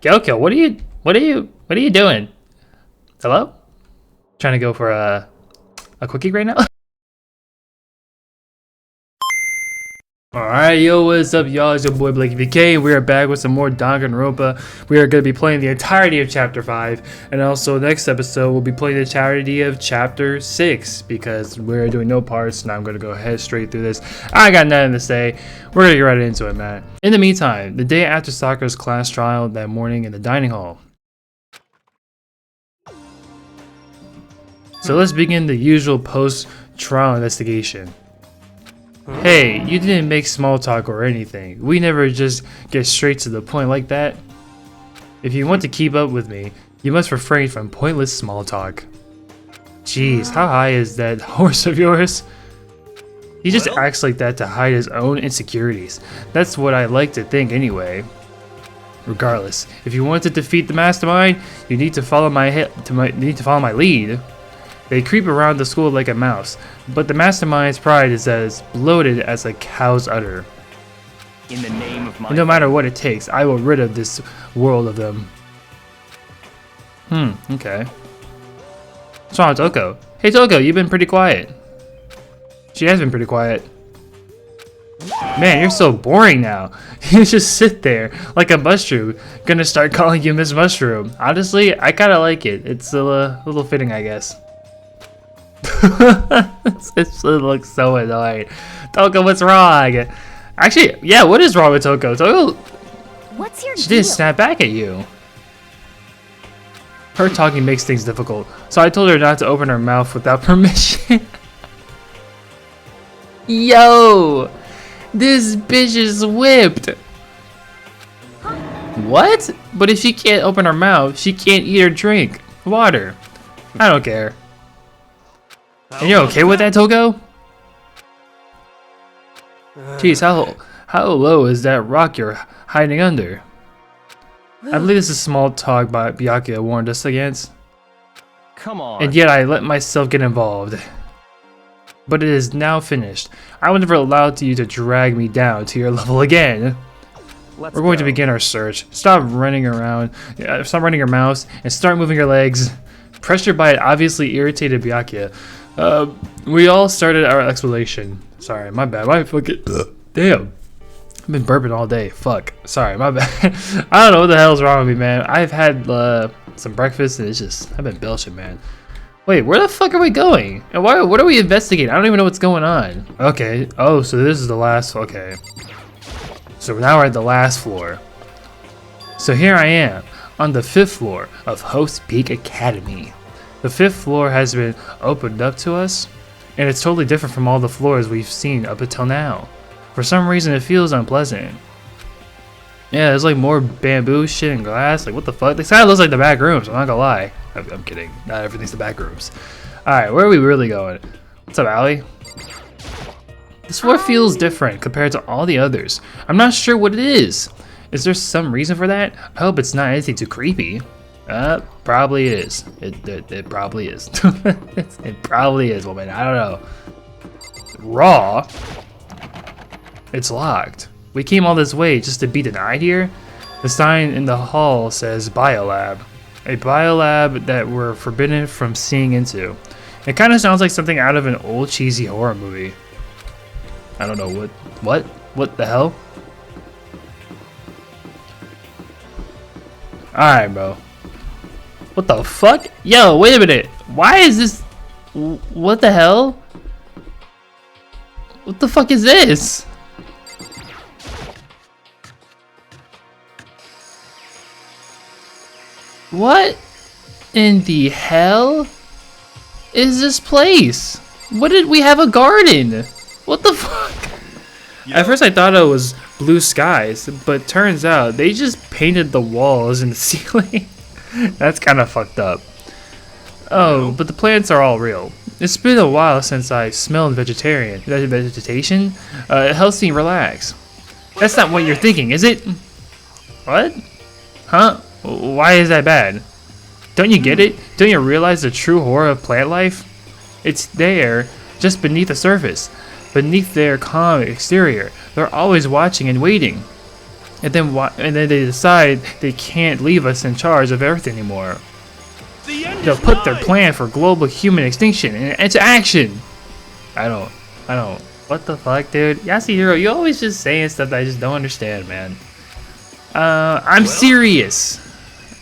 Gyoko, what are you doing? Hello? Trying to go for a quickie right now? Alright, yo, what's up, y'all? It's your boy Blakeevk. We are back with some more Danganronpa. We are going to be playing the entirety of Chapter 5, and also next episode we'll be playing the entirety of Chapter 6, because we're doing no parts, and I'm going to go ahead straight through this. I got nothing to say. We're going to get right into it, man. In the meantime, the day after Sakura's class trial that morning in the dining hall. So let's begin the usual post-trial investigation. Hey, you didn't make small talk or anything. We never just get straight to the point like that. If you want to keep up with me, you must refrain from pointless small talk. Jeez, how high is that horse of yours? He just acts like that to hide his own insecurities. That's what I like to think anyway. Regardless, if you want to defeat the mastermind, you need to follow my lead. They creep around the school like a mouse, but the mastermind's pride is as bloated as a cow's udder. In the name of my... And no matter what it takes, I will rid of this world of them. Okay. What's wrong with Toko? Hey Toko, you've been pretty quiet. She has been pretty quiet. Man, you're so boring now. You just sit there like a mushroom. Gonna start calling you Miss Mushroom. Honestly, I kinda like it. It's a little fitting, I guess. It looks so annoying. Toko, what's wrong? Actually, yeah, what is wrong with Toko? Toko, what's your she deal? didn't snap back at you. Her talking makes things difficult, so I told her not to open her mouth without permission. Yo, this bitch is whipped. What? But if she can't open her mouth, she can't eat or drink water. I don't care. And you're okay with that, Toko? Jeez, how low is that rock you're hiding under? I believe this is small talk Byakuya warned us against. Come on. And yet I let myself get involved. But it is now finished. I will never allow you to drag me down to your level again. We're going to begin our search. Stop running around. Stop running your mouth and start moving your legs. Pressured by an obviously irritated Byakuya, we all started our exploration. Sorry, my bad. My fucking damn. I've been burping all day. Fuck. Sorry, my bad. I don't know what the hell's wrong with me, man. I've had some breakfast and it's just I've been belching, man. Wait, where the fuck are we going? And why? What are we investigating? I don't even know what's going on. Okay. Oh, so this is the last. Okay. So now we're at the last floor. So here I am on the 5th floor of Host Peak Academy. The 5th floor has been opened up to us, and it's totally different from all the floors we've seen up until now. For some reason, it feels unpleasant. Yeah, there's like more bamboo shit and glass. Like, what the fuck? This kind of looks like the back rooms. I'm not gonna lie. I'm kidding. Not everything's the back rooms. Alright, where are we really going? What's up, Allie? This floor feels different compared to all the others. I'm not sure what it is. Is there some reason for that? I hope it's not anything too creepy. Probably is. It probably is. It probably is, woman. I don't know. Raw? It's locked. We came all this way just to be denied here? The sign in the hall says Biolab. A biolab that we're forbidden from seeing into. It kind of sounds like something out of an old cheesy horror movie. I don't know what the hell? Alright, bro. What the fuck? Yo, wait a minute. Why is this? What the hell? What the fuck is this? What in the hell is this place? What did we have a garden? What the fuck? At first I thought it was blue skies, but turns out they just painted the walls and the ceiling. That's kind of fucked up. Oh, but the plants are all real. It's been a while since I smelled vegetation. It helps me relax. That's not what you're thinking, is it? What? Huh? Why is that bad? Don't you get it? Don't you realize the true horror of plant life? It's there, just beneath the surface. Beneath their calm exterior, they're always watching and waiting. And then they decide they can't leave us in charge of Earth anymore. They'll put their plan for global human extinction into action. I don't. What the fuck, dude? Yasuhiro, you always just saying stuff that I just don't understand, man. I'm serious.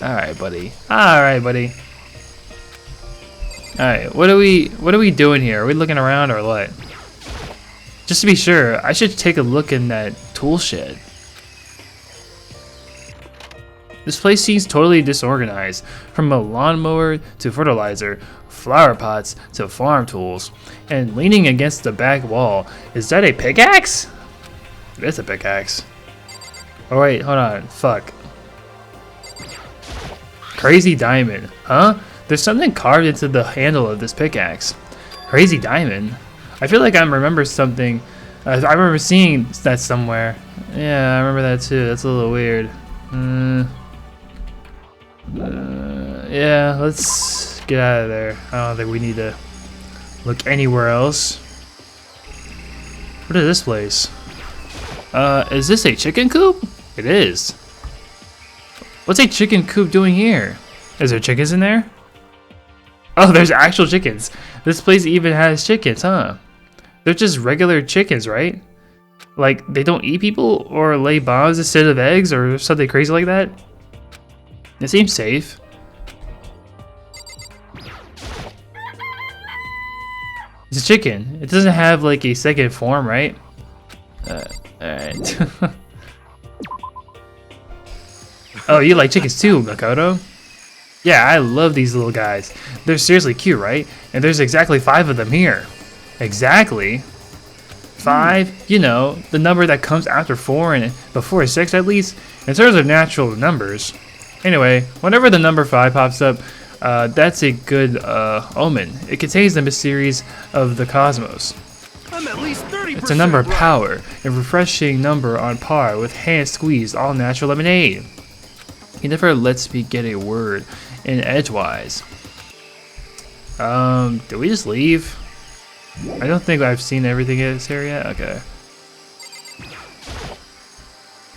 Alright, buddy. Alright, buddy. Alright, what are we doing here? Are we looking around or what? Just to be sure, I should take a look in that tool shed. This place seems totally disorganized, from a lawnmower to fertilizer, flower pots to farm tools, and leaning against the back wall. Is that a pickaxe? It is a pickaxe. Oh wait, hold on, fuck. Crazy diamond, huh? There's something carved into the handle of this pickaxe. Crazy diamond? I feel like I remember something. I remember seeing that somewhere. Yeah, I remember that too. That's a little weird. Yeah, let's get out of there. I don't think we need to look anywhere else. What is this place? Is this a chicken coop? It is. What's a chicken coop doing here? Is there chickens in there? Oh, there's actual chickens. This place even has chickens, huh? They're just regular chickens, right? Like, they don't eat people or lay bombs instead of eggs or something crazy like that? It seems safe. It's a chicken. It doesn't have like a second form, right? Alright. Oh, you like chickens too, Makoto? Yeah, I love these little guys. They're seriously cute, right? And there's exactly 5 of them here. Exactly. 5, you know, the number that comes after 4 and before 6 at least, in terms of natural numbers. Anyway, whenever the number 5 pops up, that's a good omen. It contains the mysteries of the cosmos. I'm at least 30%. It's a number of power, a refreshing number on par with hand-squeezed all-natural lemonade. He never lets me get a word in edgewise. Did we just leave? I don't think I've seen everything in this area yet. Okay.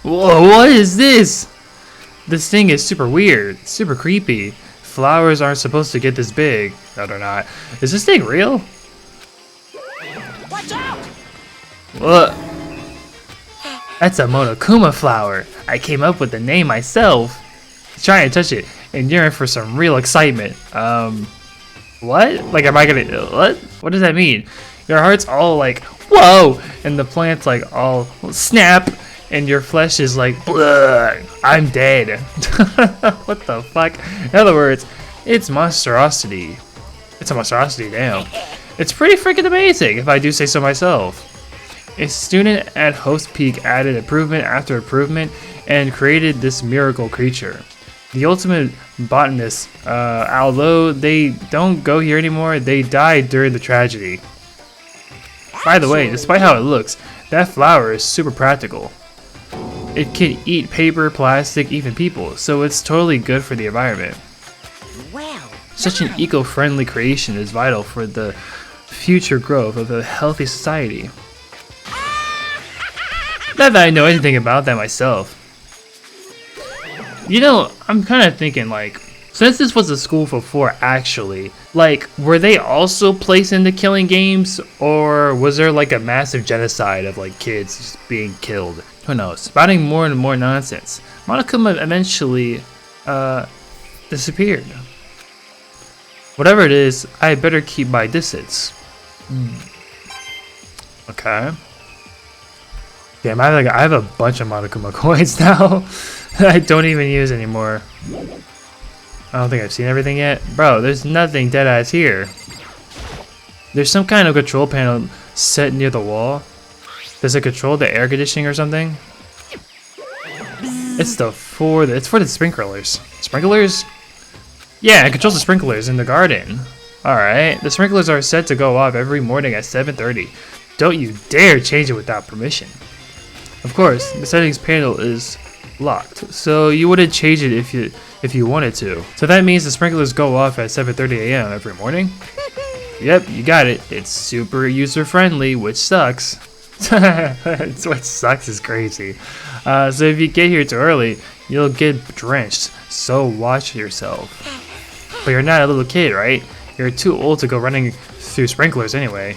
Whoa, what is this? This thing is super weird, super creepy. Flowers aren't supposed to get this big. No, they're not. Is this thing real? Watch out! What? That's a Monokuma flower. I came up with the name myself. Try and touch it, and you're in for some real excitement. What? Like, am I gonna, what? What does that mean? Your heart's all like, whoa! And the plant's like all snap, and your flesh is like, bleh, I'm dead. What the fuck? In other words, it's monstrosity. It's a monstrosity, damn. It's pretty freaking amazing, if I do say so myself. A student at Host Peak added improvement after improvement and created this miracle creature. The ultimate botanist, although they don't go here anymore, they died during the tragedy. By the way, despite how it looks, that flower is super practical. It can eat paper, plastic, even people, so it's totally good for the environment. Well, Such an eco-friendly creation is vital for the future growth of a healthy society. Not that I know anything about that myself. You know, I'm kind of thinking, like, since this was a school for 4 actually, like, were they also placed into killing games, or was there like a massive genocide of like kids just being killed? Who knows? Spouting more and more nonsense, Monokuma eventually disappeared. Whatever it is, I better keep my distance. Okay. Damn, I have a bunch of Monokuma coins now. I don't even use anymore. I don't think I've seen everything yet. Bro, there's nothing deadass here. There's some kind of control panel set near the wall. Does it control the air conditioning or something? It's for the sprinklers. Sprinklers? Yeah, it controls the sprinklers in the garden. Alright, the sprinklers are set to go off every morning at 7:30. Don't you dare change it without permission. Of course, the settings panel is locked, so you wouldn't change it if you wanted to. So that means the sprinklers go off at 7:30 a.m. every morning? Yep, you got it. It's super user friendly, which sucks. What sucks is crazy. So if you get here too early, you'll get drenched. So watch yourself. But you're not a little kid, right? You're too old to go running through sprinklers anyway.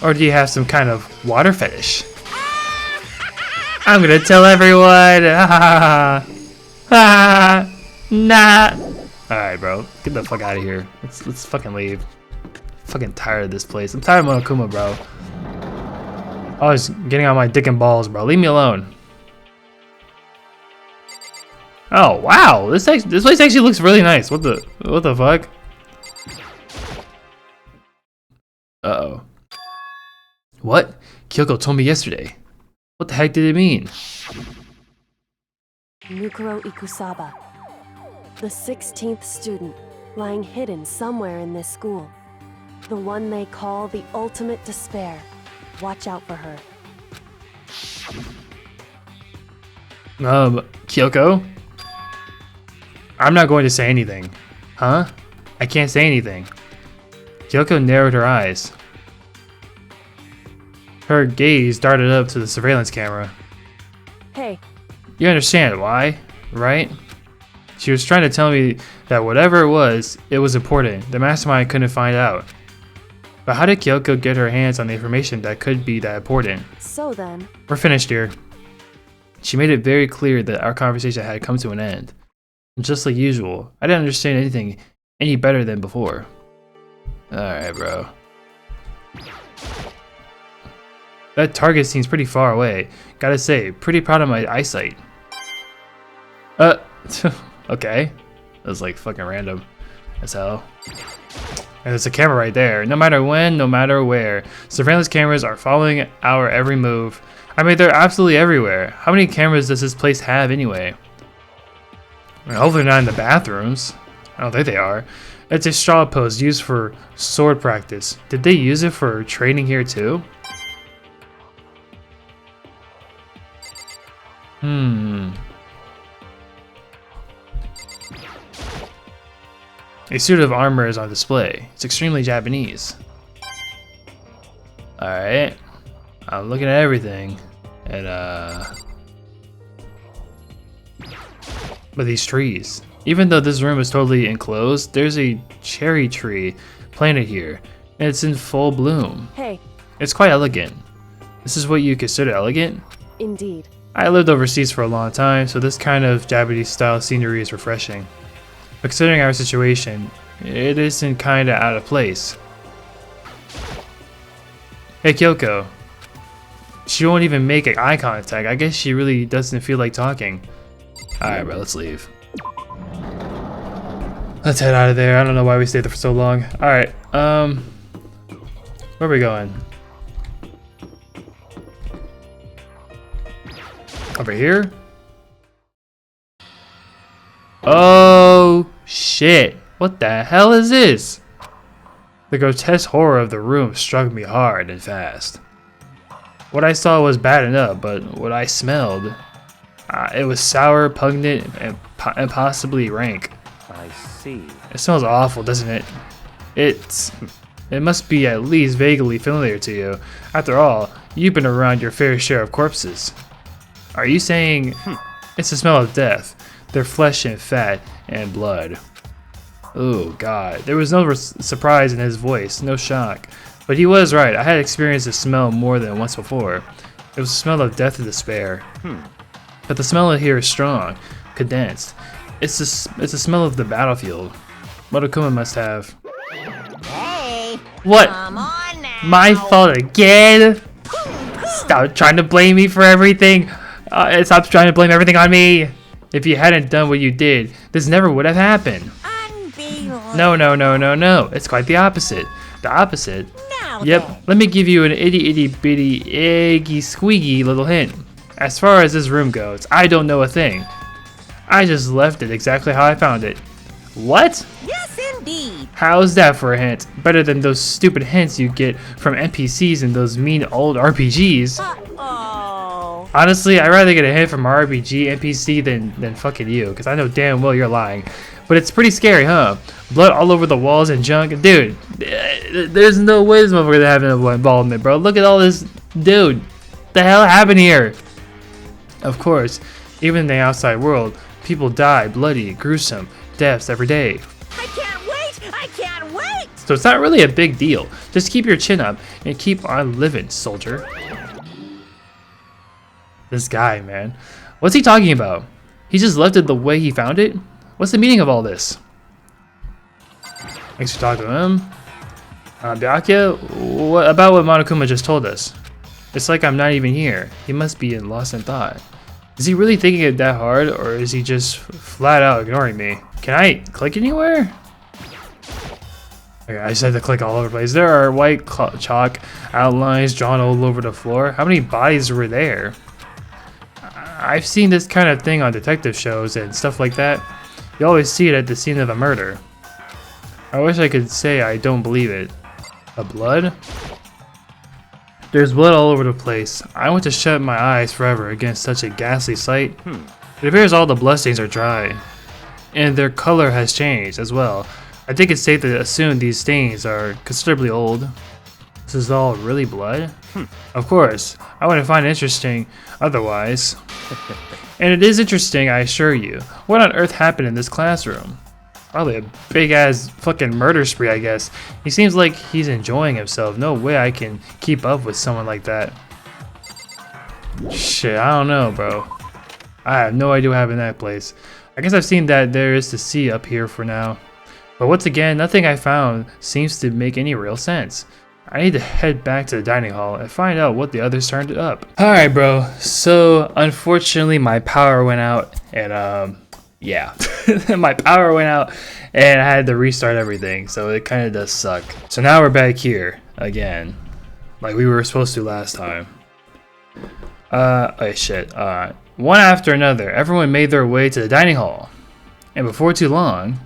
Or do you have some kind of water fetish? I'm gonna tell everyone. Nah. Alright, bro. Get the fuck out of here. Let's fucking leave. I'm fucking tired of this place. I'm tired of Monokuma, bro. Always getting on my dick and balls, bro. Leave me alone. Oh wow, this place actually looks really nice. What the fuck? Uh-oh. What? Kyoko told me yesterday. What the heck did it mean? Mukuro Ikusaba, the 16th student, lying hidden somewhere in this school. The one they call the ultimate despair. Watch out for her. Kyoko? I'm not going to say anything. Huh? I can't say anything. Kyoko narrowed her eyes. Her gaze darted up to the surveillance camera. Hey. You understand why, right? She was trying to tell me that whatever it was important. The mastermind couldn't find out. But how did Kyoko get her hands on the information that could be that important? So then... We're finished here. She made it very clear that our conversation had come to an end. And just like usual, I didn't understand anything any better than before. Alright, bro. That target seems pretty far away. Gotta say, pretty proud of my eyesight. Okay. That was like fucking random as hell. And there's a camera right there. No matter when, no matter where. Surveillance cameras are following our every move. I mean, they're absolutely everywhere. How many cameras does this place have anyway? I mean, hopefully not in the bathrooms. I don't think they are. It's a straw post used for sword practice. Did they use it for training here too? A suit of armor is on display. It's extremely Japanese. Alright. I'm looking at everything. And, but these trees. Even though this room is totally enclosed, there's a cherry tree planted here. And it's in full bloom. Hey. It's quite elegant. This is what you consider elegant? Indeed. I lived overseas for a long time, so this kind of Japanese-style scenery is refreshing. But considering our situation, it isn't kinda out of place. Hey Kyoko. She won't even make eye contact. I guess she really doesn't feel like talking. Alright bro, let's leave. Let's head out of there. I don't know why we stayed there for so long. Alright, where are we going? Over here? Oh shit, what the hell is this? The grotesque horror of the room struck me hard and fast. What I saw was bad enough, but what I smelled, it was sour, pungent, and possibly rank. I see. It smells awful, doesn't it? It must be at least vaguely familiar to you. After all, you've been around your fair share of corpses. Are you saying it's the smell of death? Their flesh and fat and blood. Oh god, there was no surprise in his voice, no shock. But he was right, I had experienced the smell more than once before. It was the smell of death and despair. But the smell here is strong, condensed. It's the smell of the battlefield. Monokuma must have. Hey! What? Come on now! My fault again? Stop trying to blame me for everything. Stop trying to blame everything on me. If you hadn't done what you did, this never would have happened. Unbelievable! No. It's quite the opposite. The opposite? Now Yep. then. Let me give you an itty bitty eggy squeaky little hint. As far as this room goes, I don't know a thing. I just left it exactly how I found it. What? Yes, indeed. How's that for a hint? Better than those stupid hints you get from NPCs in those mean old RPGs. Uh-oh. Honestly, I'd rather get a hint from an RPG NPC than fucking you, because I know damn well you're lying. But it's pretty scary, huh? Blood all over the walls and junk. Dude, there's no way this motherfucker having no involvement, bro. Look at all this Dude, the hell happened here? Of course, even in the outside world, people die bloody, gruesome deaths every day. I can't wait! I can't wait! So it's not really a big deal. Just keep your chin up and keep on living, soldier. This guy, man. What's he talking about? He just left it the way he found it? What's the meaning of all this? Thanks for talking to him. Byakuya, what about what Monokuma just told us? It's like I'm not even here. He must be lost in thought. Is he really thinking it that hard, or is he just flat out ignoring me? Can I click anywhere? Okay, I just had to click all over the place. There are white chalk outlines drawn all over the floor. How many bodies were there? I've seen this kind of thing on detective shows and stuff like that. You always see it at the scene of a murder. I wish I could say I don't believe it. A blood? There's blood all over the place. I want to shut my eyes forever against such a ghastly sight. It appears all the bloodstains are dry, and their color has changed as well. I think it's safe to assume these stains are considerably old. This is all really blood? Of course, I wouldn't find it interesting otherwise. And it is interesting, I assure you. What on earth happened in this classroom? Probably a big ass fucking murder spree, I guess. He seems like he's enjoying himself. No way I can keep up with someone like that. Shit, I don't know, bro. I have no idea what happened in that place. I guess I've seen that there is to see up here for now. But once again, nothing I found seems to make any real sense. I need to head back to the dining hall and find out what the others turned up. Alright, bro. So, unfortunately, my power went out and, yeah. My power went out and I had to restart everything, so it kind of does suck. So now we're back here again, like we were supposed to last time. Oh shit. One after another, everyone made their way to the dining hall, and before too long,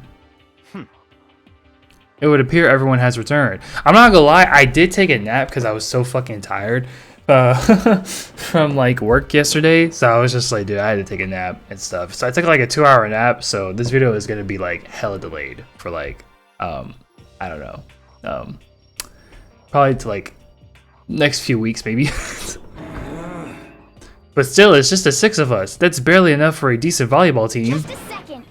it would appear everyone has returned. I'm not gonna lie, I did take a nap because I was so fucking tired from like work yesterday, so I was just like, dude, I had to take a nap and stuff. So I took like a 2-hour nap, so this video is gonna be like hella delayed for like I don't know, probably to like next few weeks maybe. But still, it's just the 6 of us. That's barely enough for a decent volleyball team. Just a second.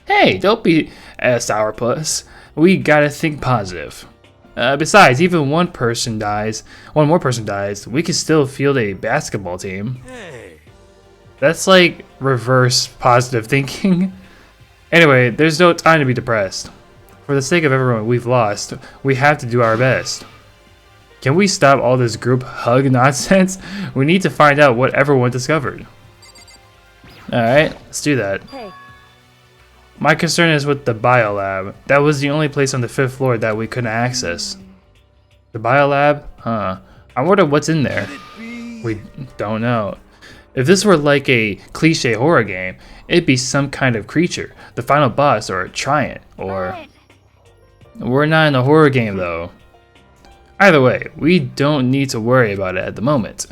Hey, don't be a sourpuss. We gotta think positive. Besides, even one more person dies, we can still field a basketball team. Hey. That's like reverse positive thinking. Anyway, there's no time to be depressed. For the sake of everyone we've lost, we have to do our best. Can we stop all this group hug nonsense? We need to find out what everyone discovered. Alright, let's do that. Hey, My concern is with the biolab. That was the only place on the 5th floor that we couldn't access. The biolab? Huh. I wonder what's in there. We don't know. If this were like a cliche horror game, it'd be some kind of creature, the final boss, or a Triant, or... We're not in a horror game though. Either way, we don't need to worry about it at the moment.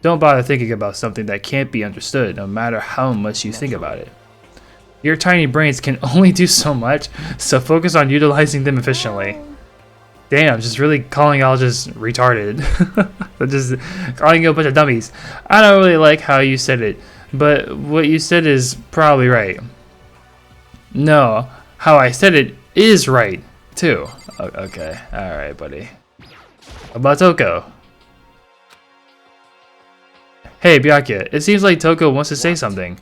Don't bother thinking about something that can't be understood, no matter how much you think about it. Your tiny brains can only do so much, so focus on utilizing them efficiently. Damn, just really calling y'all just retarded. Just calling you a bunch of dummies. I don't really like how you said it, but what you said is probably right. No, how I said it is right, too. Okay, alright, buddy. About Toko. Hey, Byakuya, it seems like Toko wants to say something.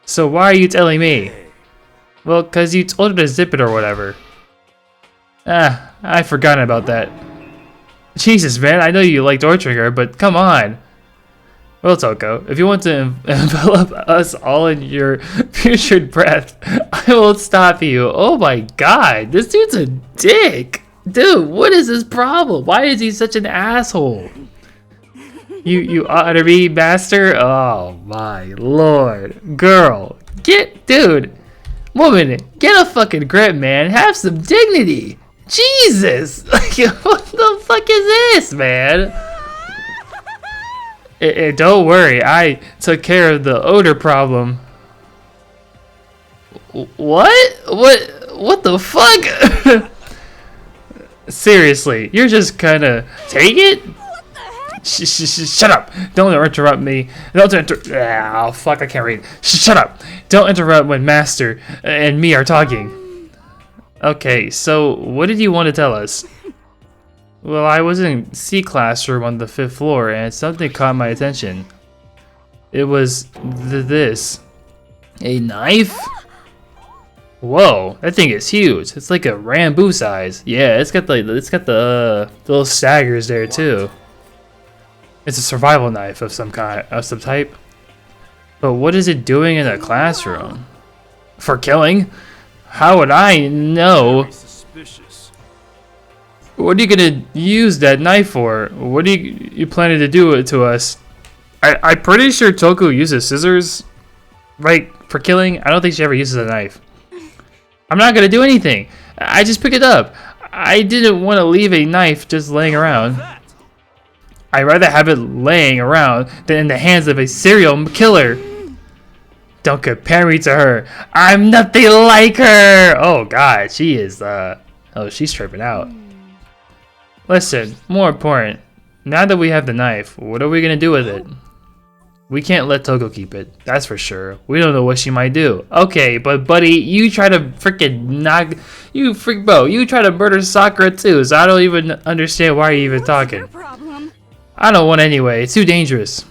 So why are you telling me? Well, cause you told her to zip it or whatever. Ah, I've forgotten about that. Jesus, man, I know you like torturing her, but come on. Well, Toko, if you want to envelop us all in your putrid breath, I won't stop you. Oh my god, this dude's a dick. Dude, what is his problem? Why is he such an asshole? You ought to be master? Oh my lord. Girl, woman, get a fucking grip, man. Have some dignity. Jesus! What the fuck is this, man? Don't worry, I took care of the odor problem. What? What the fuck? Seriously, you're just gonna take it? Shut up! Don't interrupt me. Oh, fuck, I can't read. Shut up! Don't interrupt when Master and me are talking. Okay, so what did you want to tell us? Well, I was in C classroom on the 5th floor and something caught my attention. It was this. A knife? Whoa, that thing is huge. It's like a Rambo size. Yeah, it's got the little staggers there too. It's a survival knife of some kind, of some type. But what is it doing in a classroom? For killing? How would I know? What are you gonna use that knife for? What are you planning to do it to us? I'm pretty sure Toko uses scissors, right, for killing. I don't think she ever uses a knife. I'm not gonna do anything. I just picked it up. I didn't want to leave a knife just laying around. I'd rather have it laying around than in the hands of a serial killer. Don't compare me to her. I'm nothing like her. Oh God, she is. Oh, she's tripping out. Listen, more important. Now that we have the knife, what are we gonna do with it? We can't let Toko keep it, that's for sure. We don't know what she might do. Okay, but buddy, you try to freaking knock... You try to murder Sakura too, so I don't even understand why you're even talking. I don't want anyway, it's too dangerous.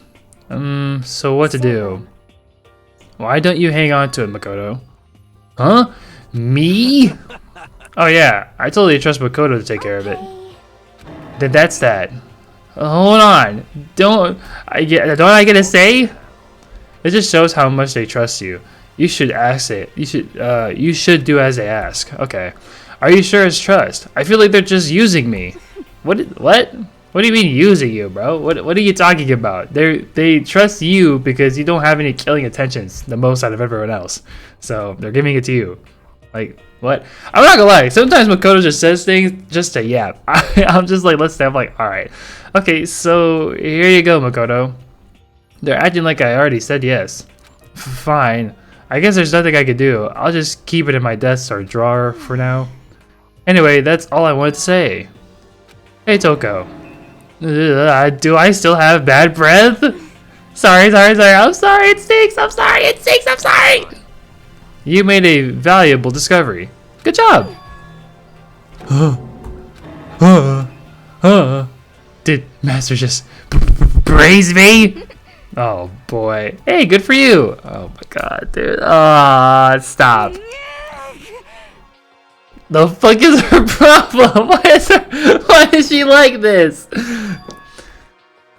So what to do? Why don't you hang on to it, Makoto? Huh? Me? Oh yeah, I totally trust Makoto to take care of it. Then that's that. Hold on. Don't I get a say? It just shows how much they trust you. You should ask it. You should do as they ask. Okay. Are you sure it's trust? I feel like they're just using me. What? What do you mean using you, bro? What are you talking about? They trust you because you don't have any killing intentions, the most out of everyone else. So they're giving it to you. Like, what? I'm not gonna lie, sometimes Makoto just says things just to yap. I'm just like, let's say, I'm like, alright. Okay, so here you go, Makoto. They're acting like I already said yes. Fine. I guess there's nothing I could do. I'll just keep it in my desk or drawer for now. Anyway, that's all I wanted to say. Hey, Toko. Do I still have bad breath? Sorry. I'm sorry, it stinks. I'm sorry. You made a valuable discovery. Good job. Did Master just praise me? Oh boy. Hey, good for you. Oh my God, dude. Stop. The fuck is her problem? Why is she like this?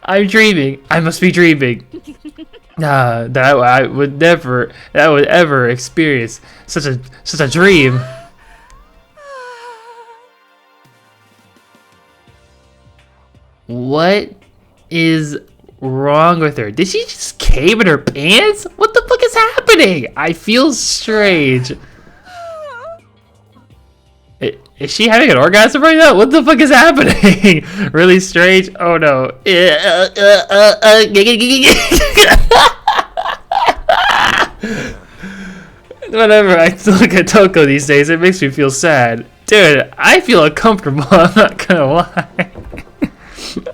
I'm dreaming. I must be dreaming. That I would ever experience such a dream. What is wrong with her? Did she just cave in her pants? What the fuck is happening? I feel strange. Is she having an orgasm right now? What the fuck is happening? Really strange? Oh no. Whenever I look at Toko these days, it makes me feel sad. Dude, I feel uncomfortable, I'm not gonna lie.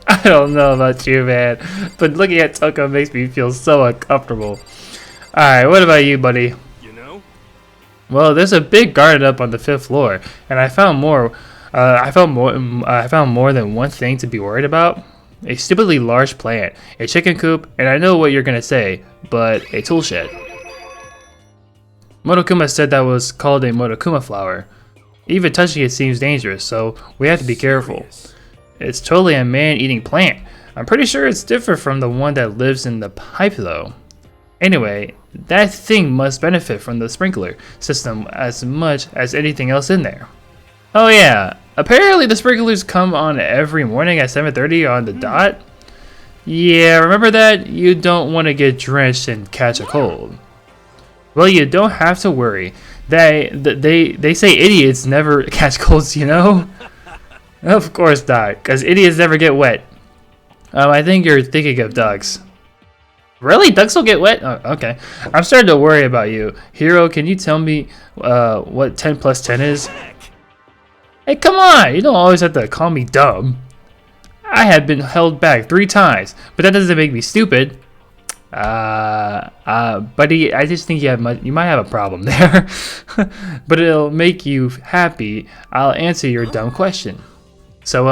I don't know about you, man, but looking at Toko makes me feel so uncomfortable. Alright, what about you, buddy? Well, there's a big garden up on the 5th floor, and I found more. I found more than one thing to be worried about. A stupidly large plant, a chicken coop, and I know what you're gonna say, but a tool shed. Monokuma said that was called a Monokuma flower. Even touching it seems dangerous, so we have to be careful. It's totally a man-eating plant. I'm pretty sure it's different from the one that lives in the pipe, though. Anyway, that thing must benefit from the sprinkler system as much as anything else in there. Oh yeah, apparently the sprinklers come on every morning at 7:30 on the dot. Yeah, remember that? You don't want to get drenched and catch a cold. Well, you don't have to worry. They say idiots never catch colds, you know? Of course not, because idiots never get wet. I think you're thinking of ducks. Really? Ducks will get wet? Oh, okay. I'm starting to worry about you. Hiro, can you tell me what 10 plus 10 is? Hey, come on! You don't always have to call me dumb. I have been held back 3 times, but that doesn't make me stupid. Buddy, I just think you might have a problem there. But it'll make you happy. I'll answer your dumb question. So,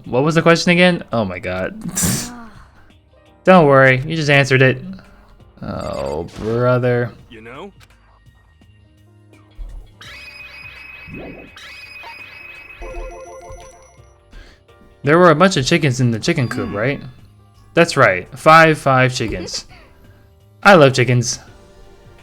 what was the question again? Oh my god. Don't worry, you just answered it. Oh, brother. You know? There were a bunch of chickens in the chicken coop, right? That's right, 5 chickens. I love chickens.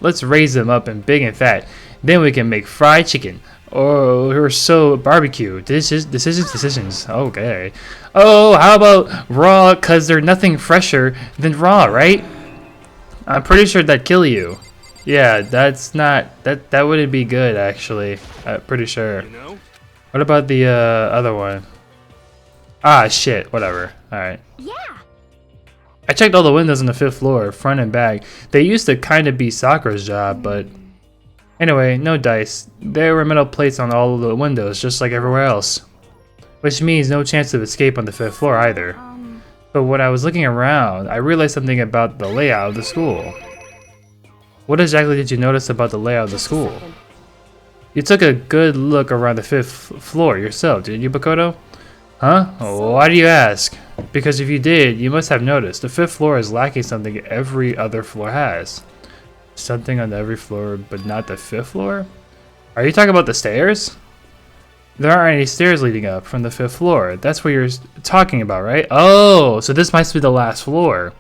Let's raise them up and big and fat. Then we can make fried chicken. Oh, we're so barbecue. Decisions. Okay. Oh, how about raw? Cause there's nothing fresher than raw, right? I'm pretty sure that'd kill you. Yeah, that's not that wouldn't be good actually. I'm pretty sure. You know? What about the other one? Ah, shit. Whatever. All right. Yeah. I checked all the windows on the 5th floor, front and back. They used to kind of be Sakura's job, but anyway, no dice. There were metal plates on all of the windows, just like everywhere else. Which means no chance of escape on the 5th floor either. But when I was looking around, I realized something about the layout of the school. What exactly did you notice about the layout of the school? You took a good look around the 5th floor yourself, didn't you, Bakoto? Huh? Why do you ask? Because if you did, you must have noticed. The 5th floor is lacking something every other floor has. Something on every floor, but not the 5th floor? Are you talking about the stairs? There aren't any stairs leading up from the 5th floor. That's what you're talking about, right? Oh, so this might be the last floor.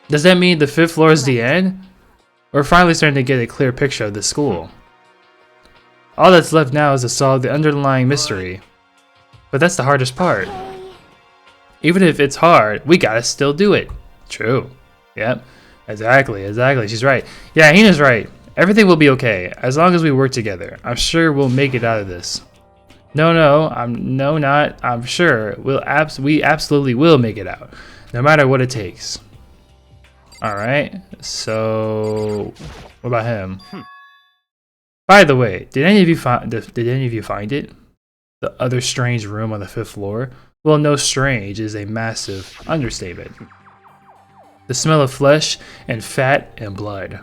Does that mean the 5th floor is the end? We're finally starting to get a clear picture of the school. All that's left now is to solve the underlying mystery. But that's the hardest part. Even if it's hard, we gotta still do it. True. Yep. Exactly. She's right. Yeah, Hina's right. Everything will be okay, as long as we work together. I'm sure we'll make it out of this. I'm sure. We absolutely will make it out. No matter what it takes. Alright, so what about him? By the way, did any of you find it? The other strange room on the 5th floor? Well, no, strange is a massive understatement. The smell of flesh and fat and blood.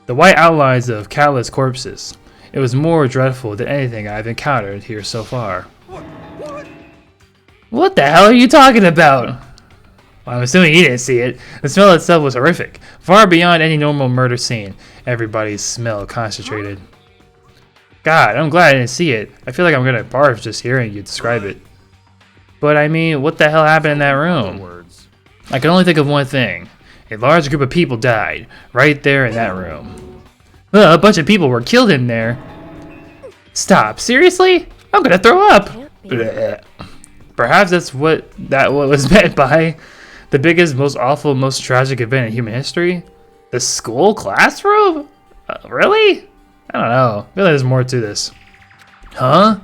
The white outlines of countless corpses. It was more dreadful than anything I've encountered here so far. What the hell are you talking about? Well, I'm assuming you didn't see it. The smell itself was horrific, far beyond any normal murder scene. Everybody's smell concentrated. God, I'm glad I didn't see it. I feel like I'm gonna barf just hearing you describe it. But I mean, what the hell happened in that room? I can only think of one thing. A large group of people died, right there in that room. A bunch of people were killed in there. Stop, seriously? I'm gonna throw up! Perhaps that's what was meant by the biggest, most awful, most tragic event in human history? The school classroom? Really? I don't know. I feel like there's more to this. Huh?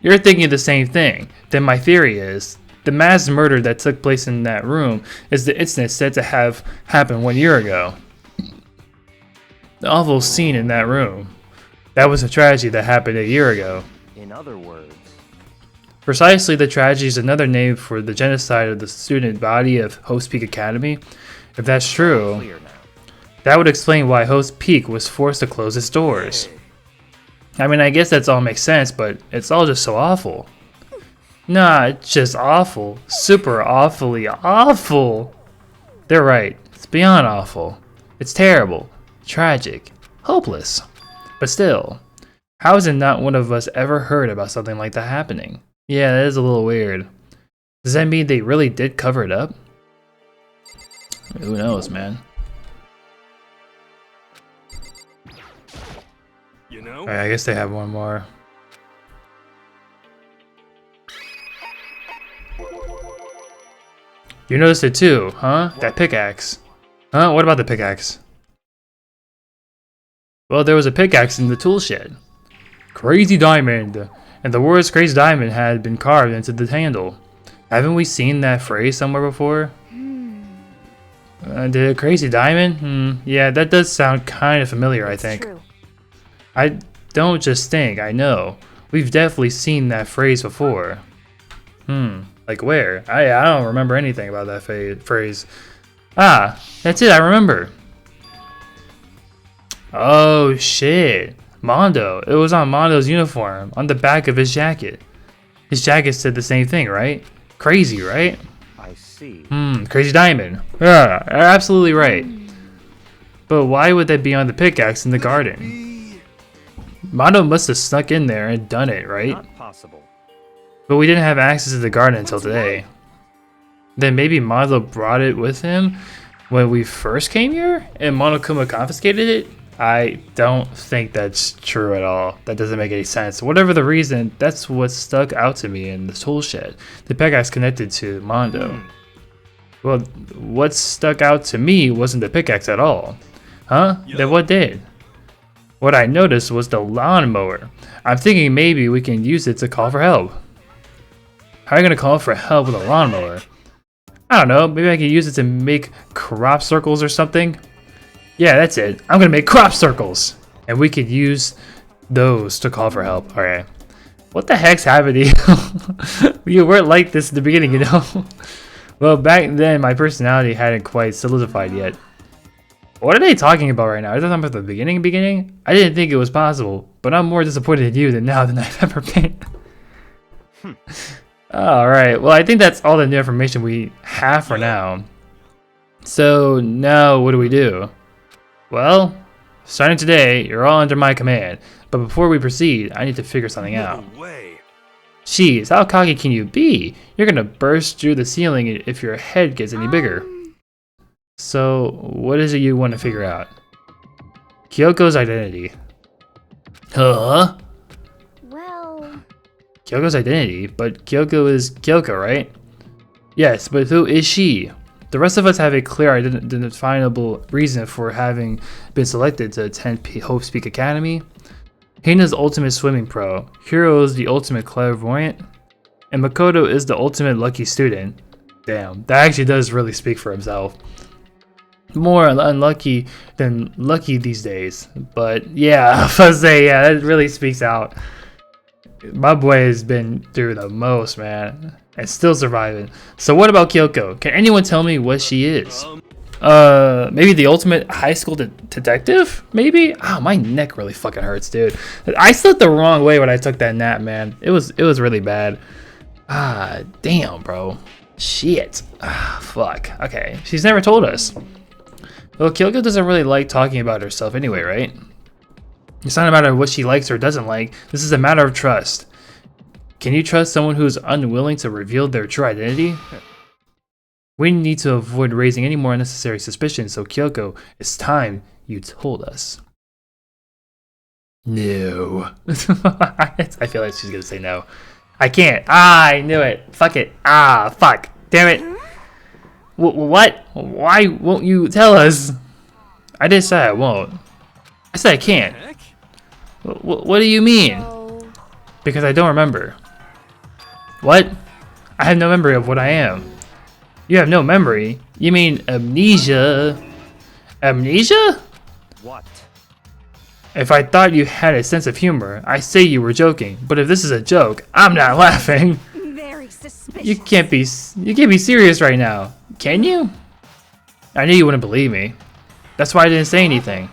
You're thinking the same thing. Then my theory is, the mass murder that took place in that room is the incident said to have happened 1 year ago. The awful scene in that room. That was a tragedy that happened a year ago. In other words, precisely, the tragedy is another name for the genocide of the student body of Host Peak Academy. If that's true, clear now. that would explain why Host Peak was forced to close its doors. I mean, I guess that's all makes sense, but it's all just so awful. Nah, it's just awful. Super awfully awful. They're right. It's beyond awful. It's terrible. Tragic. Hopeless. But still, how has not one of us ever heard about something like that happening? Yeah, that is a little weird. Does that mean they really did cover it up? Who knows, man? You know? Alright, I guess they have one more. You noticed it too, huh? That pickaxe. Huh? What about the pickaxe? Well, there was a pickaxe in the tool shed. Crazy diamond! And the words crazy diamond had been carved into the handle. Haven't we seen that phrase somewhere before? The crazy diamond? Yeah, that does sound kind of familiar, I think. True. I don't just think, I know. We've definitely seen that phrase before. Like where? I don't remember anything about that phrase. Ah, that's it, I remember. Oh shit. Mondo. It was on Mondo's uniform, on the back of his jacket. His jacket said the same thing, right? Crazy, right? I see. Crazy Diamond. Yeah, absolutely right. But why would that be on the pickaxe in the garden? Mondo must have snuck in there and done it, right? Not possible. But we didn't have access to the garden until today. Then maybe Mondo brought it with him when we first came here and Monokuma confiscated it? I don't think that's true at all. That doesn't make any sense. Whatever the reason, that's what stuck out to me in the tool shed. The pickaxe connected to Mondo. Well, what stuck out to me wasn't the pickaxe at all. Huh? Then what did? What I noticed was the lawnmower. I'm thinking maybe we can use it to call for help. How are you gonna call for help with a lawnmower? I don't know, maybe I can use it to make crop circles or something? Yeah, that's it. I'm gonna make crop circles! And we could use those to call for help. Okay. What the heck's happening? You weren't like this in the beginning, you know? Well, back then, my personality hadn't quite solidified yet. What are they talking about right now? Are they talking about the beginning? I didn't think it was possible, but I'm more disappointed in you than I've ever been. Alright, well I think that's all the new information we have for now. So now what do we do? Well, starting today, you're all under my command. But before we proceed, I need to figure something out. No way. Jeez, how cocky can you be? You're gonna burst through the ceiling if your head gets any bigger. So, what is it you want to figure out? Kyoko's identity. Huh? Well... Kyoko's identity? But Kyoko is Kyoko, right? Yes, but who is she? The rest of us have a clear, identifiable reason for having been selected to attend Hope's Peak Academy. Hina's ultimate swimming pro, Hiro is the ultimate clairvoyant, and Makoto is the ultimate lucky student. Damn, that actually does really speak for himself. More unlucky than lucky these days, but yeah, I was gonna say, yeah, that really speaks out. My boy has been through the most, man, and still surviving. So what about Kyoko? Can anyone tell me what she is? Maybe the ultimate high school detective? Maybe? Ah, my neck really fucking hurts, dude. I slept the wrong way when I took that nap, man. It was really bad. Ah, damn, bro. Shit. Ah, fuck. Okay, she's never told us. Well, Kyoko doesn't really like talking about herself anyway, right? It's not a matter of what she likes or doesn't like. This is a matter of trust. Can you trust someone who is unwilling to reveal their true identity? We need to avoid raising any more unnecessary suspicions, so Kyoko, it's time you told us. No. I feel like she's gonna say no. I can't. Ah, I knew it. Fuck it. Ah, fuck. Damn it. What? Why won't you tell us? I didn't say I won't. I said I can't. What do you mean? Because I don't remember. What? I have no memory of what I am. You have no memory? You mean amnesia? Amnesia? What? If I thought you had a sense of humor, I say you were joking. But if this is a joke, I'm not laughing. Very suspicious. You can't be serious right now, can you? I knew you wouldn't believe me. That's why I didn't say anything.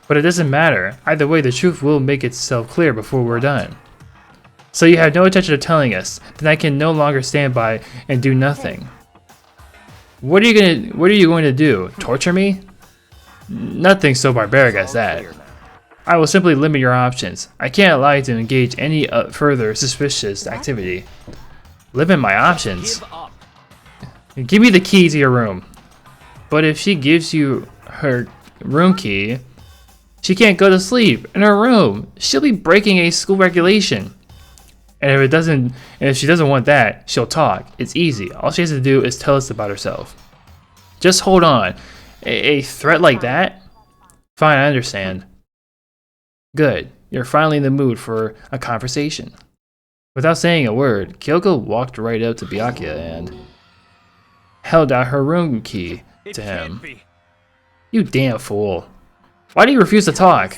But it doesn't matter. Either way, the truth will make itself clear before we're done. So you have no intention of telling us. Then I can no longer stand by and do nothing. What are you going to do? Torture me? Nothing so barbaric as that. I will simply limit your options. I can't allow you to engage any further suspicious activity. Limit my options? Give up. Give me the key to your room. But if she gives you her room key, she can't go to sleep in her room. She'll be breaking a school regulation. And if she doesn't want that, she'll talk. It's easy. All she has to do is tell us about herself. Just hold on. A threat like that? Fine, I understand. Good. You're finally in the mood for a conversation. Without saying a word, Kyoko walked right up to Byakuya and held out her room key to him. You damn fool. Why do you refuse to talk?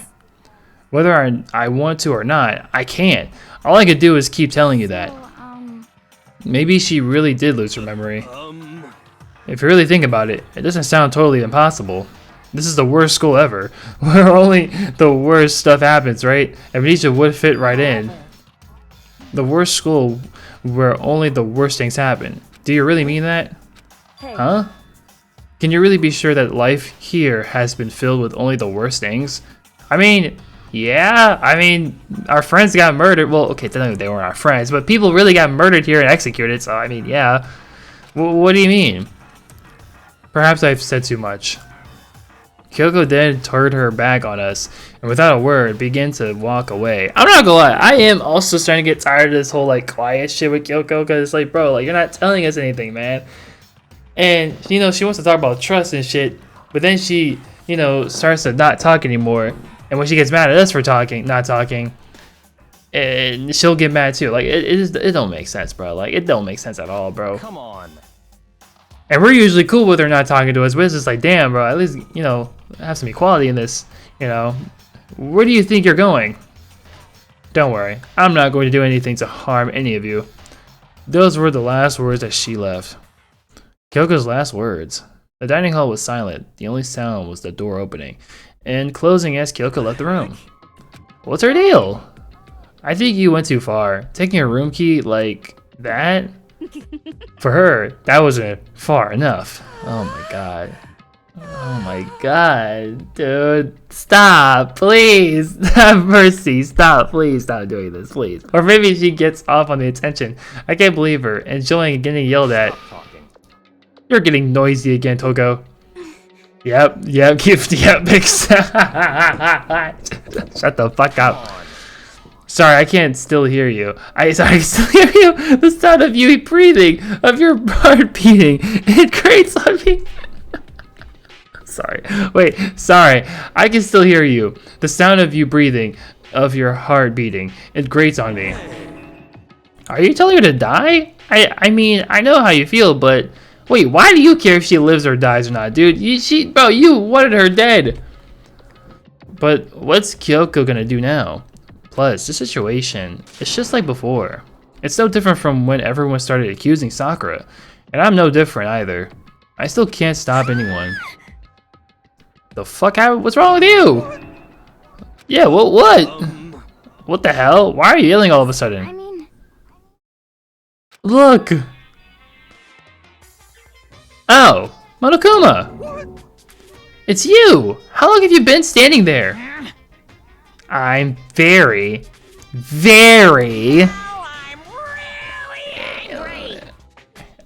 Whether I want to or not, I can't. All I could do is keep telling you that. Maybe she really did lose her memory. If you really think about it, it doesn't sound totally impossible. This is the worst school ever, where only the worst stuff happens, right? Amnesia would fit right in. The worst school where only the worst things happen. Do you really mean that? Hey, Huh? Can you really be sure that life here has been filled with only the worst things? I mean, yeah, I mean, our friends got murdered. Well, okay, technically they weren't our friends, but people really got murdered here and executed, so I mean, yeah. What do you mean? Perhaps I've said too much. Kyoko then turned her back on us, and without a word, began to walk away. I'm not gonna lie, I am also starting to get tired of this whole, like, quiet shit with Kyoko, because it's like, bro, like, you're not telling us anything, man. And, you know, she wants to talk about trust and shit, but then she, you know, starts to not talk anymore. And when she gets mad at us for not talking, and she'll get mad too. Like, it don't make sense, bro. Like, it don't make sense at all, bro. Come on. And we're usually cool with her not talking to us, but it's just like, damn, bro, at least, you know, have some equality in this, you know. Where do you think you're going? Don't worry, I'm not going to do anything to harm any of you. Those were the last words that she left. Kyoko's last words. The dining hall was silent. The only sound was the door opening and closing as Kyoko left the room. What's her deal? I think you went too far. Taking a room key like that? For her, that wasn't far enough. Oh my god. Oh my god, dude. Stop, please. Have mercy. Stop, please. Stop doing this, please. Or maybe she gets off on the attention. I can't believe her. Enjoying getting yelled at. You're getting noisy again, Togo. Yep, big Shut the fuck up. Sorry, I can't still hear you. I can still hear you. The sound of you breathing, of your heart beating. It grates on me. Sorry. Wait, sorry. I can still hear you. The sound of you breathing, of your heart beating. It grates on me. Are you telling her to die? I mean, I know how you feel, but wait, why do you care if she lives or dies or not, dude? Bro, you wanted her dead. But what's Kyoko gonna do now? Plus, this situation, it's just like before. It's no different from when everyone started accusing Sakura. And I'm no different either. I still can't stop anyone. The fuck happened? What's wrong with you? Yeah, what? What the hell? Why are you yelling all of a sudden? I mean... Look! Oh, Monokuma! It's you! How long have you been standing there? I'm very...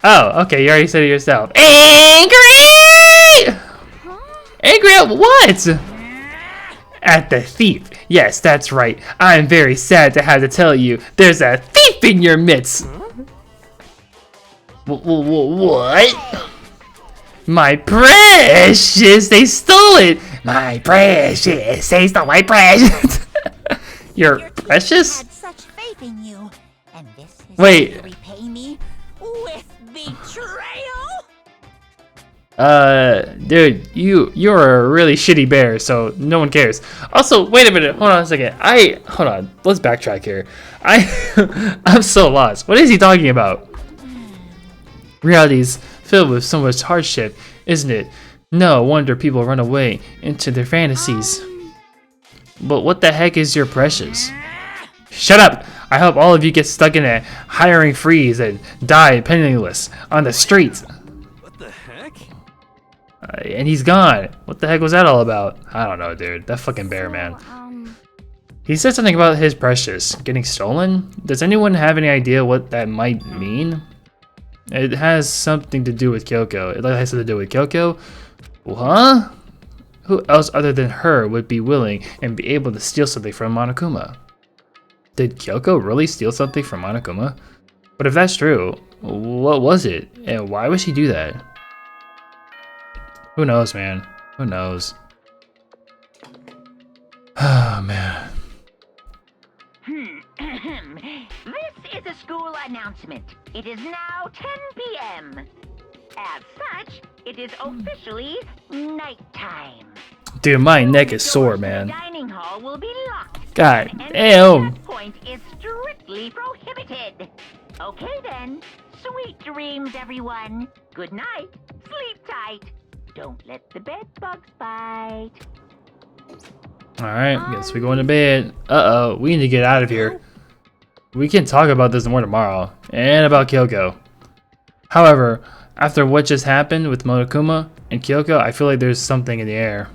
Oh, okay, you already said it yourself. Angry! Angry at what? At the thief. Yes, that's right. I'm very sad to have to tell you, there's a thief in your midst. What? My precious, they stole it. My precious, they stole my precious. Your precious? Had such faith in you, and this is Wait. going to repay me with betrayal. Dude, you're a really shitty bear, so no one cares. Also, wait a minute, hold on a second. Hold on, let's backtrack here. I'm so lost. What is he talking about? Reality's filled with so much hardship, isn't it? No wonder people run away into their fantasies. But what the heck is your precious? Shut up! I hope all of you get stuck in a hiring freeze and die penniless on the streets. What the heck? And he's gone. What the heck was that all about? I don't know, dude. That fucking bear, man. He said something about his precious getting stolen. Does anyone have any idea what that might mean? It has something to do with Kyoko. It has something to do with Kyoko? Huh? Who else other than her would be willing and be able to steal something from Monokuma? Did Kyoko really steal something from Monokuma? But if that's true, what was it? And why would she do that? Who knows, man? Who knows? Oh, man. This is a school announcement. It is now 10 p.m. As such, it is officially nighttime. Dude, my neck is sore, man. The dining hall will be locked. God And damn. that point is strictly prohibited. Okay then, Sweet dreams, everyone. Good night. Sleep tight. Don't let the bed bugs bite. Alright, guess we're going to bed. Uh-oh, we need to get out of here. We can talk about this more tomorrow. And about Kyoko. However, after what just happened with Monokuma and Kyoko, I feel like there's something in the air.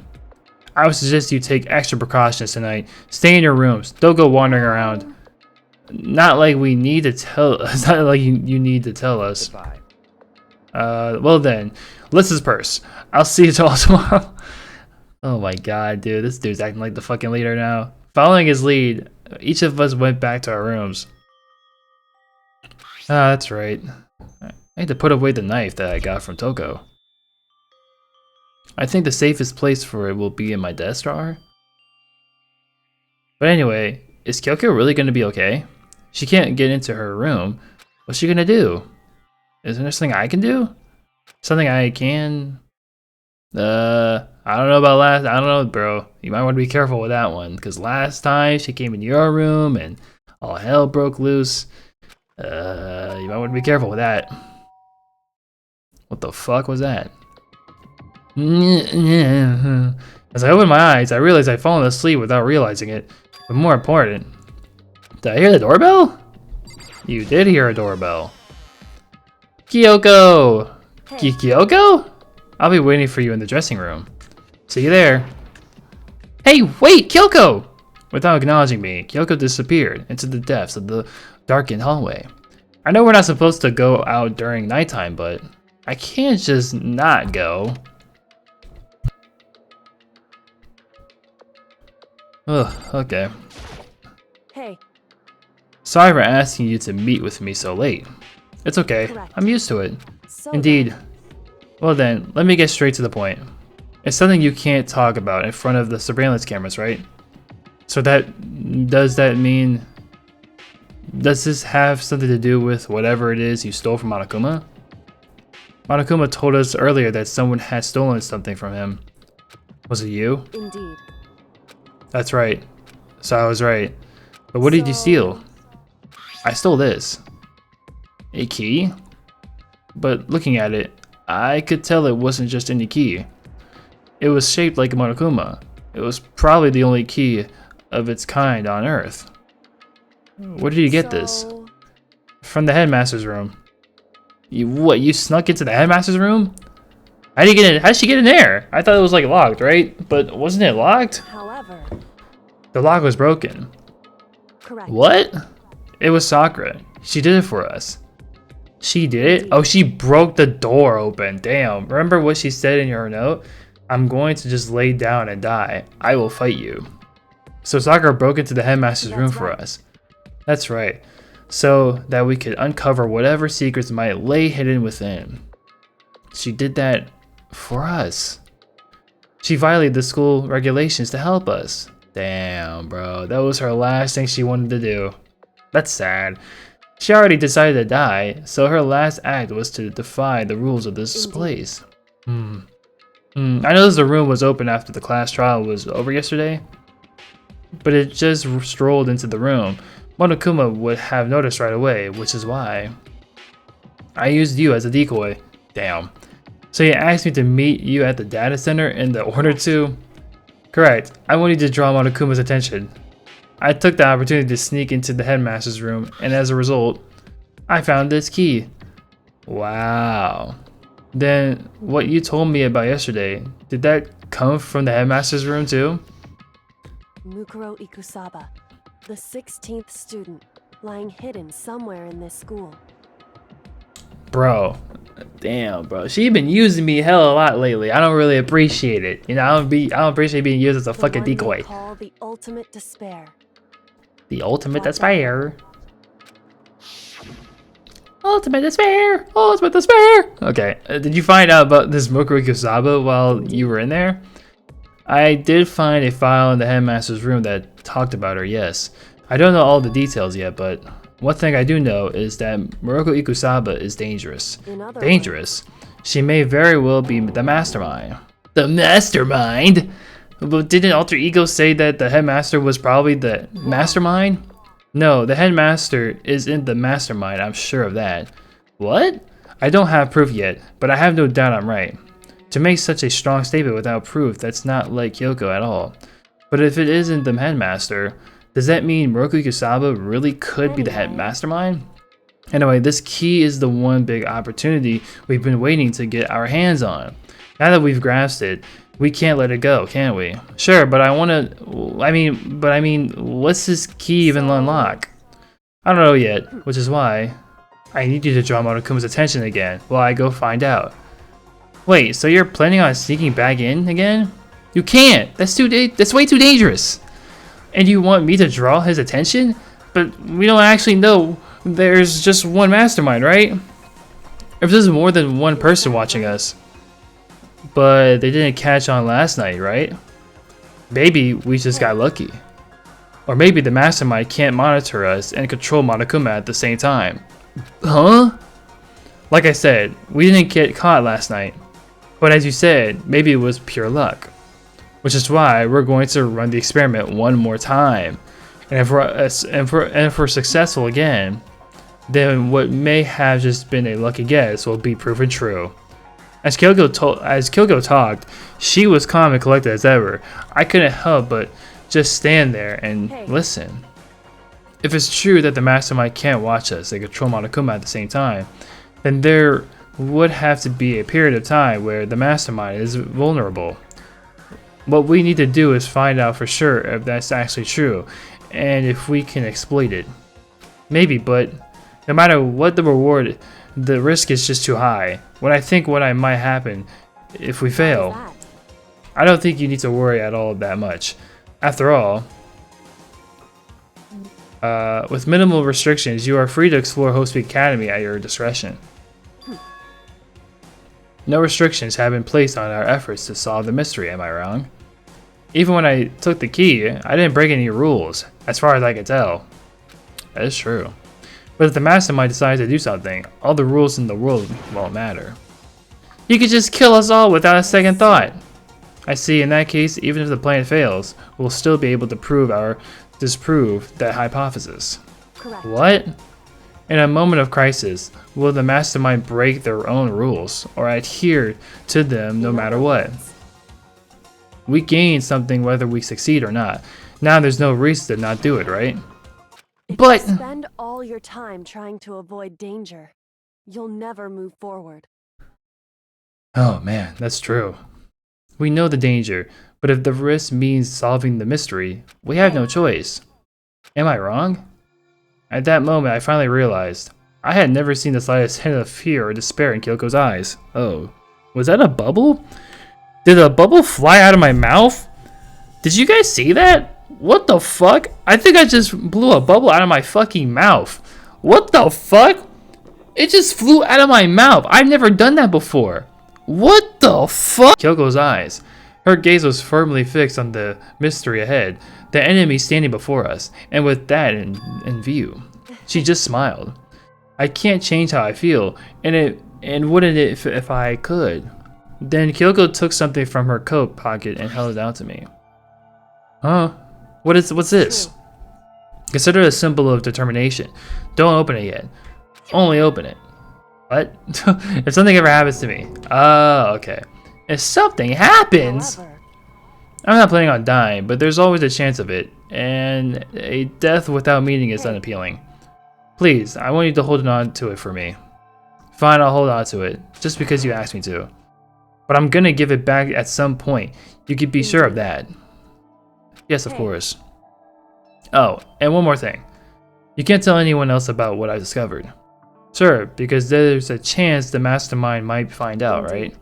I would suggest you take extra precautions tonight. Stay in your rooms. Don't go wandering around. Not like we need to tell us. Not like you need to tell us. Goodbye. Well then, list his purse. I'll see you all tomorrow. Oh my god, dude. This dude's acting like the fucking leader now. Following his lead, each of us went back to our rooms. Ah, that's right. I had to put away the knife that I got from Toko. I think the safest place for it will be in my desk drawer. But anyway, is Kyoko really going to be okay? She can't get into her room. What's she going to do? Is there something I can do? Something I can... I don't know about last... I don't know, bro. You might want to be careful with that one. Because last time she came in your room and all hell broke loose. You might want to be careful with that. What the fuck was that? As I opened my eyes, I realized I'd fallen asleep without realizing it. But more important, did I hear the doorbell? You did hear a doorbell. Kyoko! Kyoko? I'll be waiting for you in the dressing room. See you there. Hey, wait, Kyoko! Without acknowledging me, Kyoko disappeared into the depths of the darkened hallway. I know we're not supposed to go out during nighttime, but I can't just not go. Ugh, okay. Hey, Sorry for asking you to meet with me so late. It's okay, Correct. I'm used to it. so Indeed. then, Well then, let me get straight to the point. It's something you can't talk about in front of the surveillance cameras, right? So does that mean... Does this have something to do with whatever it is you stole from Monokuma? Monokuma told us earlier that someone had stolen something from him. Was it you? Indeed. That's right. So I was right. But what did you steal? I stole this. A key? But looking at it, I could tell it wasn't just any key. It was shaped like a Monokuma. It was probably the only key of its kind on Earth. Where did you get this? So, From the headmaster's room. You snuck into the headmaster's room? How did you get in? How did she get in there? I thought it was like locked, right? But wasn't it locked? However, The lock was broken. correct. What? It was Sakura. She did it for us. She did it? Oh, she broke the door open. Damn. Remember what she said in her note? I'm going to just lay down and die. I will fight you. So Sakura broke into the headmaster's room for us. That's right. So that we could uncover whatever secrets might lay hidden within. She did that for us. She violated the school regulations to help us. Damn, bro. That was her last thing she wanted to do. That's sad. She already decided to die, so her last act was to defy the rules of this place. I noticed the room was open after the class trial was over yesterday, but it just strolled into the room. Monokuma would have noticed right away, which is why I used you as a decoy. Damn. So you asked me to meet you at the data center in the order to... Correct. I wanted to draw Monokuma's attention. I took the opportunity to sneak into the headmaster's room, and as a result, I found this key. Wow. Then, what you told me about yesterday, did that come from the headmaster's room too? Mukuro Ikusaba, the 16th student, lying hidden somewhere in this school. Bro. Damn, bro. She been using me hell a lot lately. I don't really appreciate it. You know, I don't appreciate being used as a fucking The one decoy. they call the ultimate despair. The ultimate despair. Ultimate despair. Ultimate despair. Okay. Did you find out about this Mukuro Ikusaba while you were in there? I did find a file in the headmaster's room that talked about her, yes. I don't know all the details yet, but one thing I do know is that Mukuro Ikusaba is dangerous. In other Dangerous? She may very well be the mastermind. The mastermind? But didn't Alter Ego say that the headmaster was probably the mastermind? No, the headmaster is in the mastermind, I'm sure of that. What? I don't have proof yet, but I have no doubt I'm right. To make such a strong statement without proof, that's not like Kyoko at all. But if it isn't the headmaster, does that mean Moroku Kusaba really could be the head mastermind? Anyway, this key is the one big opportunity we've been waiting to get our hands on. Now that we've grasped it, we can't let it go, can we? Sure, but I mean, what's this key even unlock? I don't know yet, which is why I need you to draw Monokuma's attention again while I go find out. Wait, so you're planning on sneaking back in again? You can't! That's way too dangerous! And you want me to draw his attention? But we don't actually know there's just one mastermind, right? If there's more than one person watching us. But they didn't catch on last night, right? Maybe we just got lucky. Or maybe the mastermind can't monitor us and control Monokuma at the same time. Huh? Like I said, we didn't get caught last night. But as you said, maybe it was pure luck. Which is why we're going to run the experiment one more time. And if we're successful again, then what may have just been a lucky guess will be proven true. As Kyoko talked, she was calm and collected as ever. I couldn't help but just stand there and listen. If it's true that the mastermind can't watch us and control Monokuma at the same time, then there would have to be a period of time where the mastermind is vulnerable. What we need to do is find out for sure if that's actually true, and if we can exploit it. Maybe, but no matter what the reward, the risk is just too high. What might happen if we fail. I don't think you need to worry at all that much. After all, with minimal restrictions, you are free to explore Hope's Academy at your discretion. No restrictions have been placed on our efforts to solve the mystery, am I wrong? Even when I took the key, I didn't break any rules, as far as I can tell. That is true. But if the mastermind decides to do something, all the rules in the world won't matter. You could just kill us all without a second thought. I see, in that case, even if the plan fails, we'll still be able to disprove that hypothesis. Correct. What? In a moment of crisis, will the mastermind break their own rules, or adhere to them no matter what? We gain something whether we succeed or not. Now there's no reason to not do it, right? But If you spend all your time trying to avoid danger, you'll never move forward. oh man, that's true. We know the danger, but if the risk means solving the mystery, we have no choice. Am I wrong? At that moment, I finally realized I had never seen the slightest hint of fear or despair in Kyoko's eyes. Oh, was that a bubble? Did a bubble fly out of my mouth? Did you guys see that? What the fuck? I think I just blew a bubble out of my fucking mouth. What the fuck? It just flew out of my mouth. I've never done that before. What the fuck? Kyoko's eyes. Her gaze was firmly fixed on the mystery ahead, the enemy standing before us, and with that in view, she just smiled. I can't change how I feel, and wouldn't it if I could? Then Kyoko took something from her coat pocket and held it out to me. Huh? What's this? Consider it a symbol of determination. Don't open it yet. Only open it. What? If something ever happens to me. Oh, okay. If something happens... However, I'm not planning on dying, but there's always a chance of it. And a death without meaning is unappealing. Please, I want you to hold on to it for me. Fine, I'll hold on to it. Just because you asked me to. But I'm gonna give it back at some point. You can be sure of that. Yes, of course. Oh, and one more thing. You can't tell anyone else about what I discovered. Sure, because there's a chance the mastermind might find out, right?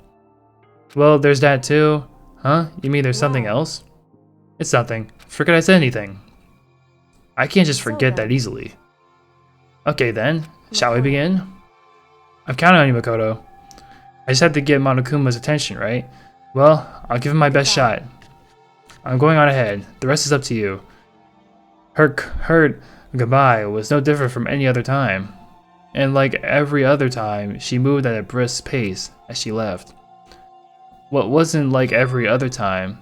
Well, there's that too. Huh? You mean there's something else? It's something. Forget I said anything. I can't just forget that easily. Okay then, shall we begin? I'm counting on you, Makoto. I just have to get Monokuma's attention, right? Well, I'll give him my best shot. I'm going on ahead. The rest is up to you. Her goodbye was no different from any other time. And like every other time, she moved at a brisk pace as she left. What wasn't like every other time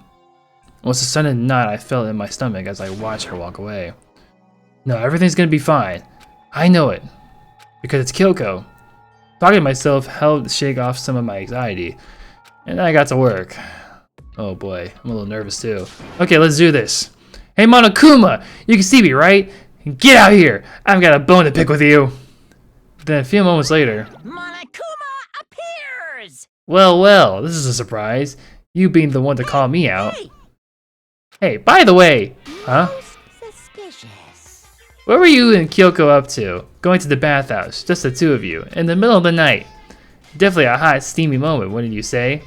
was the sudden knot I felt in my stomach as I watched her walk away. No, everything's gonna be fine. I know it. Because it's Kyoko. Talking to myself helped shake off some of my anxiety, and I got to work. Oh boy, I'm a little nervous too. Okay, let's do this. Hey Monokuma, you can see me, right? Get out here! I've got a bone to pick with you. Then a few moments later, Monokuma appears! well, this is a surprise. You being the one to call me out. Hey, by the way, huh? Suspicious. What were you and Kyoko up to? Going to the bathhouse, just the two of you, in the middle of the night. Definitely a hot, steamy moment, wouldn't you say?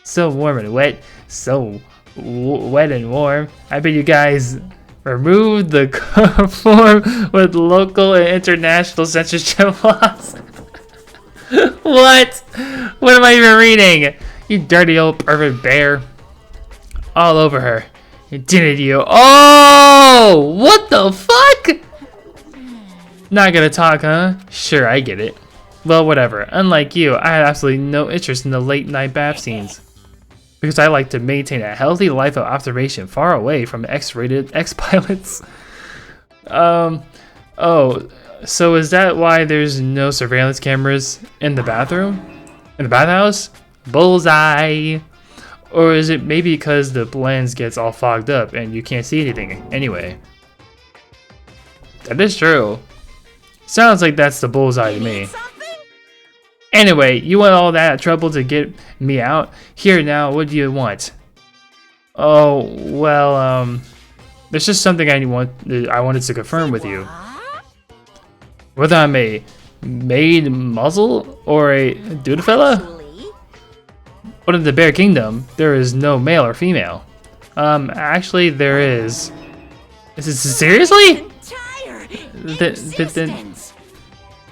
So warm and wet, so wet and warm. I bet you guys removed the form with local and international censorship laws. What? What am I even reading? You dirty old pervert bear. All over her. Didn't you? Oh! What the fuck? Not gonna talk, huh? Sure, I get it. Well, whatever. Unlike you, I had absolutely no interest in the late night bath scenes. Because I like to maintain a healthy life of observation far away from X-rated X-pilots. Oh, so is that why there's no surveillance cameras in the bathroom? In the bathhouse? Bullseye! Or is it maybe because the lens gets all fogged up and you can't see anything anyway? That is true. Sounds like that's the bullseye to me. Anyway, you went all that trouble to get me out. Here now, what do you want? Oh, well, there's just something I wanted to confirm with you. Whether I'm a maid muzzle or a dude fella? But in the Bear Kingdom, there is no male or female. Actually, there is. Seriously?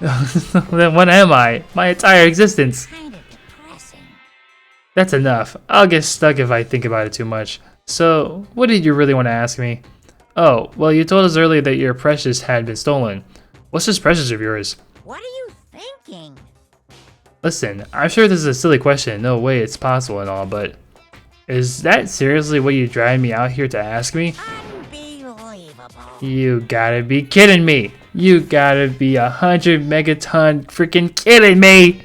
Then what am I? My entire existence. That's enough. I'll get stuck if I think about it too much. So, what did you really want to ask me? Oh, well, you told us earlier that your precious had been stolen. What's this precious of yours? What are you thinking? Listen, I'm sure this is a silly question, no way it's possible and all, but is that seriously what you dragged me out here to ask me? Unbelievable. You gotta be kidding me! You gotta be 100 megaton freaking kidding me!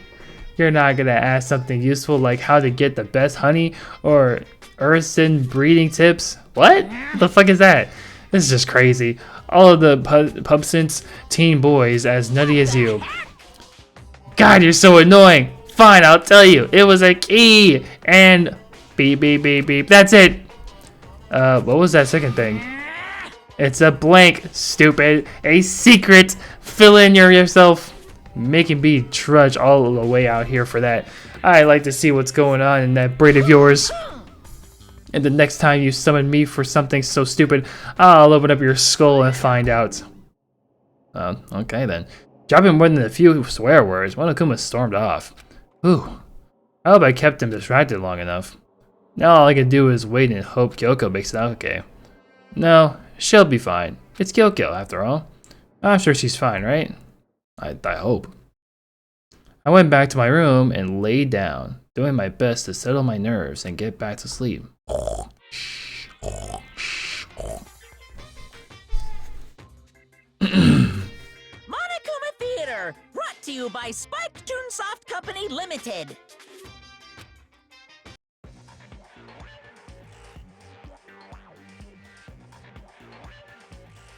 You're not gonna ask something useful like how to get the best honey or Urson breeding tips? What? What the fuck is that? This is just crazy. All of the pubsents teen boys as nutty as you. God, you're so annoying. Fine, I'll tell you. It was a key and beep beep beep beep. That's it. What was that second thing? It's a blank, stupid. A secret. Fill in yourself. Making me trudge all the way out here for that. I like to see what's going on in that braid of yours. And the next time you summon me for something so stupid, I'll open up your skull and find out. Okay then. Dropping more than a few swear words, Monokuma stormed off. Ooh. I hope I kept him distracted long enough. Now all I can do is wait and hope Kyoko makes it out okay. No, she'll be fine. It's Kyoko, after all. I'm sure she's fine, right? I hope. I went back to my room and laid down, doing my best to settle my nerves and get back to sleep. Theater, brought to you by Spike Toonsoft Company Limited.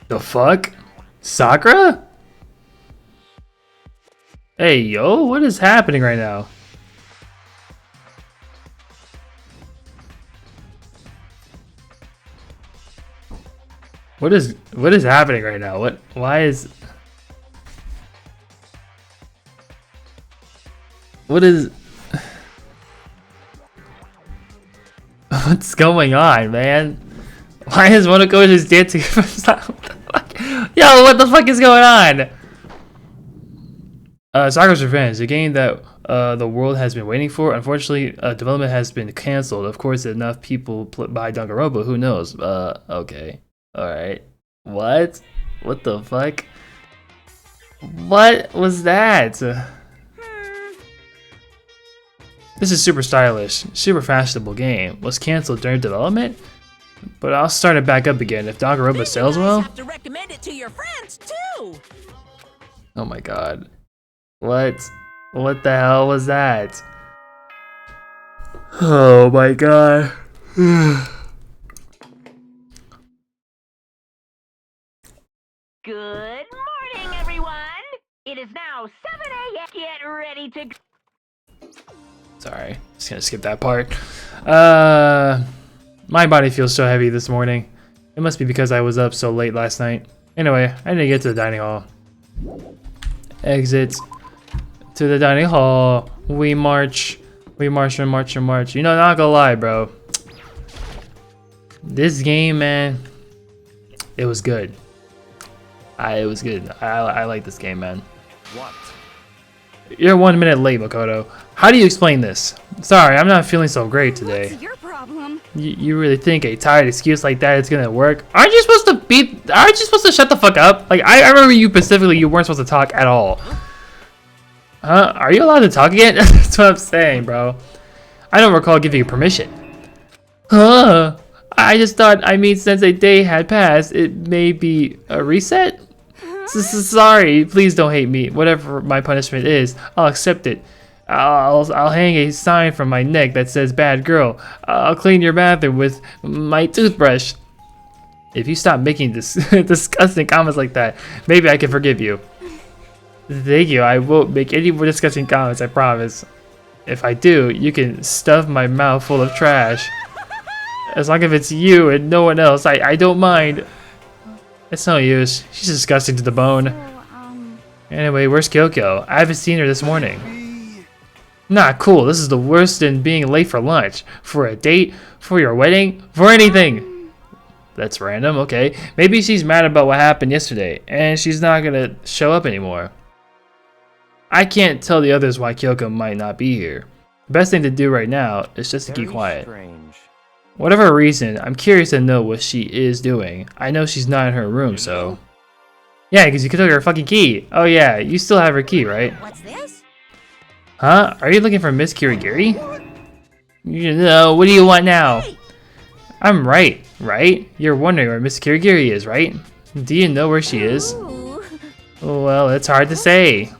The fuck? Sakura? Hey yo, what is happening right now? What is happening right now? What is what's going on, man? Why is Monoko just dancing? Yo, what the fuck is going on? Sakura's Revenge, a game that the world has been waiting for. Unfortunately, development has been cancelled. Of course, enough people buy Danganronpa. Who knows? Okay, all right. What? What the fuck? What was that? This is super stylish, super fashionable game. Was cancelled during development, but I'll start it back up again if Danganronpa sells well. Have to recommend it to your friends too. Oh my god. What? What the hell was that? Oh my god. Good morning, everyone. It is now 7 a.m. Get ready to. Sorry, just gonna skip that part. My body feels so heavy this morning. It must be because I was up so late last night. Anyway, I need to get to the dining hall. Exit to the dining hall. We march. We march and march and march. You know, not gonna lie, bro. This game, man, it was good. It was good. I like this game, man. What? You're 1 minute late, Makoto. How do you explain this? Sorry, I'm not feeling so great today. What's your problem? You really think a tired excuse like that is gonna work? Aren't you supposed to shut the fuck up? Like, I remember you specifically, you weren't supposed to talk at all. Huh? Are you allowed to talk again? That's what I'm saying, bro. I don't recall giving you permission. Huh? I just thought, since a day had passed, it may be a reset? Sorry, please don't hate me. Whatever my punishment is, I'll accept it. I'll hang a sign from my neck that says "bad girl." I'll clean your bathroom with my toothbrush. If you stop making this disgusting comments like that, maybe I can forgive you. Thank you. I won't make any more disgusting comments, I promise. If I do, you can stuff my mouth full of trash. As long as it's you and no one else, I don't mind. It's no use. She's disgusting to the bone. Anyway, where's Kyoko? I haven't seen her this morning. Not cool. This is the worst than being late for lunch. For a date? For your wedding? For anything? That's random, okay. Maybe she's mad about what happened yesterday, and she's not gonna show up anymore. I can't tell the others why Kyoko might not be here. The best thing to do right now is just to keep quiet. Strange. Whatever reason, I'm curious to know what she is doing. I know she's not in her room, so... Yeah, because you took her fucking key. Oh yeah, you still have her key, right? What's this? Huh? Are you looking for Miss Kirigiri? You know, what do you want now? I'm right? You're wondering where Miss Kirigiri is, right? Do you know where she is? Ooh. Well, it's hard to say.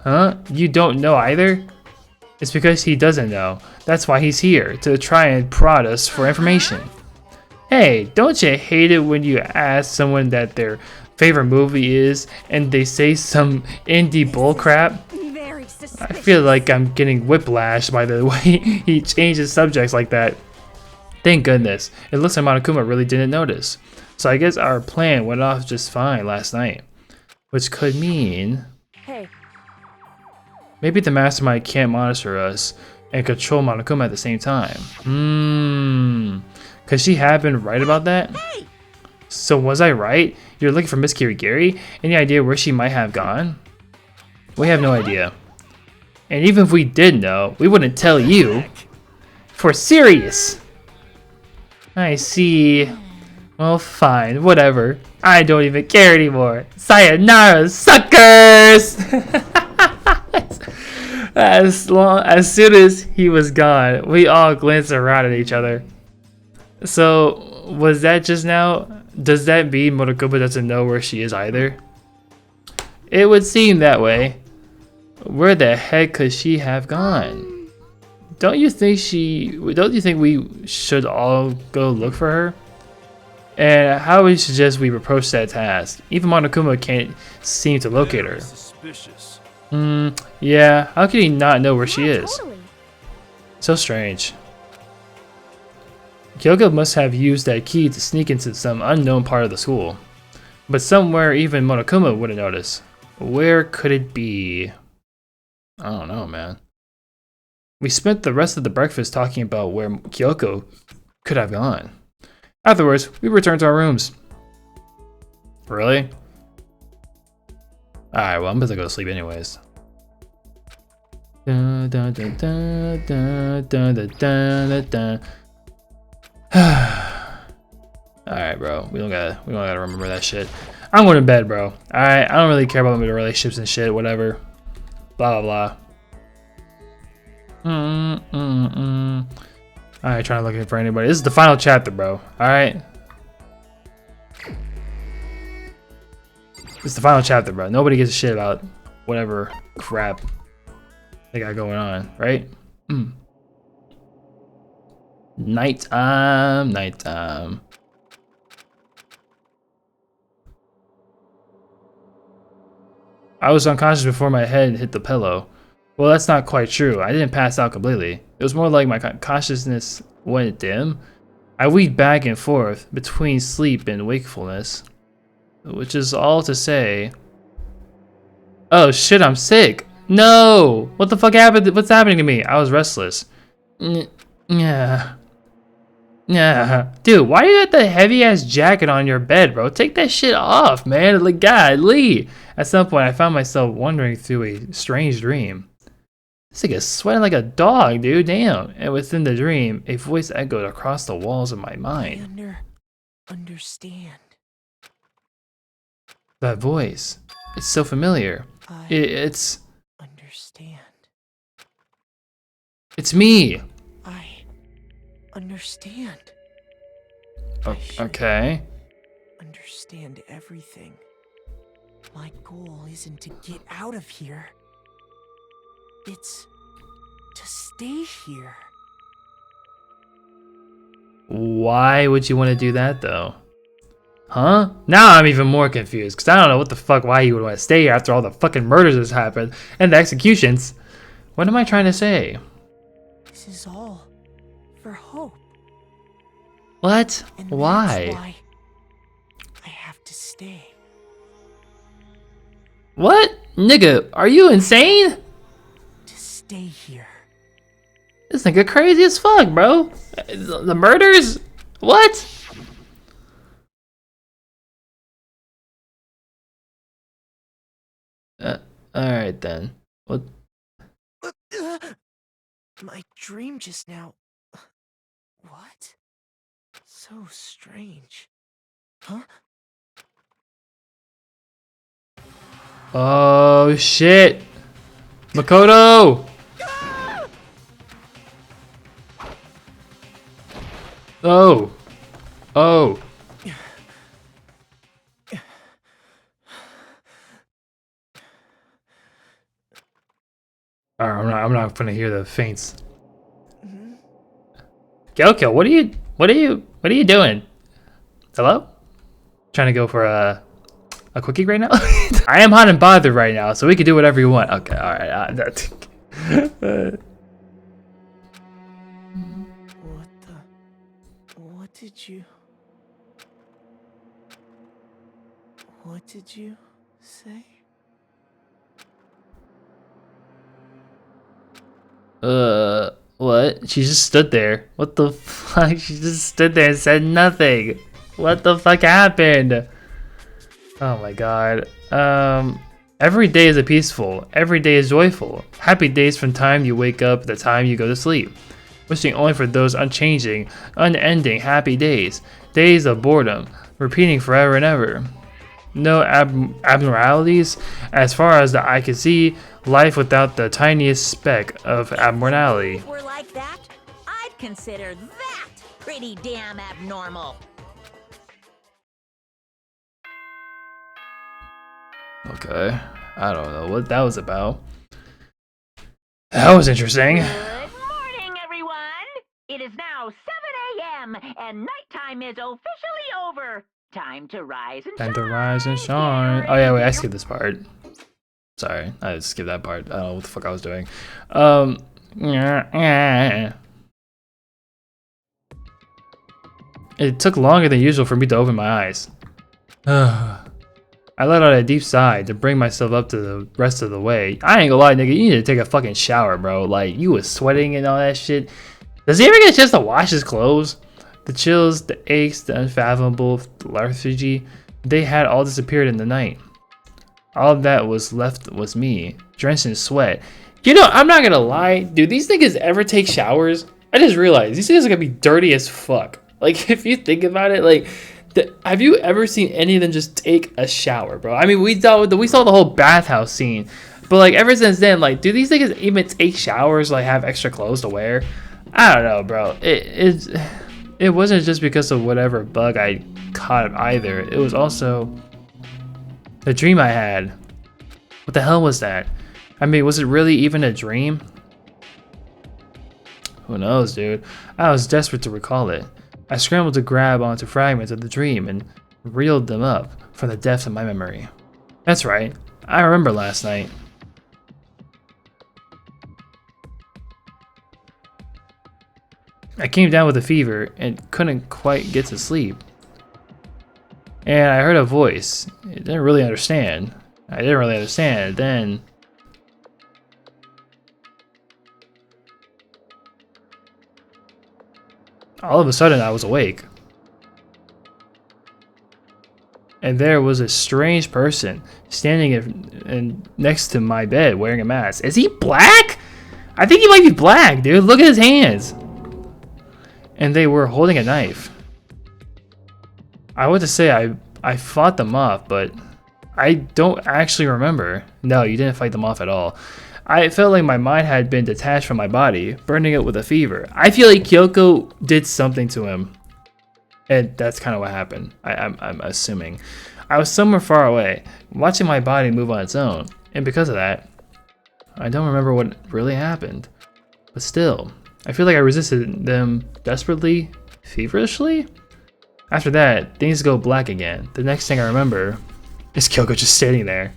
Huh? You don't know either? It's because he doesn't know. That's why he's here, to try and prod us for information. Hey, don't you hate it when you ask someone that their favorite movie is and they say some indie bullcrap? Very suspicious. I feel like I'm getting whiplashed by the way he changes subjects like that. Thank goodness. It looks like Monokuma really didn't notice. So I guess our plan went off just fine last night. Which could mean... Hey, maybe the mastermind can't monitor us and control Monokuma at the same time. Could she have been right about that? Hey! So was I right? You're looking for Miss Kirigiri? Any idea where she might have gone? We have no idea. And even if we did know, we wouldn't tell you. For serious! I see. Well, fine, whatever. I don't even care anymore. Sayonara, suckers! As soon as he was gone, we all glanced around at each other. So, was that just now? Does that mean Monokuma doesn't know where she is either? It would seem that way. Where the heck could she have gone? Don't you think we should all go look for her? And how would you suggest we approach that task? Even Monokuma can't seem to locate her. Suspicious. Yeah, how could he not know where she is? totally. So strange. Kyoko must have used that key to sneak into some unknown part of the school. But somewhere even Monokuma wouldn't notice. Where could it be? I don't know, man. We spent the rest of the breakfast talking about where Kyoko could have gone. Afterwards, we returned to our rooms. Really? Alright, well, I'm about to go to sleep anyways. Dun, dun, dun, dun, dun, dun, dun, dun, dun. Alright, bro. We don't gotta remember that shit. I'm going to bed, bro. Alright, I don't really care about my relationships and shit, whatever. Blah blah blah. Alright, trying to look for anybody. This is the final chapter, bro. Alright. This is the final chapter, bro. Nobody gives a shit about whatever crap. they got going on, right? Nighttime, nighttime. I was unconscious before my head hit the pillow. Well, that's not quite true. I didn't pass out completely. It was more like my consciousness went dim. I weaved back and forth between sleep and wakefulness, which is all to say, oh shit, I'm sick. No! What the fuck happened? What's happening to me? I was restless. Yeah. Yeah. Dude, why you got the heavy ass jacket on your bed, bro? Take that shit off, man. Like, golly. At some point, I found myself wandering through a strange dream. This nigga's sweating like a dog, dude. Damn. And within the dream, a voice echoed across the walls of my mind. I understand. That voice. It's so familiar. It's Understand. It's me. I understand. Okay. Understand everything. My goal isn't to get out of here. It's to stay here. Why would you want to do that, though? Huh? Now I'm even more confused, because I don't know what the fuck why you would want to stay here after all the fucking murders that's happened, and the executions. What am I trying to say? This is all for hope. What? And Why? that's why I have to stay. What? Nigga, are you insane? To stay here. This nigga crazy as fuck, bro. The murders? What? Alright then. What? My dream just now. What? So strange. Huh? Oh shit! Makoto! Oh! Oh! I'm not gonna hear the feints. Gyokyo, what are you doing? Hello? Trying to go for a quickie right now? I am hot and bothered right now, so we can do whatever you want. Okay, alright. What did you say? What? She just stood there. What the fuck? She just stood there and said nothing. What the fuck happened? Oh my god. Every day is peaceful. Every day is joyful. Happy days from time you wake up to the time you go to sleep. Wishing only for those unchanging, unending happy days. Days of boredom, repeating forever and ever. No abnormalities. As far as the eye can see, life without the tiniest speck of abnormality. If we're like that, I'd consider that pretty damn abnormal. Okay, I don't know what that was about. That was interesting. Good morning, everyone. It is now 7 a.m. and nighttime is officially over. Time to rise and Time shine. to rise and shine. Oh yeah, wait, I skipped this part. Sorry, I skipped that part. I don't know what the fuck I was doing. It took longer than usual for me to open my eyes. I let out a deep sigh to bring myself up to the rest of the way. I ain't gonna lie, nigga, you need to take a fucking shower, bro. Like, you was sweating and all that shit. Does he ever get a chance to wash his clothes? The chills, the aches, the unfathomable lethargy, they had all disappeared in the night. All that was left was me, drenched in sweat. You know, I'm not gonna lie, dude, these niggas ever take showers? I just realized, these niggas are gonna be dirty as fuck. Like, if you think about it, like, have you ever seen any of them just take a shower, bro? I mean, we saw the whole bathhouse scene, but like ever since then, like, do these niggas even take showers? Like, have extra clothes to wear? I don't know, bro. It wasn't just because of whatever bug I caught either. It was also the dream I had. What the hell was that? I mean, was it really even a dream? Who knows, dude? I was desperate to recall it. I scrambled to grab onto fragments of the dream and reeled them up from the depths of my memory. That's right, I remember last night. I came down with a fever and couldn't quite get to sleep. And I heard a voice. I didn't really understand. Then all of a sudden I was awake. And there was a strange person standing next to my bed wearing a mask. Is he black? I think he might be black, dude. Look at his hands. And they were holding a knife. I want to say I fought them off, but I don't actually remember. No, you didn't fight them off at all. I felt like my mind had been detached from my body, burning it with a fever. I feel like Kyoko did something to him. And that's kind of what happened, I'm assuming. I was somewhere far away, watching my body move on its own. And because of that, I don't remember what really happened. But still, I feel like I resisted them desperately, feverishly. After that, things go black again. The next thing I remember is Kyoko just sitting there.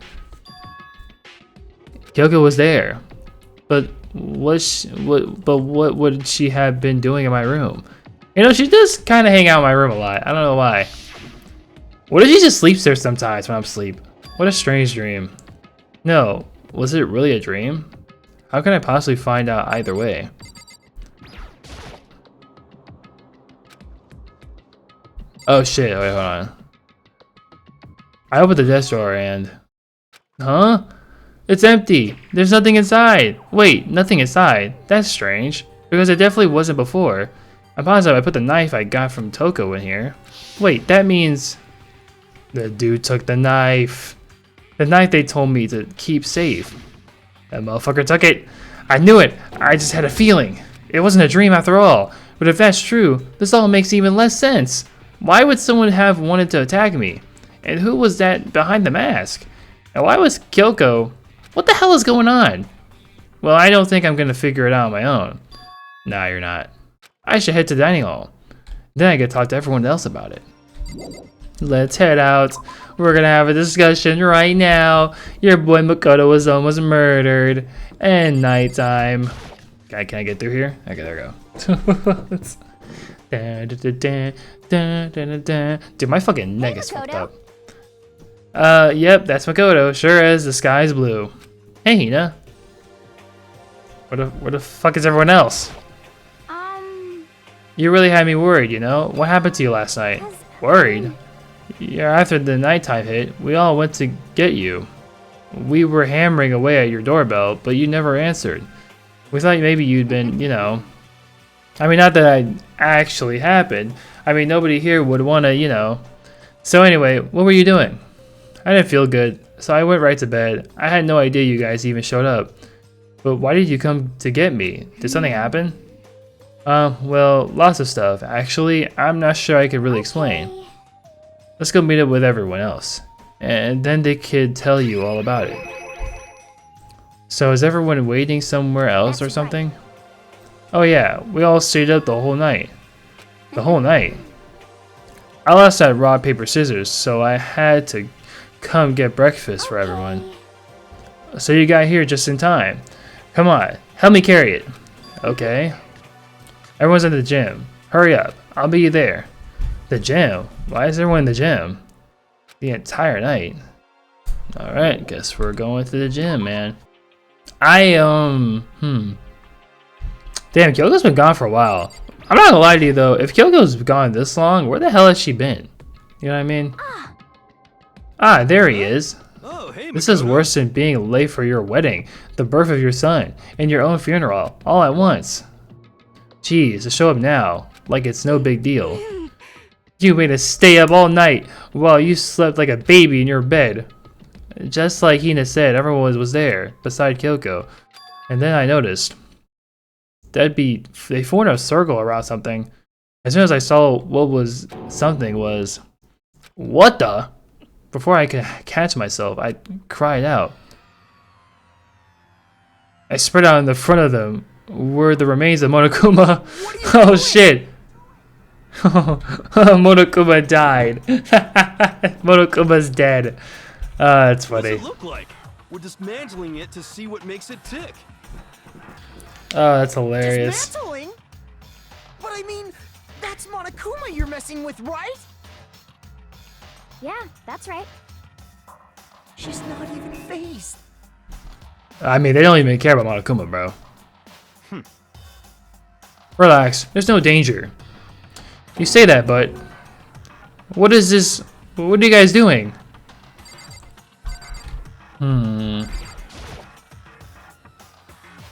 Kyoko was there, but what would she have been doing in my room? You know, she does kind of hang out in my room a lot. I don't know why. What if she just sleeps there sometimes when I'm asleep? What a strange dream. No, was it really a dream? How can I possibly find out either way? Oh shit, wait, hold on. I opened the desk drawer and... Huh? It's empty! There's nothing inside! Wait, nothing inside? That's strange. Because it definitely wasn't before. I'm positive I put the knife I got from Toko in here. Wait, that means... The dude took the knife. The knife they told me to keep safe. That motherfucker took it! I knew it! I just had a feeling! It wasn't a dream after all. But if that's true, this all makes even less sense. Why would someone have wanted to attack me? And who was that behind the mask? And why was Kyoko... What the hell is going on? Well, I don't think I'm gonna figure it out on my own. Nah, you're not. I should head to the dining hall. Then I could talk to everyone else about it. Let's head out. We're gonna have a discussion right now. Your boy Makoto was almost murdered. And nighttime. Can I get through here? Okay, there we go. Dude, my fucking neck is fucked up. Yep, that's Makoto. Sure is. The sky's blue. Hey, Hina. Where the fuck is everyone else? You really had me worried, you know? What happened to you last night? Worried? Yeah, after the nighttime hit, we all went to get you. We were hammering away at your doorbell, but you never answered. We thought maybe you'd been, you know... I mean, not that it actually happened. I mean, nobody here would want to, you know... So anyway, what were you doing? I didn't feel good, so I went right to bed. I had no idea you guys even showed up. But why did you come to get me? Did something happen? Well, lots of stuff. Actually, I'm not sure I could really explain. Let's go meet up with everyone else. And then they could tell you all about it. So is everyone waiting somewhere else or something? Oh yeah, we all stayed up the whole night. The whole night? I lost that rock, paper, scissors, so I had to come get breakfast for everyone. So you got here just in time. Come on, help me carry it. Okay. Everyone's at the gym. Hurry up, I'll be there. The gym? Why is everyone in the gym? The entire night. Alright, guess we're going to the gym, man. Damn, Kyoko's been gone for a while. I'm not gonna lie to you though, if Kyoko's gone this long, where the hell has she been? You know what I mean? Ah, there he is. Oh, hey, This is worse than being late for your wedding, the birth of your son, and your own funeral, all at once. Jeez, to show up now, like it's no big deal. You made us stay up all night while you slept like a baby in your bed. Just like Hina said, everyone was there, beside Kyoko. And then I noticed. They formed a circle around something. As soon as I saw what was something was... What the? Before I could catch myself, I cried out. I spread out in the front of them were the remains of Monokuma. Oh shit! Monokuma died. Monokuma's dead. That's What's funny. it look like? We're dismantling it to see what makes it tick. Oh, that's hilarious. Dismantling? But I mean, that's Monokuma you're messing with, right? Yeah, that's right. She's not even phased. I mean, they don't even care about Monokuma, bro. Relax. There's no danger. You say that, but what is this? What are you guys doing?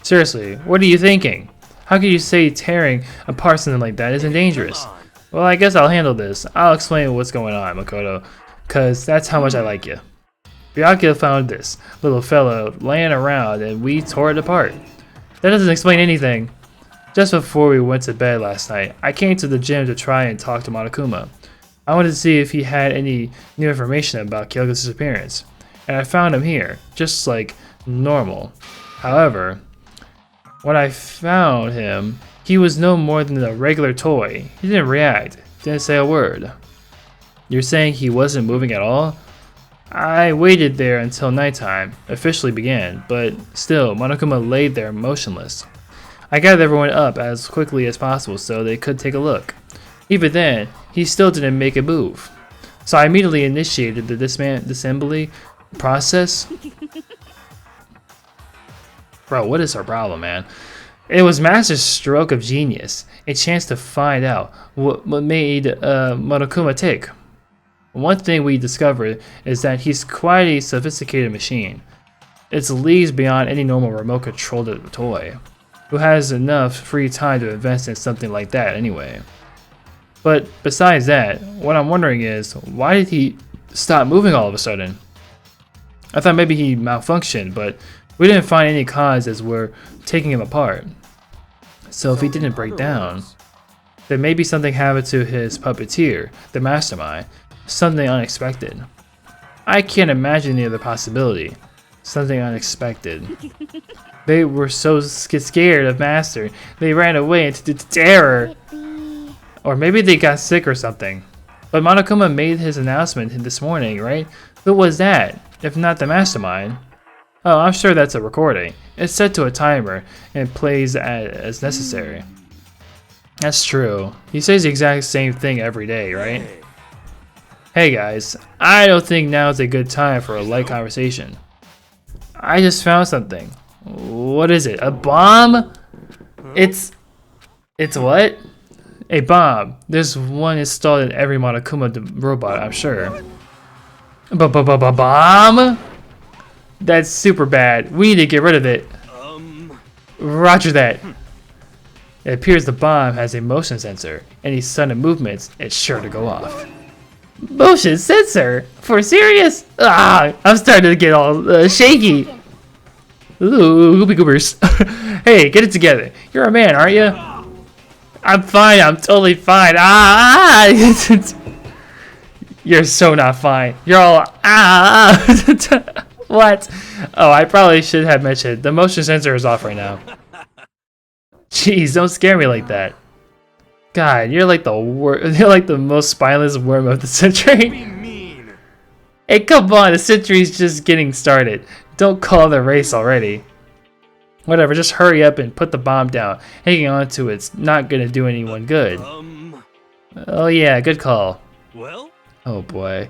Seriously, what are you thinking? How can you say tearing apart something like that isn't dangerous? Well, I guess I'll handle this. I'll explain what's going on, Makoto, cause that's how much I like you. Byakuya found this little fellow laying around and we tore it apart. That doesn't explain anything. Just before we went to bed last night, I came to the gym to try and talk to Monokuma. I wanted to see if he had any new information about Kyogo's disappearance, and I found him here, just like normal. However, when I found him, he was no more than a regular toy. He didn't react, didn't say a word. You're saying he wasn't moving at all? I waited there until nighttime officially began, but still, Monokuma laid there motionless. I gathered everyone up as quickly as possible so they could take a look. Even then, he still didn't make a move. So I immediately initiated the disassembly process. Bro, what is our problem, man? It was Master's stroke of genius, a chance to find out what made Monokuma tick. One thing we discovered is that he's quite a sophisticated machine. It's leagues beyond any normal remote-controlled toy. Who has enough free time to invest in something like that anyway? But besides that, what I'm wondering is, why did he stop moving all of a sudden? I thought maybe he malfunctioned, but we didn't find any cause as we're taking him apart. So if he didn't break down, then maybe something happened to his puppeteer, the mastermind, something unexpected. I can't imagine any other possibility. Something unexpected. They were so scared of Master, they ran away into terror. Or maybe they got sick or something. But Monokuma made his announcement this morning, right? Who was that, if not the mastermind? Oh, I'm sure that's a recording. It's set to a timer and plays as necessary. That's true. He says the exact same thing every day, right? Hey guys, I don't think now's a good time for a light conversation. I just found something. What is it? A bomb? It's what? A bomb. There's one installed in every Monokuma robot, I'm sure. Bomb? That's super bad. We need to get rid of it. Roger that. It appears the bomb has a motion sensor. Any sudden movements, it's sure to go off. Motion sensor? For serious? Ah, I'm starting to get all shaky. Ooh, goopy goopers. Hey, get it together. You're a man, aren't you? I'm fine. I'm totally fine. Ah! You're so not fine. You're all What? Oh, I probably should have mentioned the motion sensor is off right now. Jeez, don't scare me like that. God, you're like the most spineless worm of the century. Hey, come on, the century's just getting started. Don't call the race already. Whatever, just hurry up and put the bomb down. Hanging on to it's not gonna do anyone good. Oh yeah, good call. Well? Oh boy.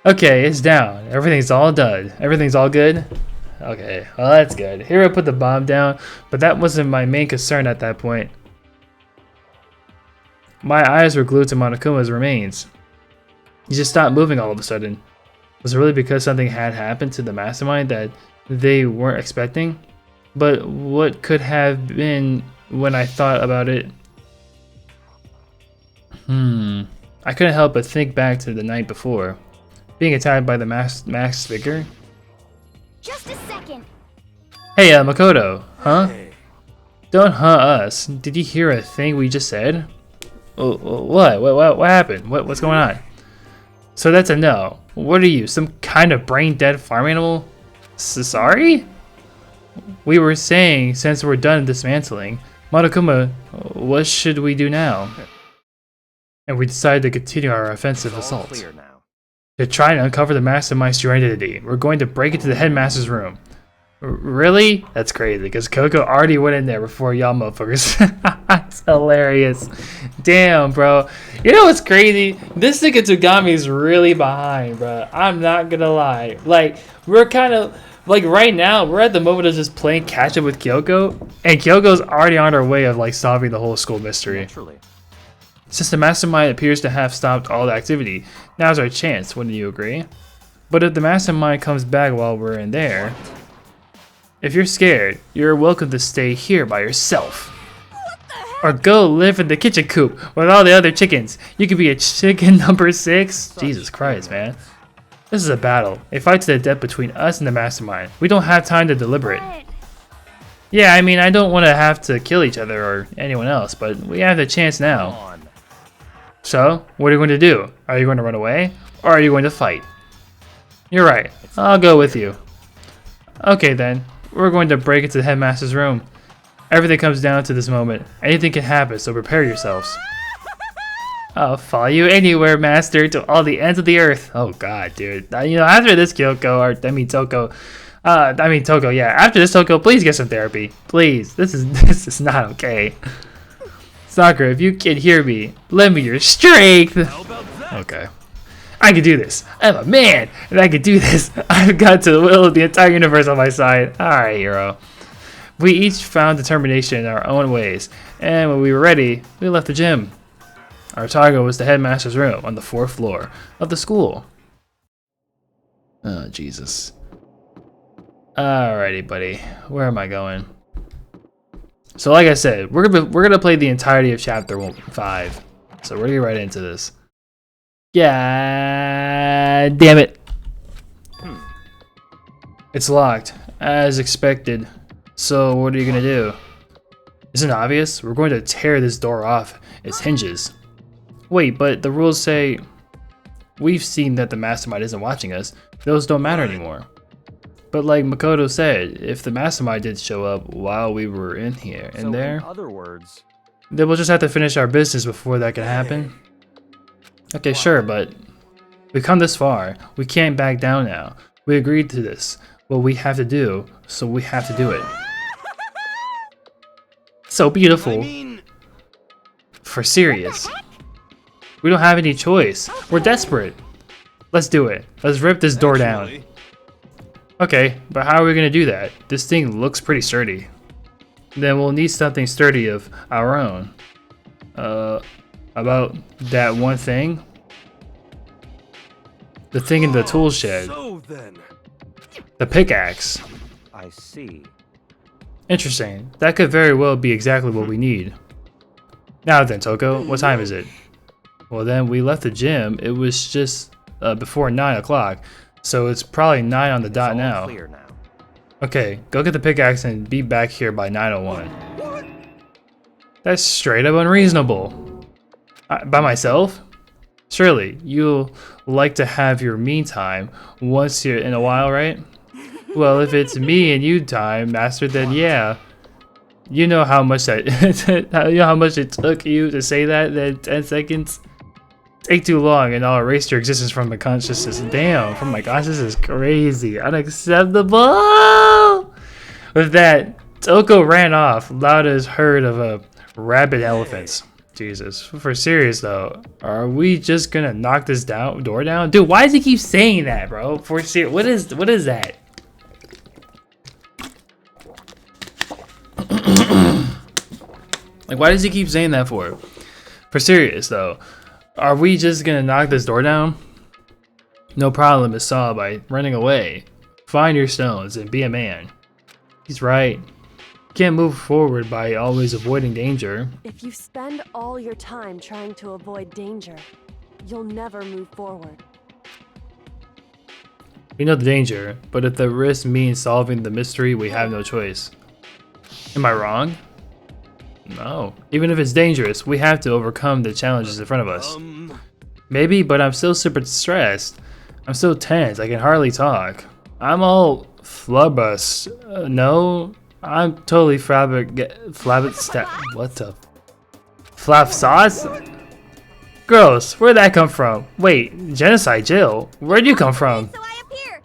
Okay, it's down. Everything's all done. Everything's all good? Okay, well that's good. Here I put the bomb down, but that wasn't my main concern at that point. My eyes were glued to Monokuma's remains. He just stopped moving all of a sudden. Was it really because something had happened to the mastermind that they weren't expecting? But what could have been when I thought about it? I couldn't help but think back to the night before. Being attacked by the Max figure. Just a second. Hey, Makoto, huh? Hey. Don't us. Did you hear a thing we just said? What happened? What's going on? So that's a no. What are you, some kind of brain dead farm animal? Sorry? We were saying, since we're done dismantling, Monokuma, what should we do now? And we decided to continue our offensive assault. Clear now. To try and uncover the mastermind's true identity, we're going to break into the headmaster's room. Really? That's crazy, because Coco already went in there before y'all motherfuckers. It's hilarious. Damn, bro. You know what's crazy? This nigga Tsugami's really behind, bro. I'm not gonna lie. Like, we're kind of... Like, right now, we're at the moment of just playing catch-up with Kyoko, and Kyoko's already on her way of, like, solving the whole school mystery. Naturally. Since the mastermind appears to have stopped all the activity, now's our chance, wouldn't you agree? But if the mastermind comes back while we're in there... If you're scared, you're welcome to stay here by yourself. Or go live in the kitchen coop with all the other chickens. You could be a chicken number 6. Jesus Christ, man. This is a battle. A fight to the death between us and the mastermind. We don't have time to deliberate. Yeah, I mean, I don't want to have to kill each other or anyone else, but we have the chance now. So, what are you going to do? Are you going to run away? Or are you going to fight? You're right. I'll go with you. Okay then. We're going to break into the headmaster's room. Everything comes down to this moment. Anything can happen, so prepare yourselves. I'll follow you anywhere, master, to all the ends of the earth. Oh god, dude. You know, after this Toko, yeah. After this Toko, please get some therapy. Please. This is not okay. Sakura, if you can hear me, lend me your strength. Okay. I can do this. I'm a man, and I can do this. I've got the will of the entire universe on my side. Alright, hero. We each found determination in our own ways, and when we were ready, we left the gym. Our target was the headmaster's room on the 4th floor of the school. Oh, Jesus. Alrighty, buddy. Where am I going? So, like I said, we're gonna play the entirety of Chapter 5. So we're gonna get right into this. Yeah, damn it. It's locked, as expected. So what are you gonna do? Isn't it obvious? We're going to tear this door off its hinges. Wait, but the rules say... We've seen that the mastermind isn't watching us. Those don't matter anymore. But like Makoto said, if the mastermind did show up while we were in here, So there, in other words, then we'll just have to finish our business before that can happen. Okay, sure, but we come this far. We can't back down now. We agreed to this. What we have to do, so we have to do it. So beautiful. I mean, For serious. We don't have any choice. We're desperate. Let's do it. Let's rip this door down. actually, Okay, but how are we gonna do that? This thing looks pretty sturdy. Then we'll need something sturdy of our own. About that one thing? The thing in the tool shed. So then, The pickaxe. I see. Interesting. That could very well be exactly what we need. Now then, Toko, what time is it? Well then, we left the gym. It was just before 9 o'clock. So it's probably 9 on the dot All now. clear now. Okay, go get the pickaxe and be back here by 9:01. That's straight up unreasonable. By myself? Surely, you'll like to have your me time once in a while, right? Well, if it's me and you time, master, then yeah. You know how much that you know how much it took you to say that in 10 seconds? Take too long and I'll erase your existence from my consciousness. Damn, oh my gosh, this is crazy. Unacceptable! With that, Toko ran off, loud as herd of rabid elephants. Jesus. For serious though, are we just gonna knock this door down? Dude, why does he keep saying that, bro? For serious, what is that? Like, why does he keep saying that for? For serious though, are we just gonna knock this door down? No problem is solved by running away. Find your stones and be a man. He's right. Can't move forward by always avoiding danger. If you spend all your time trying to avoid danger, you'll never move forward. We know the danger, but if the risk means solving the mystery, we have no choice. Am I wrong? No. Even if it's dangerous, we have to overcome the challenges in front of us. Maybe, but I'm still super stressed. I'm so tense, I can hardly talk. I'm all Flubbus. No, I'm totally what the? Flap sauce? Gross, where'd that come from? Wait, Genocide Jill, where'd you come from? So I appear.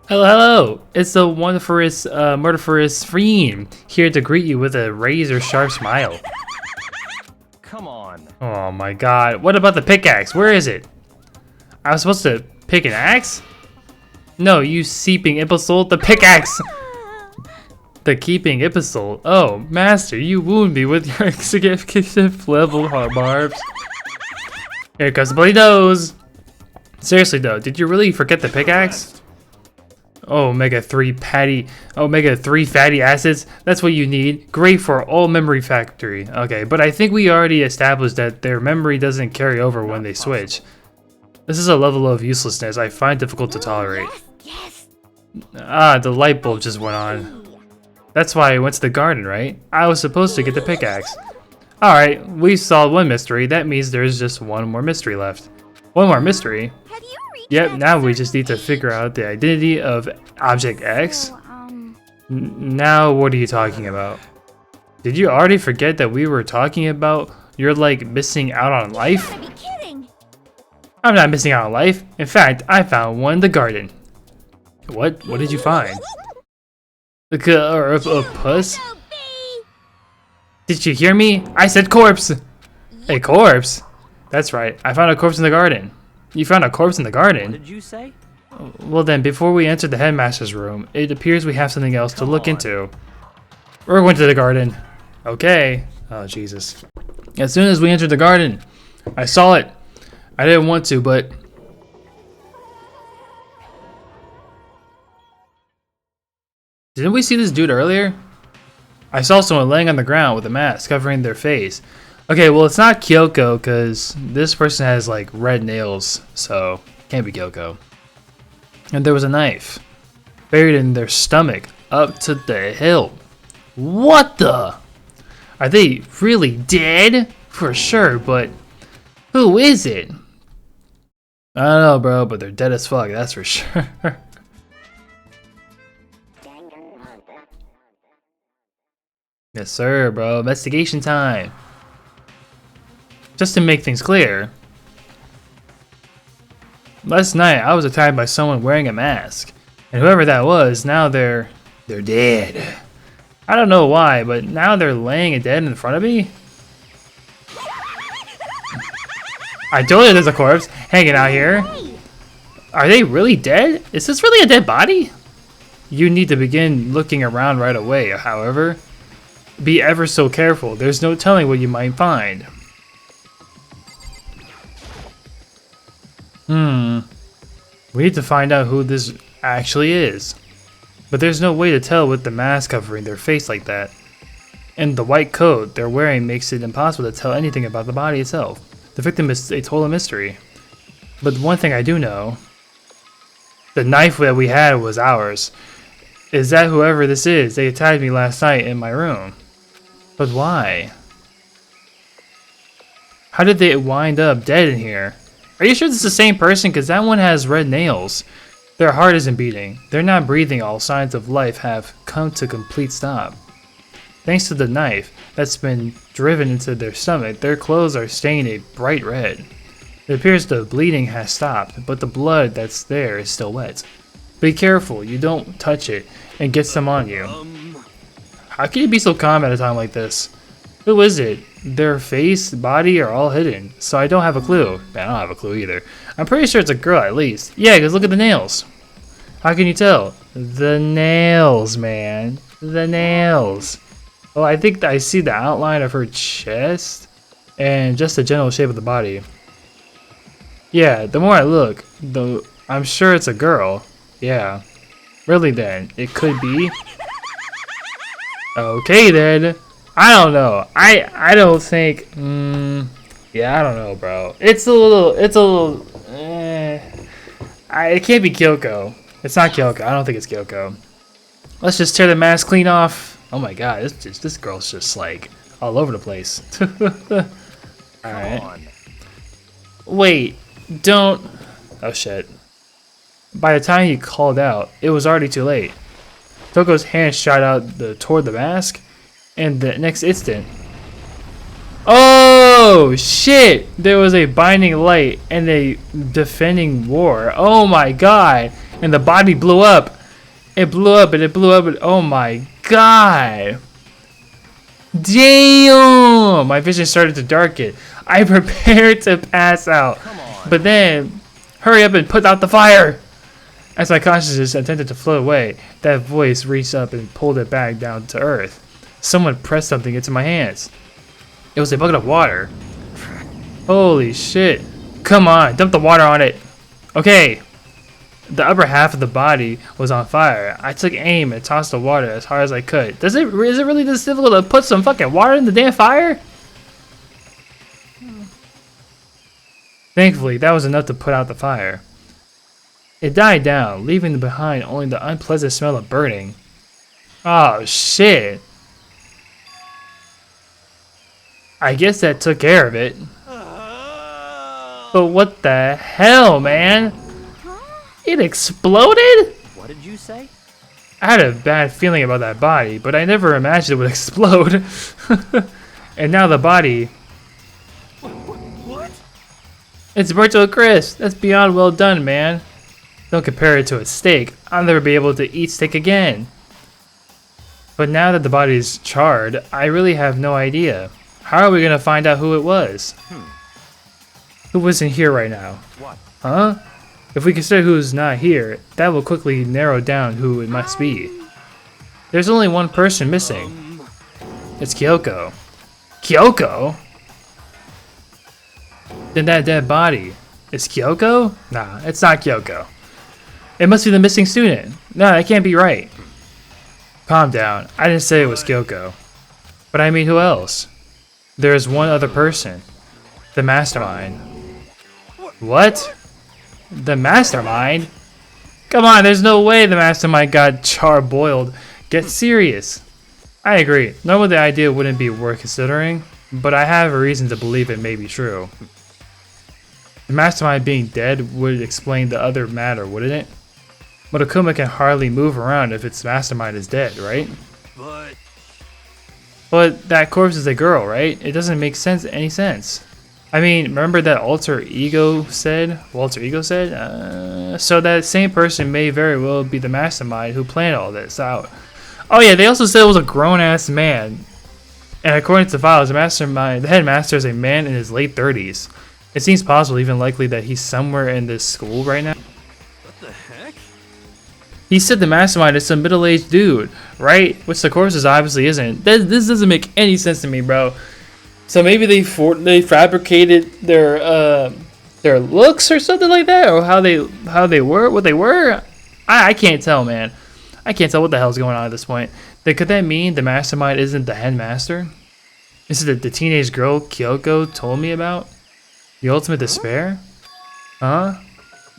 Hello, hello, it's the wonderfulest, murderous fiend, here to greet you with a razor-sharp smile. Come on. Oh my god, what about the pickaxe? Where is it? I was supposed to pick an axe? No, you seeping imbecile, the pickaxe! The keeping imbecile. Oh, master, you wound me with your executive level barbs. Here comes the bloody nose. Seriously though, did you really forget the pickaxe? Omega-3 fatty acids. That's what you need. Great for all memory factory. Okay, but I think we already established that their memory doesn't carry over when they switch. This is a level of uselessness I find difficult to tolerate. Yes. Ah, the light bulb just went on. That's why I went to the garden, right? I was supposed to get the pickaxe. Alright, we solved one mystery. That means there's just one more mystery left. One more mystery? Have you reached Yep, that now we certain just need to age? figure out the identity of Object X. So, Now, what are you talking about? Did you already forget that we were talking about you're like missing out on life? gotta be kidding. I'm not missing out on life. In fact, I found one in the garden. What? What did you find? A puss? Go, bee. Did you hear me? I said corpse! A corpse? That's right, I found a corpse in the garden. You found a corpse in the What garden? did you say? Well then, before we enter the headmaster's room, it appears we have something else to look on. into. We're going to the garden. Okay. Oh, Jesus. As soon as we entered the garden, I saw it. I didn't want to, but... Didn't we see this dude earlier? I saw someone laying on the ground with a mask covering their face. Okay, well it's not Kyoko because this person has like red nails, so can't be Kyoko. And there was a knife buried in their stomach up to the hilt. What the? Are they really dead? For sure, but who is it? I don't know, bro, but they're dead as fuck, that's for sure. Yes, sir, bro. Investigation time. Just to make things clear, last night I was attacked by someone wearing a mask, and whoever that was, now they're dead. I don't know why, but now they're laying dead in front of me. I told you there's a corpse hanging out here. Are they really dead? Is this really a dead body? You need to begin looking around right away, however. Be ever so careful. There's no telling what you might find. We need to find out who this actually is. But there's no way to tell with the mask covering their face like that. And the white coat they're wearing makes it impossible to tell anything about the body itself. The victim is a total mystery. But one thing I do know, the knife that we had was ours. Is that whoever this is? They attacked me last night in my room. But why? How did they wind up dead in here? Are you sure this is the same person? Because that one has red nails. Their heart isn't beating. They're not breathing. All signs of life have come to complete stop. Thanks to the knife that's been driven into their stomach, their clothes are stained a bright red. It appears the bleeding has stopped, but the blood that's there is still wet. Be careful, you don't touch it and get some on you. How can you be so calm at a time like this? Who is it? Their face, body are all hidden, so I don't have a clue. I don't have a clue either. I'm pretty sure it's a girl at least. Yeah, because look at the nails. How can you tell? The nails, man. The nails. Oh, I think I see the outline of her chest and just the general shape of the body. Yeah, the more I look, I'm sure it's a girl. Yeah. Really then, it could be. Okay then. I don't know. I don't think. Yeah, I don't know, bro. It's a little. It can't be Kyoko. It's not Kyoko. I don't think it's Kyoko. Let's just tear the mask clean off. Oh my god, this girl's just like all over the place. Alright. Wait, don't. Oh shit. By the time he called out, it was already too late. Toko's hand shot out toward the mask, and the next instant... Oh, shit! There was a binding light and a defending war. Oh my god! And the body blew up. It blew up and it blew up and oh my god! Damn! My vision started to darken. I prepared to pass out. But then, hurry up and put out the fire! As my consciousness attempted to float away, that voice reached up and pulled it back down to earth. Someone pressed something into my hands. It was a bucket of water. Holy shit. Come on, dump the water on it. Okay. The upper half of the body was on fire. I took aim and tossed the water as hard as I could. Is it really this difficult to put some fucking water in the damn fire? Thankfully, that was enough to put out the fire. It died down, leaving behind only the unpleasant smell of burning. Oh shit. I guess that took care of it. But what the hell, man? It exploded? What did you say? I had a bad feeling about that body, but I never imagined it would explode. And now the body... What? It's burnt to a crisp. That's beyond well done, man. Don't compare it to a steak. I'll never be able to eat steak again. But now that the body is charred, I really have no idea. How are we gonna find out who it was? Who isn't here right now? What? Huh? If we consider who's not here, that will quickly narrow down who it must be. There's only one person missing. It's Kyoko. Kyoko? Then that dead body. Is Kyoko? Nah, it's not Kyoko. It must be the missing student. No, that can't be right. Calm down. I didn't say it was Kyoko. But I mean, who else? There is one other person. The mastermind. What? The mastermind? Come on, there's no way the mastermind got char-boiled. Get serious. I agree. Normally the idea wouldn't be worth considering, but I have a reason to believe it may be true. The mastermind being dead would explain the other matter, wouldn't it? Monokuma can hardly move around if its mastermind is dead, right? But that corpse is a girl, right? It doesn't make any sense. I mean, remember that Walter Ego said? So that same person may very well be the mastermind who planned all this out. Oh yeah, they also said it was a grown-ass man. And according to the files, the headmaster is a man in his late 30s. It seems possible, even likely, that he's somewhere in this school right now. What the heck? He said the mastermind is some middle-aged dude, right? Which the corpse obviously isn't. This doesn't make any sense to me, bro. So maybe they fabricated their looks or something like that, or what they were. I can't tell, man. I can't tell what the hell's going on at this point. Could that mean the mastermind isn't the headmaster? Is it the teenage girl Kyoko told me about? The ultimate despair? Huh?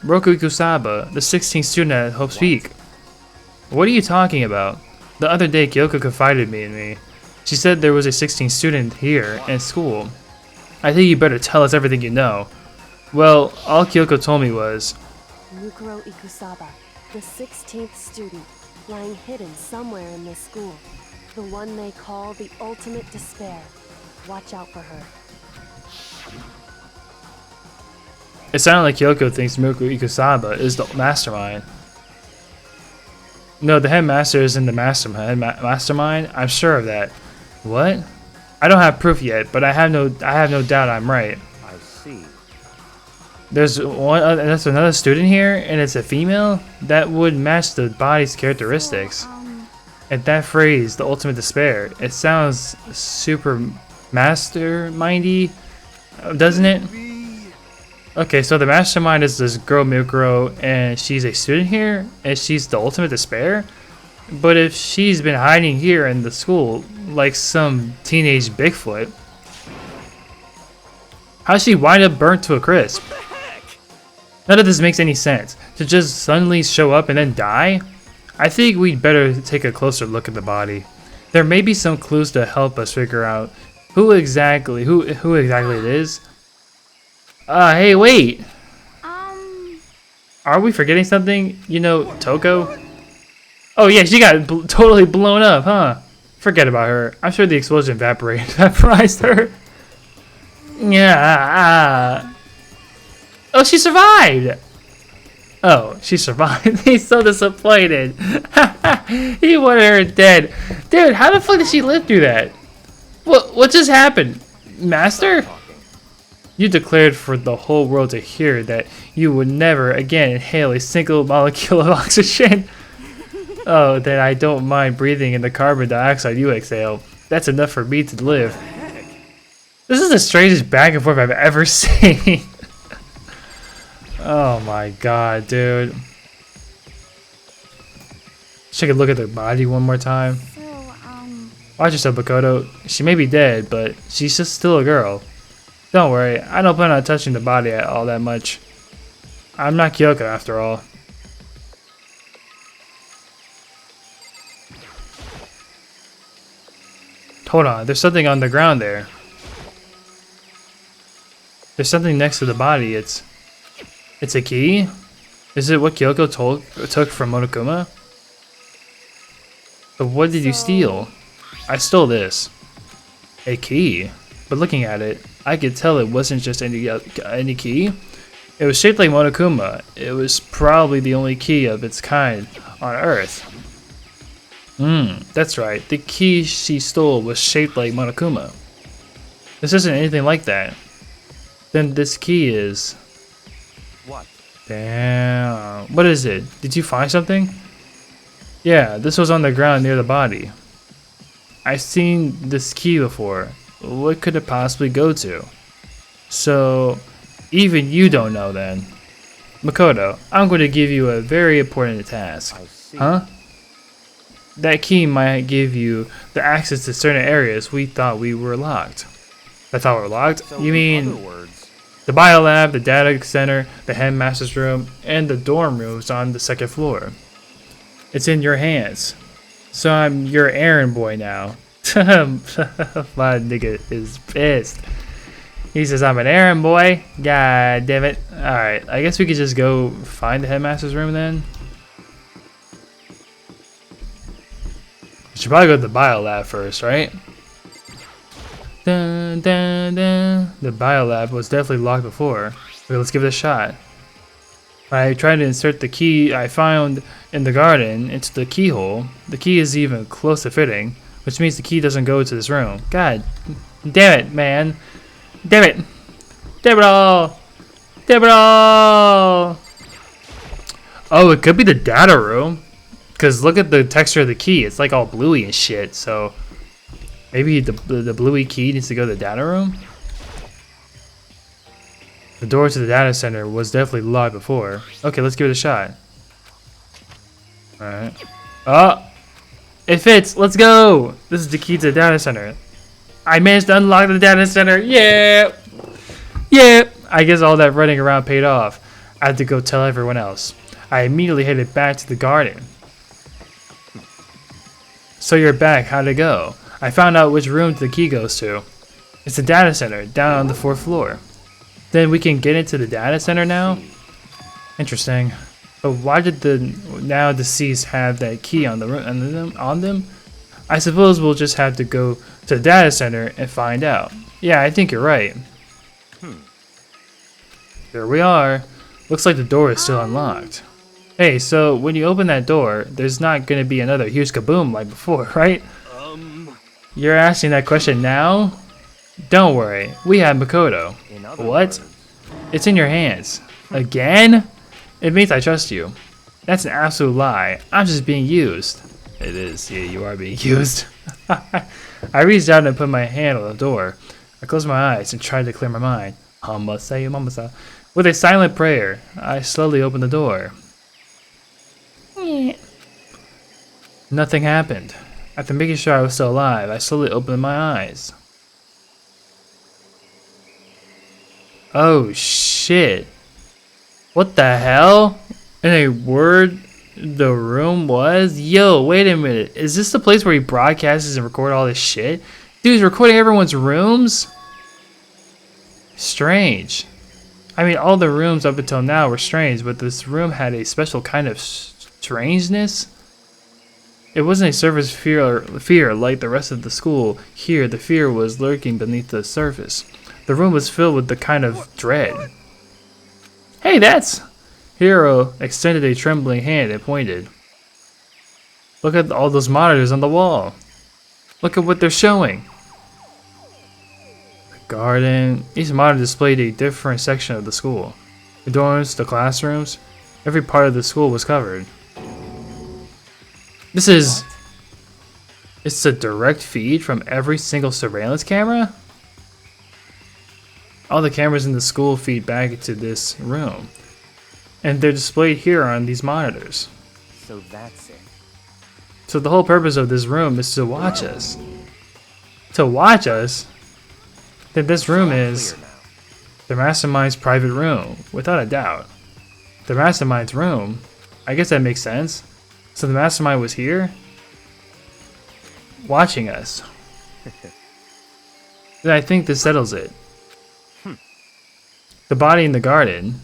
Roku Ikusaba, the 16th student at Hope's Peak. What are you talking about? The other day Kyoko confided in me. She said there was a 16th student here in school. I think you better tell us everything you know. Well, all Kyoko told me was... Mukuro Ikusaba, the 16th student, lying hidden somewhere in this school. The one they call the ultimate despair. Watch out for her. It sounded like Kyoko thinks Mukuro Ikusaba is the mastermind. No, the headmaster isn't the mastermind. I'm sure of that. What? I don't have proof yet, but I have no doubt I'm right. I see. There's another student here, and it's a female. That would match the body's characteristics. And that phrase, the ultimate despair, it sounds super mastermindy, doesn't it? Okay, so the mastermind is this girl Mukuro, and she's a student here, and she's the ultimate despair. But if she's been hiding here in the school, like some teenage Bigfoot, how'd she wind up burnt to a crisp? None of this makes any sense. To just suddenly show up and then die? I think we'd better take a closer look at the body. There may be some clues to help us figure out who exactly it is. Hey, wait! Are we forgetting something? You know, Toko? Oh yeah, she got totally blown up, huh? Forget about her. I'm sure the explosion vaporized her. Yeah. Oh, she survived! Oh, she survived. He's so disappointed. He wanted her dead. Dude, how the fuck did she live through that? What just happened? Master? You declared for the whole world to hear that you would never again inhale a single molecule of oxygen. Oh, then I don't mind breathing in the carbon dioxide you exhale. That's enough for me to live. This is the strangest back and forth I've ever seen. Oh my god, dude. Take a look at the body one more time. Watch yourself, Makoto. She may be dead, but she's just still a girl. Don't worry, I don't plan on touching the body all that much. I'm not Kyoko after all. Hold on, there's something on the ground there. There's something next to the body. It's a key? Is it what Kyoko took from Monokuma? But what did you steal? I stole this. A key? But looking at it, I could tell it wasn't just any key. It was shaped like Monokuma. It was probably the only key of its kind on Earth. That's right. The key she stole was shaped like Monokuma. This isn't anything like that. Then this key is... What? Damn. What is it? Did you find something? Yeah, this was on the ground near the body. I've seen this key before. What could it possibly go to? So, even you don't know then. Makoto, I'm going to give you a very important task. Huh? That key might give you the access to certain areas we thought we were locked. I thought we were locked? So You mean in other words, the biolab, the data center, the headmaster's room, and the dorm rooms on the second floor. It's in your hands. So I'm your errand boy now. My nigga is pissed. He says I'm an errand boy. God damn it. Alright, I guess we could just go find the headmaster's room then. We should probably go to the biolab first, right? Dun, dun, dun. The biolab was definitely locked before. Okay, let's give it a shot. I tried to insert the key I found in the garden into the keyhole. The key is even close to fitting, which means the key doesn't go to this room. God damn it, man. Damn it. Damn it all. Damn it all. Oh, it could be the data room. Because look at the texture of the key. It's like all bluey and shit, so... Maybe the bluey key needs to go to the data room? The door to the data center was definitely locked before. Okay, let's give it a shot. Alright. Oh! It fits! Let's go! This is the key to the data center. I managed to unlock the data center! Yeah! Yeah! I guess all that running around paid off. I had to go tell everyone else. I immediately headed back to the garden. So you're back, how'd it go? I found out which room the key goes to. It's the data center, down on the 4th floor. Then we can get into the data center now? Interesting. But why did the now deceased have that key on them? I suppose we'll just have to go to the data center and find out. Yeah, I think you're right. There we are. Looks like the door is still unlocked. Hey, so when you open that door, there's not going to be another huge kaboom like before, right? You're asking that question now? Don't worry, we have Makoto. What? It's in your hands. Again? It means I trust you. That's an absolute lie. I'm just being used. It is, yeah, you are being used. I reached out and put my hand on the door. I closed my eyes and tried to clear my mind. With a silent prayer, I slowly opened the door. Nothing happened. After making sure I was still alive, I slowly opened my eyes. Oh shit. What the hell? In a word, the room was? Yo, wait a minute. Is this the place where he broadcasts and record all this shit? Dude, he's recording everyone's rooms? Strange. I mean, all the rooms up until now were strange, but this room had a special kind of strangeness. It wasn't a surface fear like the rest of the school. Here, the fear was lurking beneath the surface. The room was filled with the kind of dread. Hey, that's... Hiro extended a trembling hand and pointed. Look at all those monitors on the wall. Look at what they're showing. The garden. Each monitor displayed a different section of the school. The dorms, the classrooms, every part of the school was covered. This is... It's a direct feed from every single surveillance camera? All the cameras in the school feed back into this room. And they're displayed here on these monitors. So that's it. So the whole purpose of this room is to watch us. To watch us? Then this room is the Mastermind's private room, without a doubt. The Mastermind's room? I guess that makes sense. So the Mastermind was here? Watching us. Then I think this settles it. The body in the garden.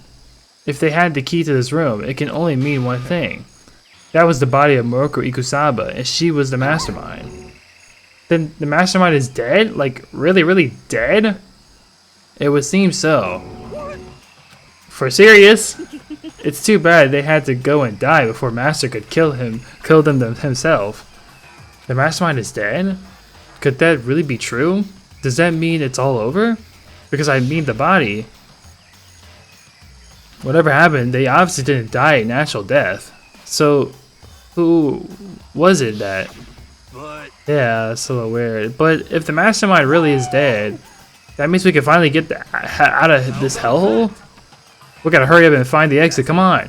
If they had the key to this room, it can only mean one thing. That was the body of Muroko Ikusaba, and she was the Mastermind. Then the Mastermind is dead? Like, really, really dead? It would seem so. For serious? It's too bad they had to go and die before Master could kill them himself. The Mastermind is dead? Could that really be true? Does that mean it's all over? Because I mean the body. Whatever happened, they obviously didn't die a natural death. So, who was it that... But Yeah, that's a little weird. But if the Mastermind really is dead, that means we can finally get out of this hellhole? We gotta hurry up and find the exit, come on!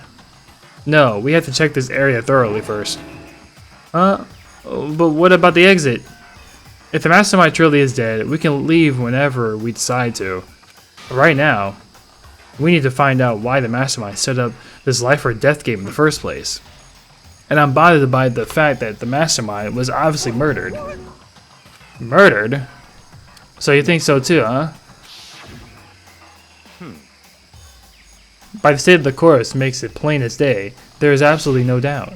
No, we have to check this area thoroughly first. Huh? But what about the exit? If the Mastermind truly is dead, we can leave whenever we decide to. But right now, we need to find out why the Mastermind set up this life or death game in the first place. And I'm bothered by the fact that the Mastermind was obviously murdered. Murdered? So you think so too, huh? By the state of the chorus makes it plain as day, there is absolutely no doubt.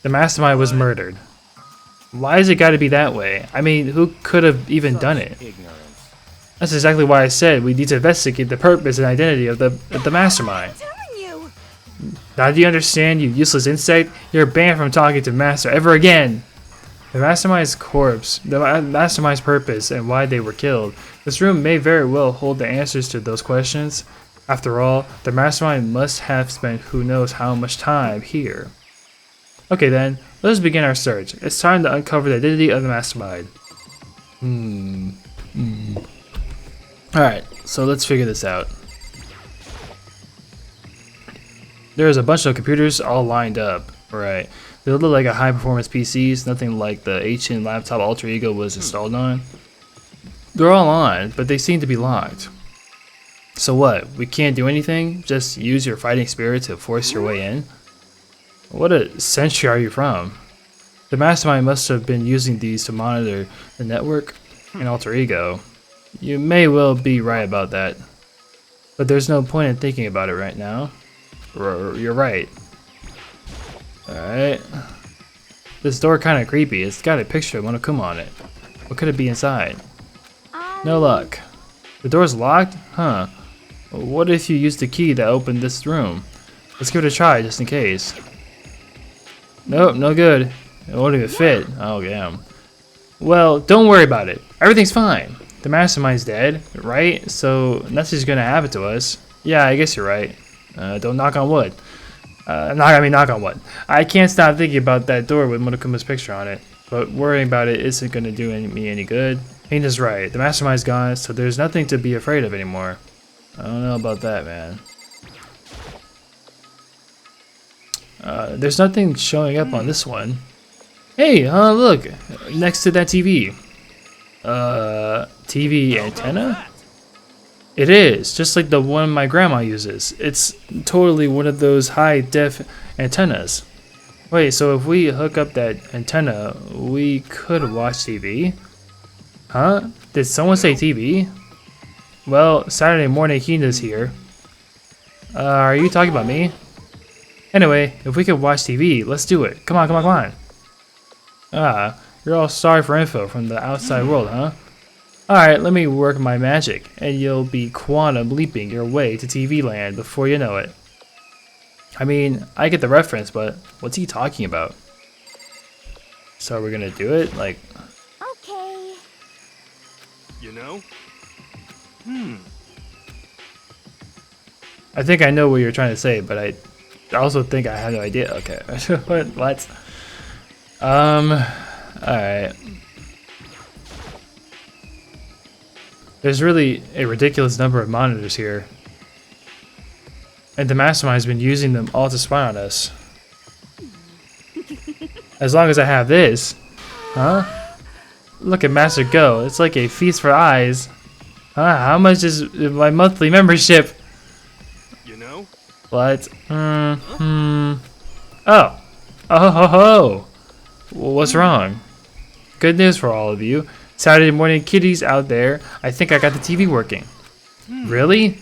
The Mastermind was murdered. Why has it got to be that way? I mean, who could have even done it? Ignorance. That's exactly why I said we need to investigate the purpose and identity of the Mastermind. Telling you. Now do you understand, you useless insect? You're banned from talking to Master ever again! The Mastermind's corpse, the Mastermind's purpose, and why they were killed. This room may very well hold the answers to those questions. After all, the Mastermind must have spent who knows how much time here. Okay then, let us begin our search. It's time to uncover the identity of the Mastermind. Alright, so let's figure this out. There's a bunch of computers all lined up. Right. They look like a high performance PCs, nothing like the ancient laptop Alter Ego was installed on. They're all on, but they seem to be locked. So what, we can't do anything? Just use your fighting spirit to force your way in? What a century are you from? The Mastermind must have been using these to monitor the network and Alter Ego. You may well be right about that. But there's no point in thinking about it right now. You're right. Alright. This door kinda creepy. It's got a picture of Monokuma on it. What could it be inside? No luck. The door's locked? Huh. What if you used the key that opened this room? Let's give it a try just in case. Nope, no good. It won't even fit. Oh, damn. Well, don't worry about it. Everything's fine. The Mastermind's dead, right? So nothing's gonna happen to us. Yeah, I guess you're right. Don't knock on wood. Knock on wood. I can't stop thinking about that door with Monokuma's picture on it. But worrying about it isn't gonna do me any good. Hina's right. The Mastermind's gone, so there's nothing to be afraid of anymore. I don't know about that, man. There's nothing showing up on this one. Hey, look! Next to that TV. TV antenna? It is, just like the one my grandma uses. It's totally one of those high-def antennas. Wait, so if we hook up that antenna, we could watch TV? Huh? Did someone say TV? Well, Saturday morning Hina's here. Are you talking about me? Anyway, if we could watch TV, let's do it. Come on, come on, come on. Ah, you're all sorry for info from the outside world, huh? Alright, let me work my magic, and you'll be quantum leaping your way to TV land before you know it. I mean, I get the reference, but what's he talking about? So are we gonna do it? Like... Okay. You know? I think I know what you're trying to say, but I also think I have no idea. Okay. What? Alright. There's really a ridiculous number of monitors here. And the mastermind's been using them all to spy on us. As long as I have this. Huh? Look at Master go. It's like a feast for eyes. Huh? How much is my monthly membership? You know? What? Oh. Oh ho ho. What's wrong? Good news for all of you. Saturday morning kitties out there. I think I got the TV working. Really?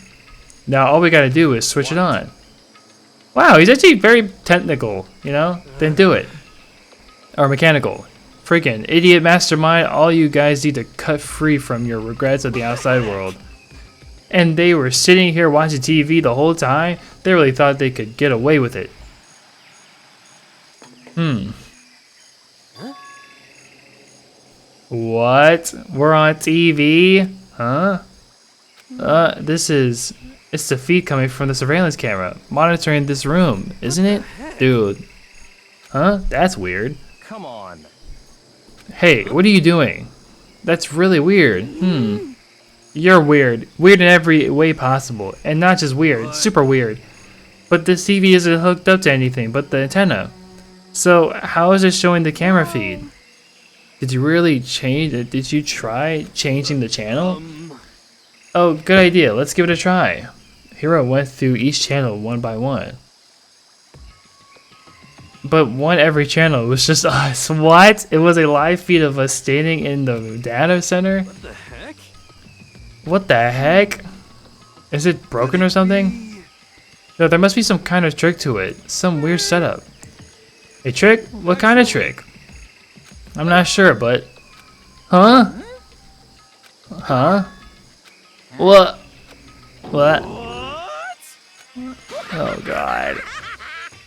Now all we gotta do is switch it on. Wow, he's actually very technical, you know? Then do it. Or mechanical. Freaking idiot mastermind, all you guys need to cut free from your regrets of the outside world. And they were sitting here watching TV the whole time? They really thought they could get away with it. What? We're on TV? Huh? It's the feed coming from the surveillance camera, monitoring this room, isn't it? Dude. Huh? That's weird. Come on. Hey, what are you doing? That's really weird. You're weird. Weird in every way possible. And not just weird, super weird. But this TV isn't hooked up to anything but the antenna. So how is it showing the camera feed? Did you really change it? Did you try changing the channel? Oh, good idea. Let's give it a try. Hero went through each channel one by one. But one every channel was just us. What? It was a live feed of us standing in the data center? What the heck? What the heck? Is it broken or something? No, there must be some kind of trick to it. Some weird setup. A trick? What kind of trick? I'm not sure, but... Huh? Huh? What? What? Oh god.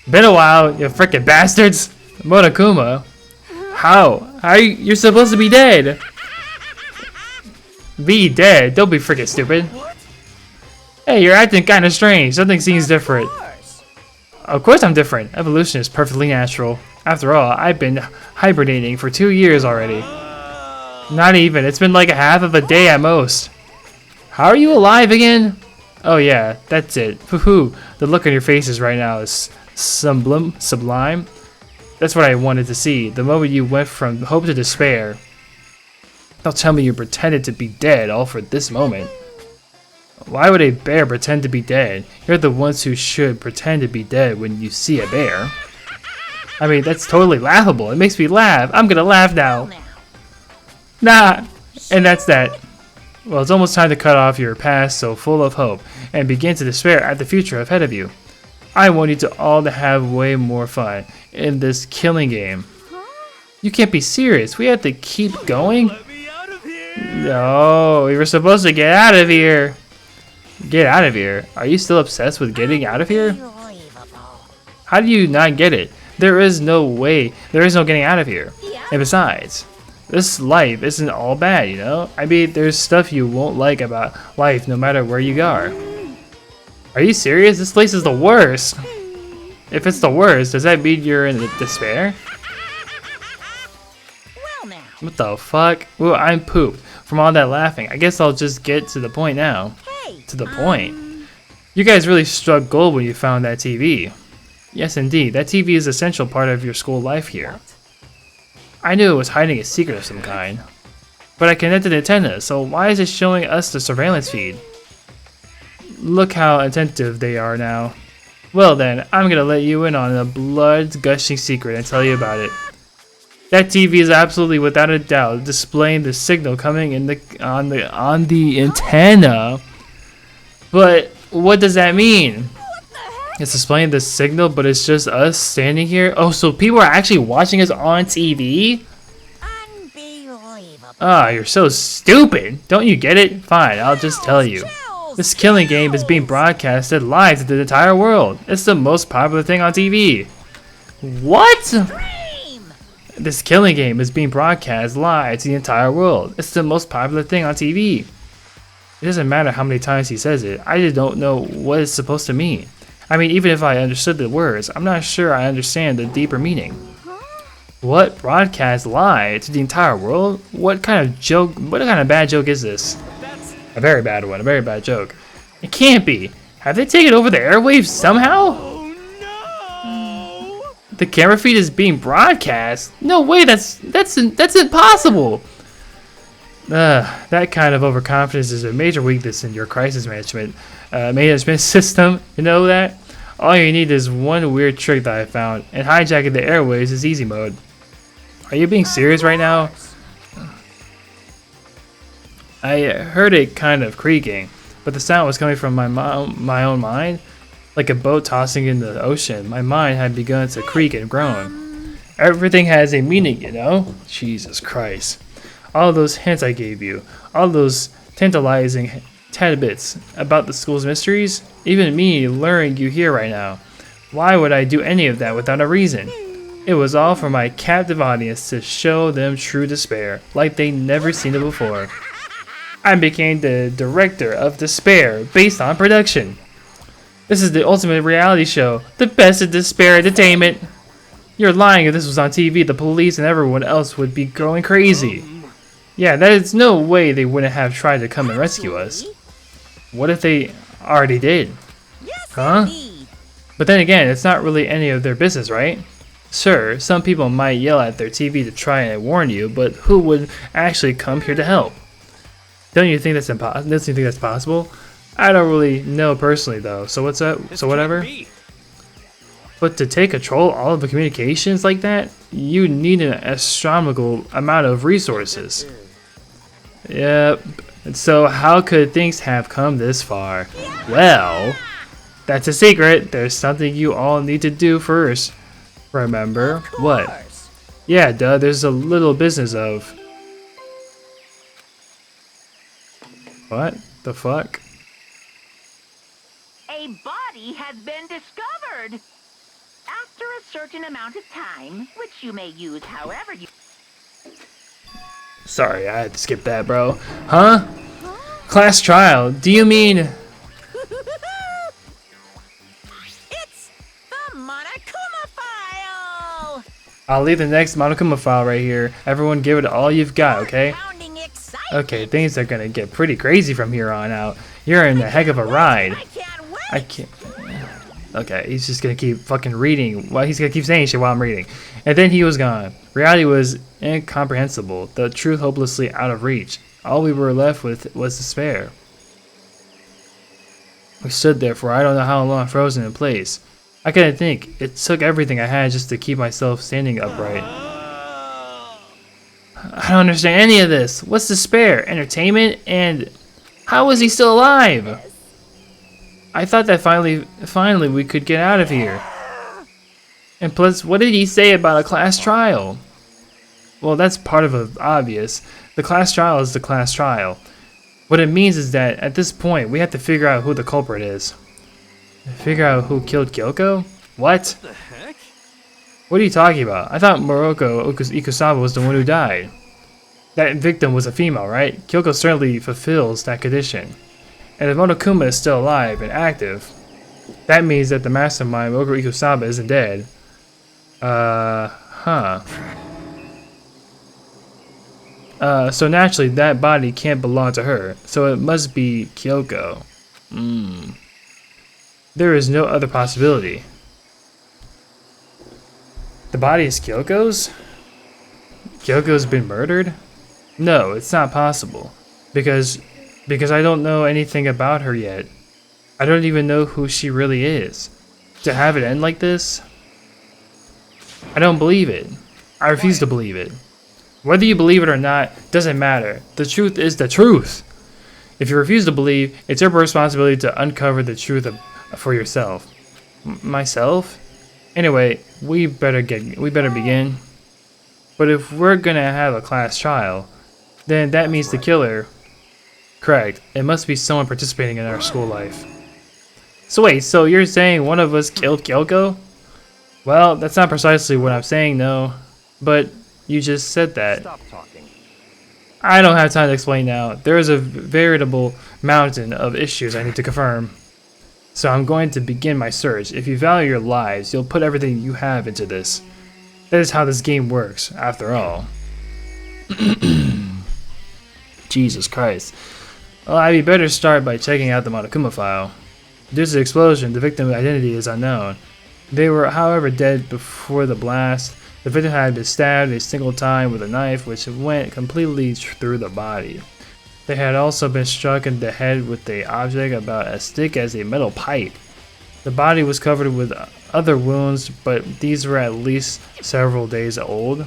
Been a while, you frickin' bastards! Monokuma? How? You're supposed to be dead! Be dead? Don't be frickin' stupid. Hey, you're acting kinda strange. Something seems different. Of course I'm different. Evolution is perfectly natural. After all, I've been hibernating for 2 years already. Not even. It's been like a half of a day at most. How are you alive again? Oh yeah, that's it. Hoo-hoo. The look on your faces right now is sublime. That's what I wanted to see. The moment you went from hope to despair. Don't tell me you pretended to be dead all for this moment. Why would a bear pretend to be dead? You're the ones who should pretend to be dead when you see a bear. I mean, that's totally laughable. It makes me laugh. I'm gonna laugh now. Nah. And that's that. Well, it's almost time to cut off your past so full of hope and begin to despair at the future ahead of you. I want you to all to have way more fun in this killing game. You can't be serious. We have to keep going? Let me out of here. No, we were supposed to get out of here. Get out of here? Are you still obsessed with getting out of here? How do you not get it? There is no way. There is no getting out of here. And besides, this life isn't all bad, you know? I mean, there's stuff you won't like about life no matter where you are. Are you serious? This place is the worst. If it's the worst, does that mean you're in despair? Well now. What the fuck? Ooh, I'm pooped from all that laughing. I guess I'll just get to the point now. Hey. To the point. You guys really struck gold when you found that TV. Yes, indeed. That TV is an essential part of your school life here. I knew it was hiding a secret of some kind. But I connected the antenna, so why is it showing us the surveillance feed? Look how attentive they are now. Well then, I'm gonna let you in on a blood-gushing secret and tell you about it. That TV is absolutely, without a doubt, displaying the signal coming in on the antenna But what does that mean? It's displaying the signal, but it's just us standing here. Oh, so people are actually watching us on TV? Unbelievable. Ah, you're so stupid. Don't you get it? Fine, I'll just tell you. This killing game is being broadcasted live to the entire world. It's the most popular thing on TV. What? Dream. This killing game is being broadcast live to the entire world. It's the most popular thing on TV. It doesn't matter how many times he says it. I just don't know what it's supposed to mean. I mean, even if I understood the words, I'm not sure I understand the deeper meaning. What? Broadcast live to the entire world? What kind of joke? What kind of bad joke is this? A very bad one. A very bad joke. It can't be. Have they taken over the airwaves somehow? Oh no! The camera feed is being broadcast? No way. That's impossible. That kind of overconfidence is a major weakness in your crisis management system. You know that? All you need is one weird trick that I found, and hijacking the airwaves is easy mode. Are you being serious right now? I heard it kind of creaking, but the sound was coming from my own mind, like a boat tossing in the ocean. My mind had begun to creak and groan. Everything has a meaning, you know? Jesus Christ. All those hints I gave you, all those tantalizing tidbits about the school's mysteries, even me luring you here right now. Why would I do any of that without a reason? It was all for my captive audience to show them true despair, like they never seen it before. I became the director of despair based on production. This is the ultimate reality show, the best of despair entertainment. You're lying. If this was on TV, the police and everyone else would be going crazy. Yeah, that is no way they wouldn't have tried to come and rescue us. What if they already did? Yes, Huh? indeed. But then again, it's not really any of their business, right? Sure, some people might yell at their TV to try and warn you, but who would actually come here to help? Don't you think that's impossible? Don't you think that's possible? I don't really know personally though, so what's up? So whatever. But to take control all of the communications like that, you need an astronomical amount of resources. Yep. And so how could things have come this far? Well, that's a secret. There's something you all need to do first. Remember? What? Yeah, duh, there's a little business of... What the fuck? A body has been discovered. After a certain amount of time, which you may use however you... Sorry, I had to skip that, bro. Huh? Class trial? Do you mean... It's the Monokuma file. I'll leave the next Monokuma file right here. Everyone give it all you've got, okay? Pounding excitement. Okay, things are gonna get pretty crazy from here on out. You're in a heck of a ride. I can't wait. I can't... Okay, he's just gonna keep fucking reading. Well, he's gonna keep saying shit while I'm reading. And then he was gone. Reality was incomprehensible. The truth hopelessly out of reach. All we were left with was despair. We stood there for I don't know how long, frozen in place. I couldn't think. It took everything I had just to keep myself standing upright. I don't understand any of this. What's despair? Entertainment? And how is he still alive? I thought that finally we could get out of here. And plus, what did he say about a class trial? Well, that's part of it, obvious. The class trial is the class trial. What it means is that at this point, we have to figure out who the culprit is. Figure out who killed Kyoko? What? The heck? What are you talking about? I thought Moroko Ikusawa was the one who died. That victim was a female, right? Kyoko certainly fulfills that condition. And if Monokuma is still alive and active, that means that the mastermind, Moroko Ikusawa, isn't dead. So naturally, that body can't belong to her. So it must be Kyoko. There is no other possibility. The body is Kyoko's? Kyoko's been murdered? No, it's not possible. Because I don't know anything about her yet. I don't even know who she really is. To have it end like this? I don't believe it. I refuse to believe it. Whether you believe it or not doesn't matter. The truth is the truth. If you refuse to believe, it's your responsibility to uncover the truth for yourself. Myself? Anyway, we better begin. But if we're gonna have a class trial, then that means the killer. Correct. It must be someone participating in our school life. So wait, so you're saying one of us killed Kyoko? Well, that's not precisely what I'm saying, no. But you just said that. Stop talking. I don't have time to explain now. There is a veritable mountain of issues I need to confirm. So I'm going to begin my search. If you value your lives, you'll put everything you have into this. That is how this game works, after all. Jesus Christ. Well, I'd better start by checking out the Monokuma file. Due to the explosion, the victim's identity is unknown. They were, however, dead before the blast. The victim had been stabbed a single time with a knife, which went completely through the body. They had also been struck in the head with an object about as thick as a metal pipe. The body was covered with other wounds, but these were at least several days old.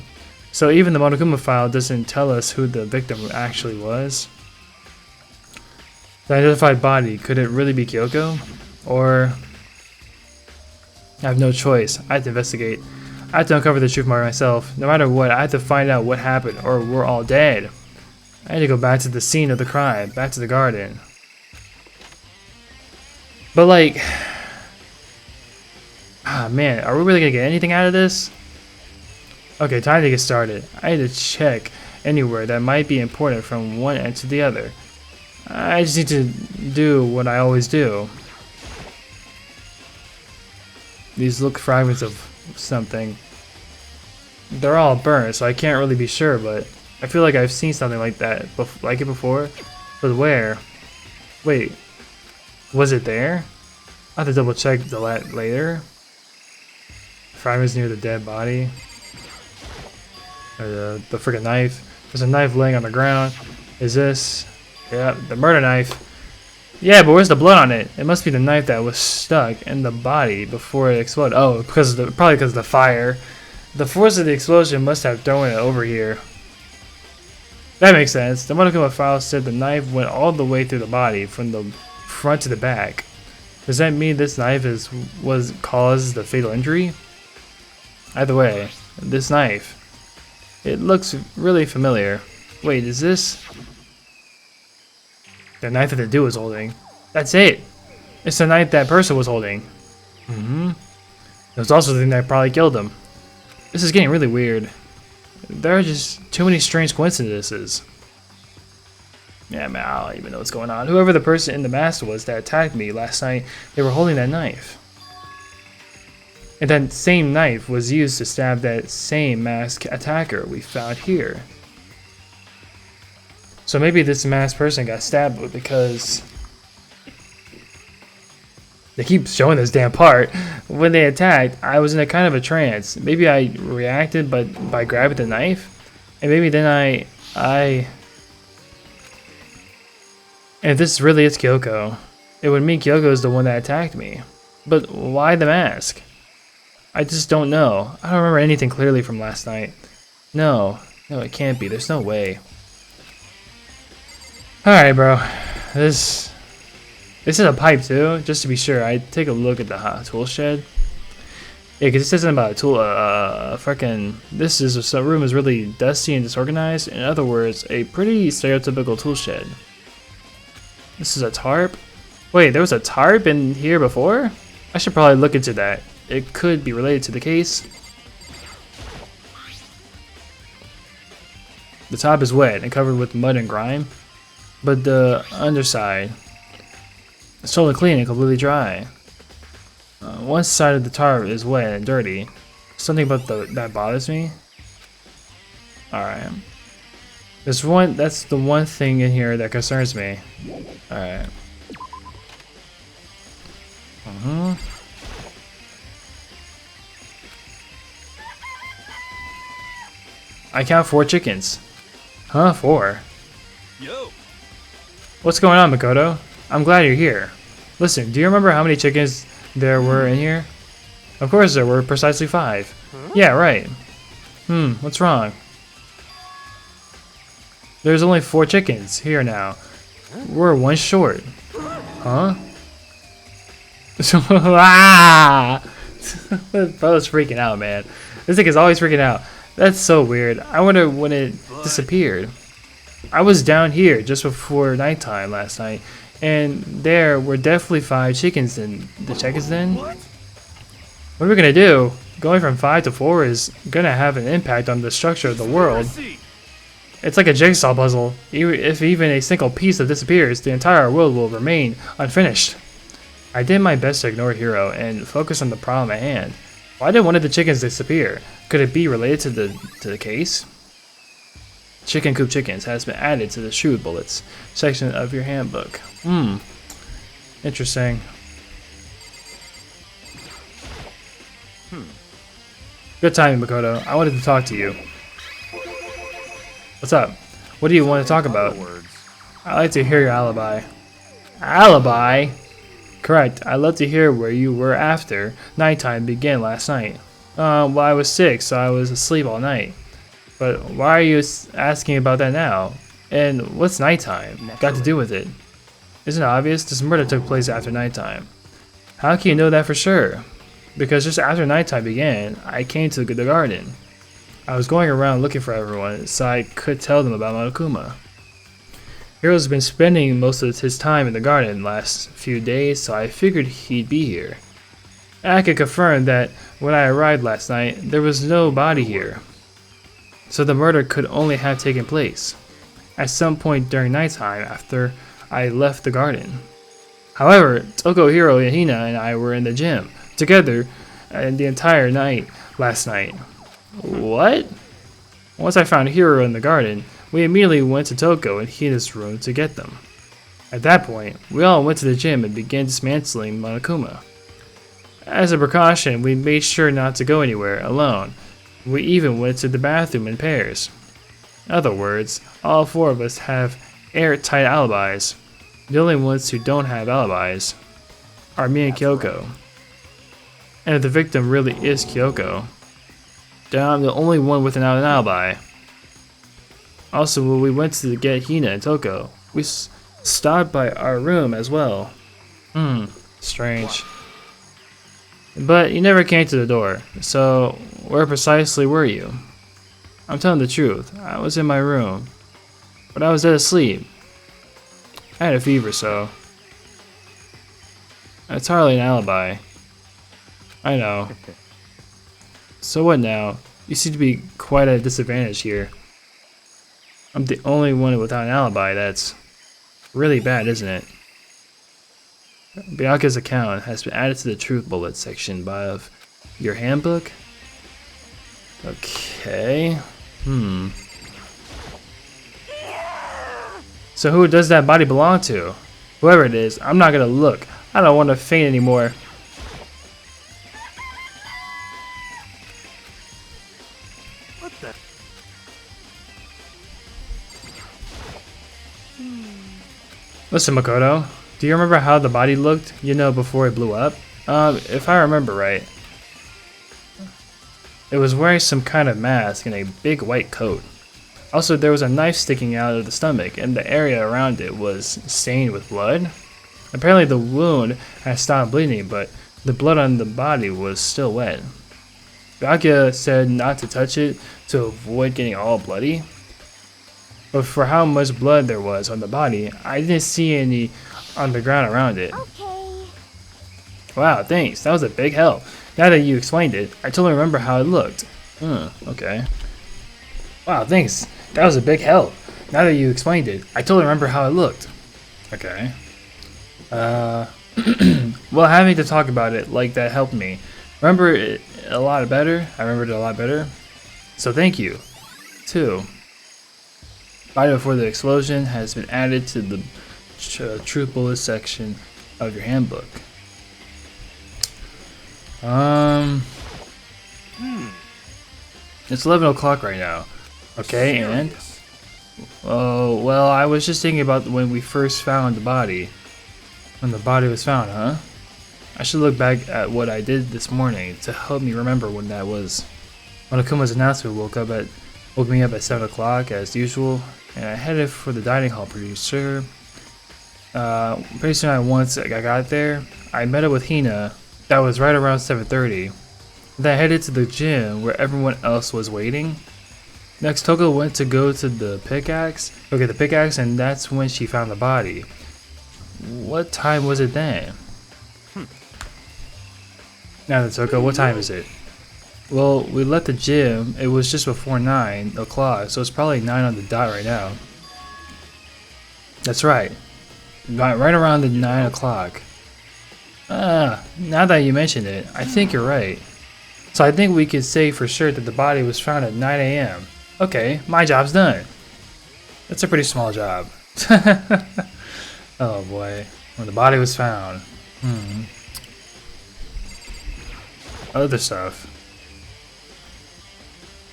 So even the Monokuma file doesn't tell us who the victim actually was. The identified body, could it really be Kyoko? Or... I have no choice. I have to investigate. I have to uncover the truth by myself. No matter what, I have to find out what happened, or we're all dead. I need to go back to the scene of the crime, back to the garden. But like... ah man, are we really gonna get anything out of this? Okay, time to get started. I need to check anywhere that might be important from one end to the other. I just need to do what I always do. These look fragments of something. They're all burnt, so I can't really be sure, but I feel like I've seen something like that, like it before. But where? Wait, was it there? I have to double check the later. Fragments near the dead body. Or the freaking knife. There's a knife laying on the ground. Is this? Yeah, the murder knife. Yeah, but where's the blood on it? It must be the knife that was stuck in the body before it exploded. Oh, probably because of the fire. The force of the explosion must have thrown it over here. That makes sense. The Monokuma file said the knife went all the way through the body, from the front to the back. Does that mean this knife caused the fatal injury? Either way, this knife. It looks really familiar. Wait, is this the knife that the dude was holding? That's it. It's the knife that person was holding. It was also the thing that probably killed him. This is getting really weird. There are just too many strange coincidences. Yeah, man, I don't even know what's going on. Whoever the person in the mask was that attacked me last night, they were holding that knife. And that same knife was used to stab that same masked attacker we found here. So maybe this masked person got stabbed because they keep showing this damn part. When they attacked, I was in a kind of a trance. Maybe I reacted by grabbing the knife, and maybe then and if this really is Kyoko, it would mean Kyoko is the one that attacked me. But why the mask? I just don't know. I don't remember anything clearly from last night. No, it can't be. There's no way. Alright, bro. This is a pipe too, just to be sure. I take a look at the tool shed. Yeah, because it says something about a tool. This room is really dusty and disorganized. In other words, a pretty stereotypical tool shed. This is a tarp. Wait, there was a tarp in here before? I should probably look into that. It could be related to the case. The top is wet and covered with mud and grime, but the underside is totally clean and completely dry. One side of the tarp is wet and dirty. Something about that bothers me. Alright. That's the one thing in here that concerns me. Alright. I count 4 chickens. Huh? 4? Yo. What's going on, Makoto? I'm glad you're here. Listen, do you remember how many chickens there were in here? Of course there were, precisely 5. Huh? Yeah, right. What's wrong? There's only 4 chickens here now. We're one short. Huh? Ah! Bro's freaking out, man. This thing is always freaking out. That's so weird. I wonder when it disappeared. I was down here just before nighttime last night, and there were definitely 5 chickens in the chickens den. What are we gonna do? Going from 5 to 4 is gonna have an impact on the structure of the world. It's like a jigsaw puzzle. If even a single piece that disappears, the entire world will remain unfinished. I did my best to ignore Hero and focus on the problem at hand. Why did one of the chickens disappear? Could it be related to the case? Chicken coop chickens has been added to the shoot bullets section of your handbook. Interesting. Good timing, Makoto. I wanted to talk to you. What's up? What do you want to talk about? I'd like to hear your alibi. Alibi? Correct. I'd love to hear where you were after nighttime began last night. Well, I was sick, so I was asleep all night. But why are you asking about that now? And what's nighttime got to do with it? Isn't it obvious? This murder took place after nighttime. How can you know that for sure? Because just after nighttime began, I came to the garden. I was going around looking for everyone, so I could tell them about Monokuma. Hero's been spending most of his time in the garden last few days, so I figured he'd be here. I could confirm that when I arrived last night, there was no body here. So the murder could only have taken place at some point during nighttime after I left the garden. However, Toko, Hiro, Hina, and I were in the gym together the entire night last night. What? Once I found Hiro in the garden, we immediately went to Toko and Hina's room to get them. At that point, we all went to the gym and began dismantling Monokuma. As a precaution, we made sure not to go anywhere alone. We even went to the bathroom in pairs. In other words, all 4 of us have airtight alibis. The only ones who don't have alibis are me and Kyoko. And if the victim really is Kyoko, then I'm the only one without an alibi. Also, when we went to get Hina and Toko, we stopped by our room as well. Strange. But you never came to the door, so where precisely were you? I'm telling the truth, I was in my room, but I was dead asleep. I had a fever, so it's hardly an alibi. I know. So what now? You seem to be quite at a disadvantage here. I'm the only one without an alibi. That's really bad, isn't it? Bianca's account has been added to the truth bullet section of your handbook. Okay. So who does that body belong to? Whoever it is, I'm not gonna look. I don't want to faint anymore. What the? Listen, Makoto, do you remember how the body looked, before it blew up? If I remember right, it was wearing some kind of mask and a big white coat. Also, there was a knife sticking out of the stomach, and the area around it was stained with blood. Apparently the wound had stopped bleeding, but the blood on the body was still wet. Byakuya said not to touch it to avoid getting all bloody. But for how much blood there was on the body, I didn't see any on the ground around it. Okay. Wow, thanks. That was a big help. Now that you explained it, I totally remember how it looked. Okay. Wow, thanks. That was a big help. Now that you explained it, I totally remember how it looked. Okay. Well, having to talk about it like that helped me. Remember it a lot better? I remembered it a lot better. So thank you. 2. Body before the explosion has been added to the truth bullet section of your handbook. It's 11 o'clock right now. Okay, and? Oh, well, I was just thinking about when we first found the body. When the body was found, huh? I should look back at what I did this morning to help me remember when that was. Monokuma's announcement woke me up at 7 o'clock as usual, and I headed for the dining hall pretty sure. Pretty soon once I got there, I met up with Hina. That was right around 7:30. Then I headed to the gym where everyone else was waiting. Next, Toko went to go to the pickaxe, go get the pickaxe, and that's when she found the body. What time was it then? Now then, Toko, what time is it? Well, we left the gym, it was just before 9 o'clock, so it's probably 9 on the dot right now. That's right. Right around the 9 o'clock. Now that you mention it, I think you're right. So I think we could say for sure that the body was found at 9 a.m. Okay, my job's done. That's a pretty small job. Oh boy, when the body was found. Other stuff.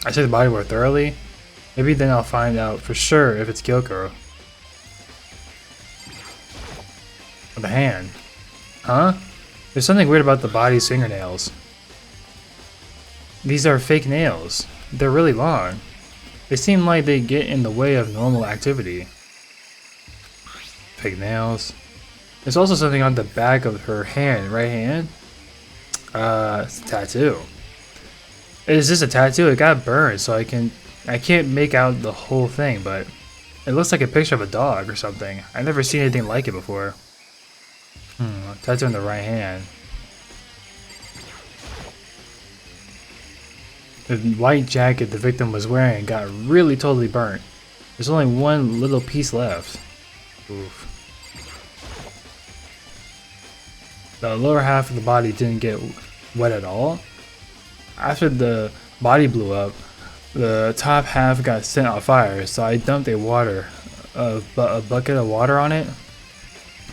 I checked the body more thoroughly. Maybe then I'll find out for sure if it's Kyoko. The hand. Huh? There's something weird about the body's fingernails. These are fake nails. They're really long. They seem like they get in the way of normal activity. Fake nails. There's also something on the back of her hand, right hand. It's a tattoo. Is this a tattoo? It got burned, so I can't make out the whole thing, but it looks like a picture of a dog or something. I've never seen anything like it before. Tattoo on the right hand. The white jacket the victim was wearing got really totally burnt. There's only one little piece left. Oof. The lower half of the body didn't get wet at all. After the body blew up, the top half got set on fire, so I dumped a bucket of water on it,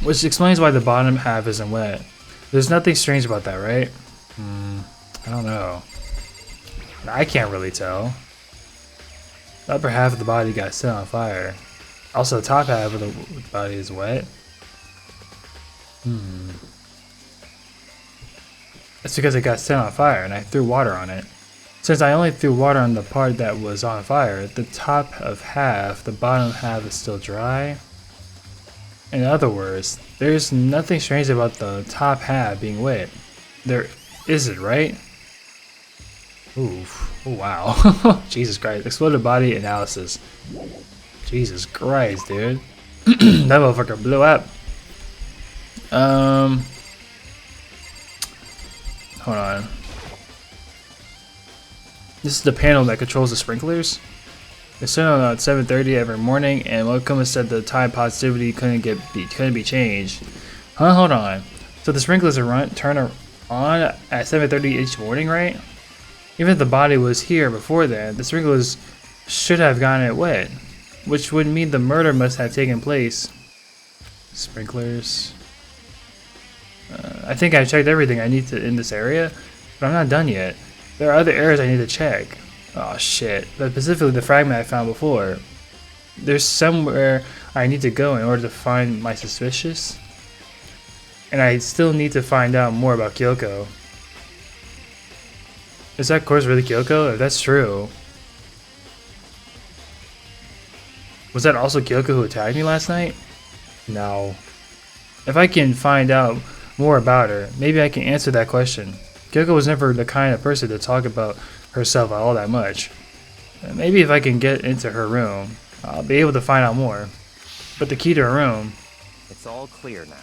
which explains why the bottom half isn't wet. There's nothing strange about that, right? I don't know. I can't really tell. The upper half of the body got set on fire. Also, the top half of the body is wet. That's because it got set on fire and I threw water on it. Since I only threw water on the part that was on fire, the top of half, the bottom half is still dry. In other words, there's nothing strange about the top half being wet. There isn't, right? Oof. Oh, wow. Jesus Christ. Exploded body analysis. Jesus Christ, dude. That motherfucker blew up. Hold on. This is the panel that controls the sprinklers. It's set on at 7:30 every morning, and Welcome said the time positivity couldn't be changed. Huh? Hold on. So the sprinklers are turn on at 7:30 each morning, right? Even if the body was here before that, the sprinklers should have gotten it wet, which would mean the murder must have taken place. Sprinklers. I think I checked everything I need to in this area, but I'm not done yet. There are other areas I need to check. Oh shit, but specifically the fragment I found before. There's somewhere I need to go in order to find my suspicious. And I still need to find out more about Kyoko. Is that course really Kyoko? If that's true. Was that also Kyoko who attacked me last night? No. If I can find out more about her, maybe I can answer that question. Kyoko was never the kind of person to talk about herself all that much. Maybe if I can get into her room, I'll be able to find out more. But the key to her room... It's all clear now.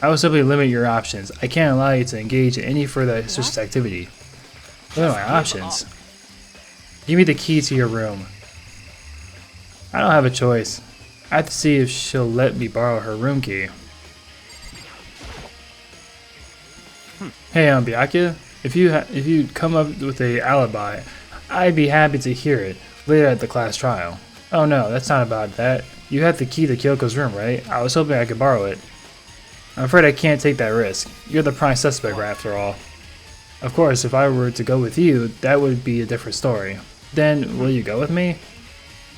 I will simply limit your options. I can't allow you to engage in any further suspicious activity. Limit my options. Give me the key to your room. I don't have a choice. I have to see if she'll let me borrow her room key. Hey, Byakuya, if you come up with a alibi, I'd be happy to hear it later at the class trial. Oh no, that's not about that. You have the key to Kyoko's room, right? I was hoping I could borrow it. I'm afraid I can't take that risk. You're the prime suspect after all. Of course, if I were to go with you, that would be a different story. Then, will you go with me?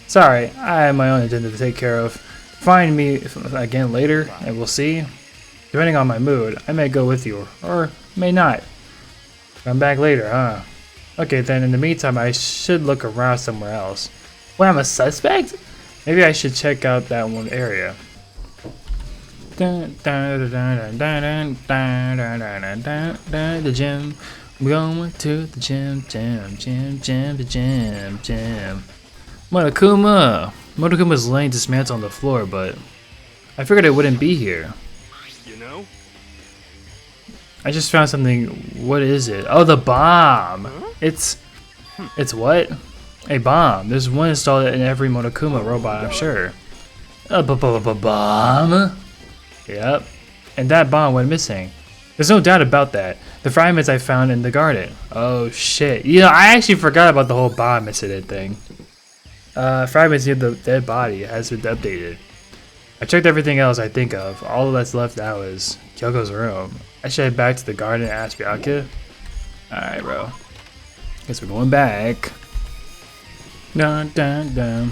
Sorry, I have my own agenda to take care of. Find me again later, and we'll see. Depending on my mood, I may go with you, or may not. Come back later, huh? Okay then, in the meantime, I should look around somewhere else. What, I'm a suspect? Maybe I should check out that one area. The gym. We're going to the gym, the gym. Monokuma! Monokuma's laying dismantled on the floor, but I figured it wouldn't be here. You know? I just found something. What is it? Oh, the bomb! It's what? A bomb. There's one installed in every Monokuma robot, I'm sure. A bomb? Yep. And that bomb went missing. There's no doubt about that. The fragments I found in the garden. Oh shit. You know, I actually forgot about the whole bomb incident thing. Fragments near the dead body has been updated. I checked everything else I think of. All that's left now is Kyoko's room. I should head back to the garden and ask Byakuya. Alright, bro. Guess we're going back. Dun dun dun.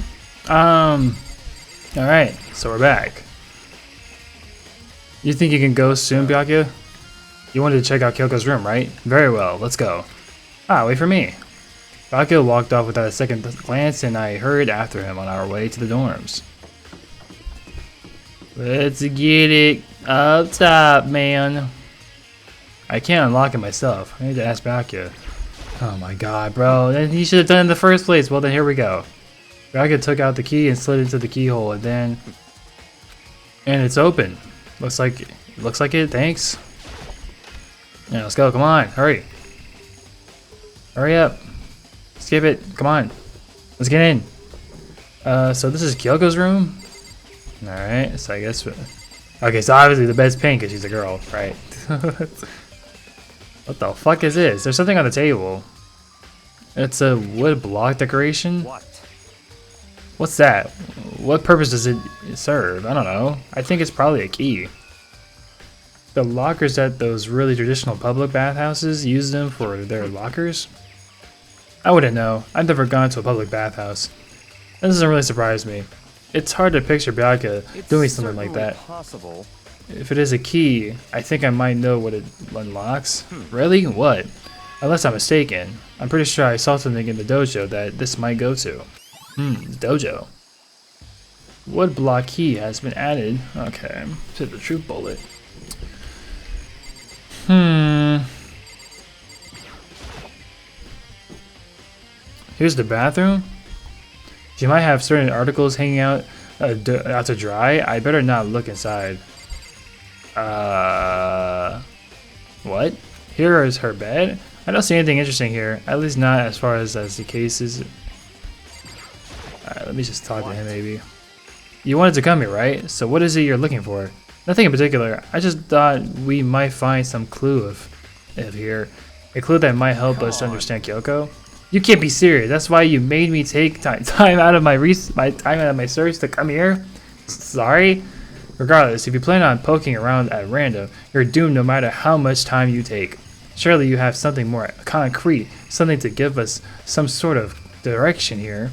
Alright, so we're back. You think you can go soon, Byakuya? You wanted to check out Kyoko's room, right? Very well, let's go. Ah, wait for me. Byakuya walked off without a second glance, and I hurried after him on our way to the dorms. Let's get it up top, man. I can't unlock it myself. I need to ask Byakuya. Oh my god, bro. Then he should have done it in the first place. Well, then here we go. Byakuya took out the key and slid into the keyhole, and then... And it's open. Looks like it, thanks. Yeah, let's go, come on, hurry. Hurry up. Skip it, come on. Let's get in. So this is Kyoko's room? Alright, so I guess... Okay, so obviously the bed's pink because she's a girl, right? What the fuck is this? There's something on the table. It's a wood block decoration? What? What's that? What purpose does it serve? I don't know. I think it's probably a key. The lockers at those really traditional public bathhouses use them for their lockers? I wouldn't know. I've never gone to a public bathhouse. That doesn't really surprise me. It's hard to picture Byakuya doing something like that. Possible. If it is a key, I think I might know what it unlocks. Really? What? Unless I'm mistaken. I'm pretty sure I saw something in the dojo that this might go to. The dojo. Wood block key has been added. Okay, to the true bullet. Here's the bathroom. She might have certain articles hanging out to dry. I better not look inside. What? Here is her bed? I don't see anything interesting here. At least not as far as the case is. Alright, let me just talk to him maybe. You wanted to come here, right? So what is it you're looking for? Nothing in particular. I just thought we might find some clue of here. A clue that might help us understand Kyoko. You can't be serious. That's why you made me take time out of my search to come here? Sorry? Regardless, if you plan on poking around at random, you're doomed no matter how much time you take. Surely you have something more concrete, something to give us some sort of direction here.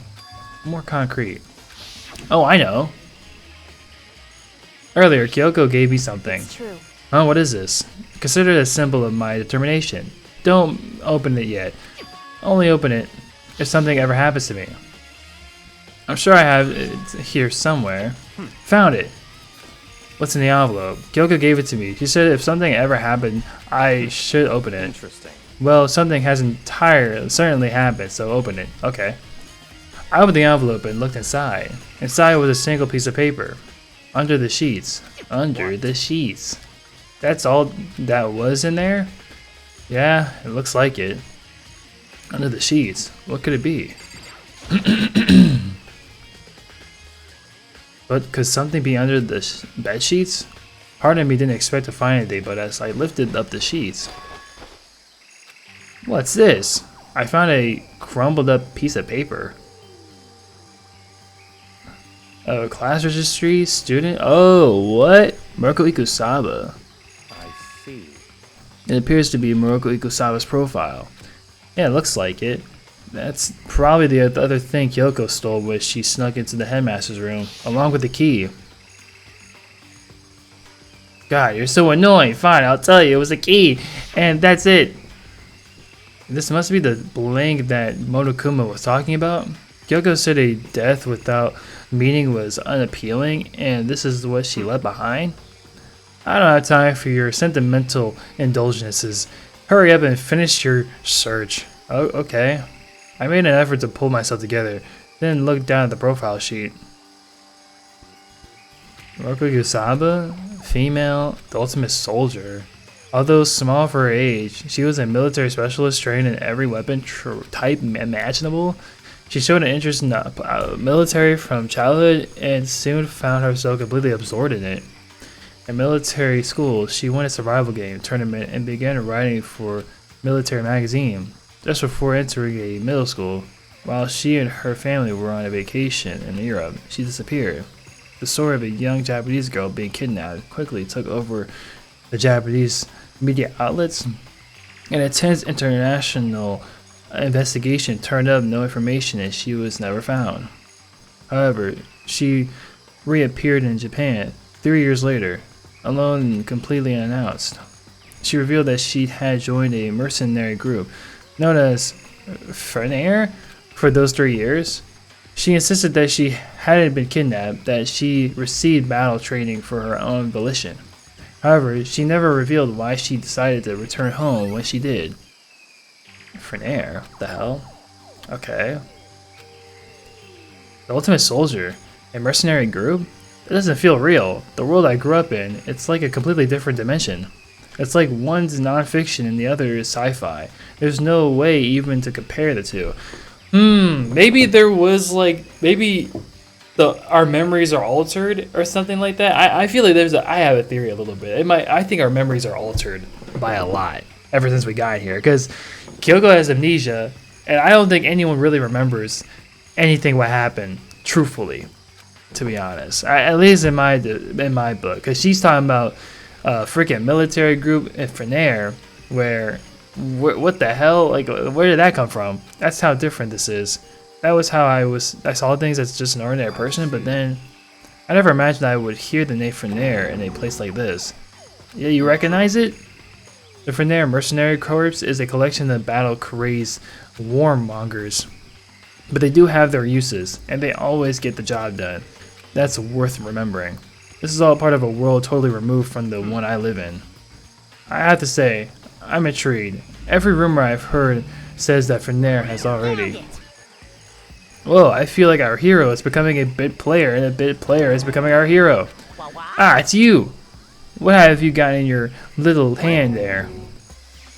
More concrete. Oh, I know. Earlier, Kyoko gave me something. It's true. Oh, what is this? Consider it a symbol of my determination. Don't open it yet. Only open it if something ever happens to me. I'm sure I have it here somewhere. Found it. What's in the envelope? Kyoko gave it to me. She said if something ever happened, I should open it. Interesting. Well, something hasn't certainly happened, so open it. Okay. I opened the envelope and looked inside. Inside was a single piece of paper. Under the sheets. Under the sheets. That's all that was in there? Yeah, it looks like it. Under the sheets. What could it be? But could something be under the bed sheets? Part of me didn't expect to find anything, but as I lifted up the sheets... What's this? I found a crumbled up piece of paper. A class registry student? Oh, what? Murako Ikusaba. I see. It appears to be Murako Ikusaba's profile. Yeah, it looks like it. That's probably the other thing Kyoko stole when she snuck into the headmaster's room, along with the key. God, you're so annoying. Fine, I'll tell you, it was a key, and that's it. This must be the blank that Monokuma was talking about. Kyoko said a death without meaning was unappealing, and this is what she left behind. I don't have time for your sentimental indulgences. Hurry up and finish your search. Oh, okay. I made an effort to pull myself together, then looked down at the profile sheet. Roku Yusaba, female, the ultimate soldier. Although small for her age, she was a military specialist trained in every weapon type imaginable. She showed an interest in the military from childhood and soon found herself completely absorbed in it. In military school, she won a survival game tournament and began writing for Military Magazine. Just before entering a middle school, while she and her family were on a vacation in Europe, she disappeared. The story of a young Japanese girl being kidnapped quickly took over the Japanese media outlets. An intense international investigation turned up no information and she was never found. However, she reappeared in Japan 3 years later, alone and completely unannounced. She revealed that she had joined a mercenary group known as Fernair for those 3 years. She insisted that she hadn't been kidnapped, that she received battle training for her own volition. However, she never revealed why she decided to return home when she did. Fernair? What the hell? Okay. The Ultimate Soldier? A mercenary group? It doesn't feel real. The world I grew up in, it's like a completely different dimension. It's like one's non-fiction and the other is sci-fi. There's no way even to compare the two. Maybe there was maybe our memories are altered or something like that. I feel like I have a theory a little bit. I think our memories are altered by a lot ever since we got here. Because Kyoko has amnesia, and I don't think anyone really remembers anything what happened, truthfully, to be honest. At least in my book. Because she's talking about a freaking military group in Fernair, where what the hell? Like, where did that come from? That's how different this is. That was how I saw things as just an ordinary person, but then I never imagined I would hear the name Fernair in a place like this. Yeah, you recognize it? The Fernair Mercenary Corps is a collection of battle-crazed warmongers, but they do have their uses, and they always get the job done. That's worth remembering. This is all part of a world totally removed from the one I live in. I have to say, I'm intrigued. Every rumor I've heard says that Fernair has already... Whoa, I feel like our hero is becoming a bit player, and a bit player is becoming our hero. Ah, it's you! What have you got in your little hand there?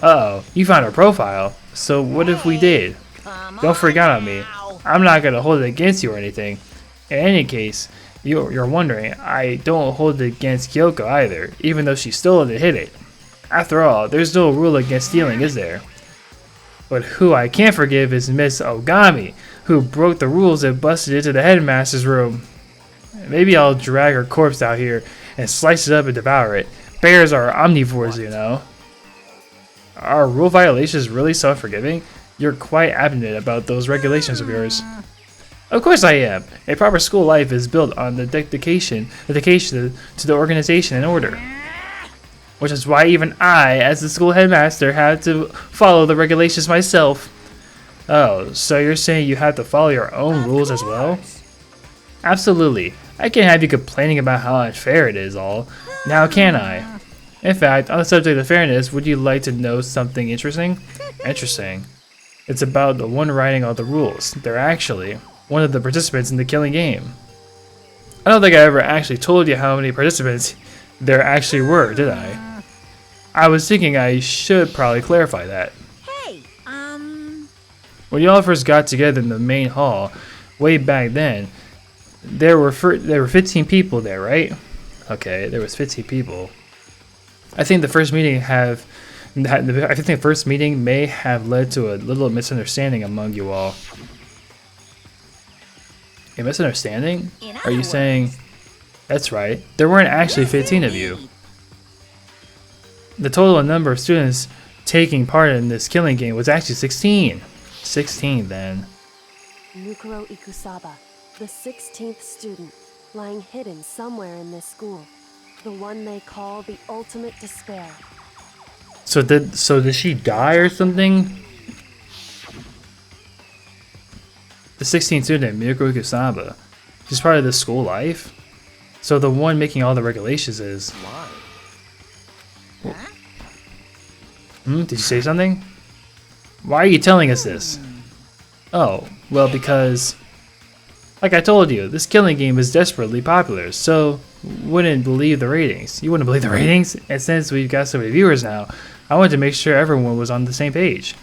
Uh-oh, you found our profile. So what if we did? Don't freak out on me. I'm not gonna hold it against you or anything. In any case, you're wondering, I don't hold it against Kyoko either, even though she stole it and hid it. After all, there's no rule against stealing, is there? But who I can't forgive is Miss Ogami, who broke the rules and busted into the headmaster's room. Maybe I'll drag her corpse out here and slice it up and devour it. Bears are omnivores, you know. Are rule violations really so forgiving? You're quite abstinent about those regulations of yours. Of course I am. A proper school life is built on the dedication to the organization and order. Which is why even I, as the school headmaster, had to follow the regulations myself. Oh, so you're saying you have to follow your own rules as well? Absolutely. I can't have you complaining about how unfair it is all. Now can I? In fact, on the subject of fairness, would you like to know something interesting? Interesting. It's about the one writing all the rules. They're actually one of the participants in the killing game. I don't think I ever actually told you how many participants there actually were, did I? I was thinking I should probably clarify that. Hey, When y'all first got together in the main hall, way back then, there were 15 people there, right? Okay, there was 15 people. I think the first meeting may have led to a little misunderstanding among you all. A misunderstanding? Are you saying? That's right. There weren't actually 15 of you. The total number of students taking part in this killing game was actually 16. 16 then. Mukuro Ikusaba, the 16th student, lying hidden somewhere in this school. The one they call the ultimate despair. So did she die or something? The 16th student, Mukuro Ikusaba. She's part of the school life? So the one making all the regulations is... Why? Did you say something? Why are you telling us this? Oh, well, because, like I told you, this killing game is desperately popular, so wouldn't believe the ratings. You wouldn't believe the ratings? And since we've got so many viewers now, I wanted to make sure everyone was on the same page.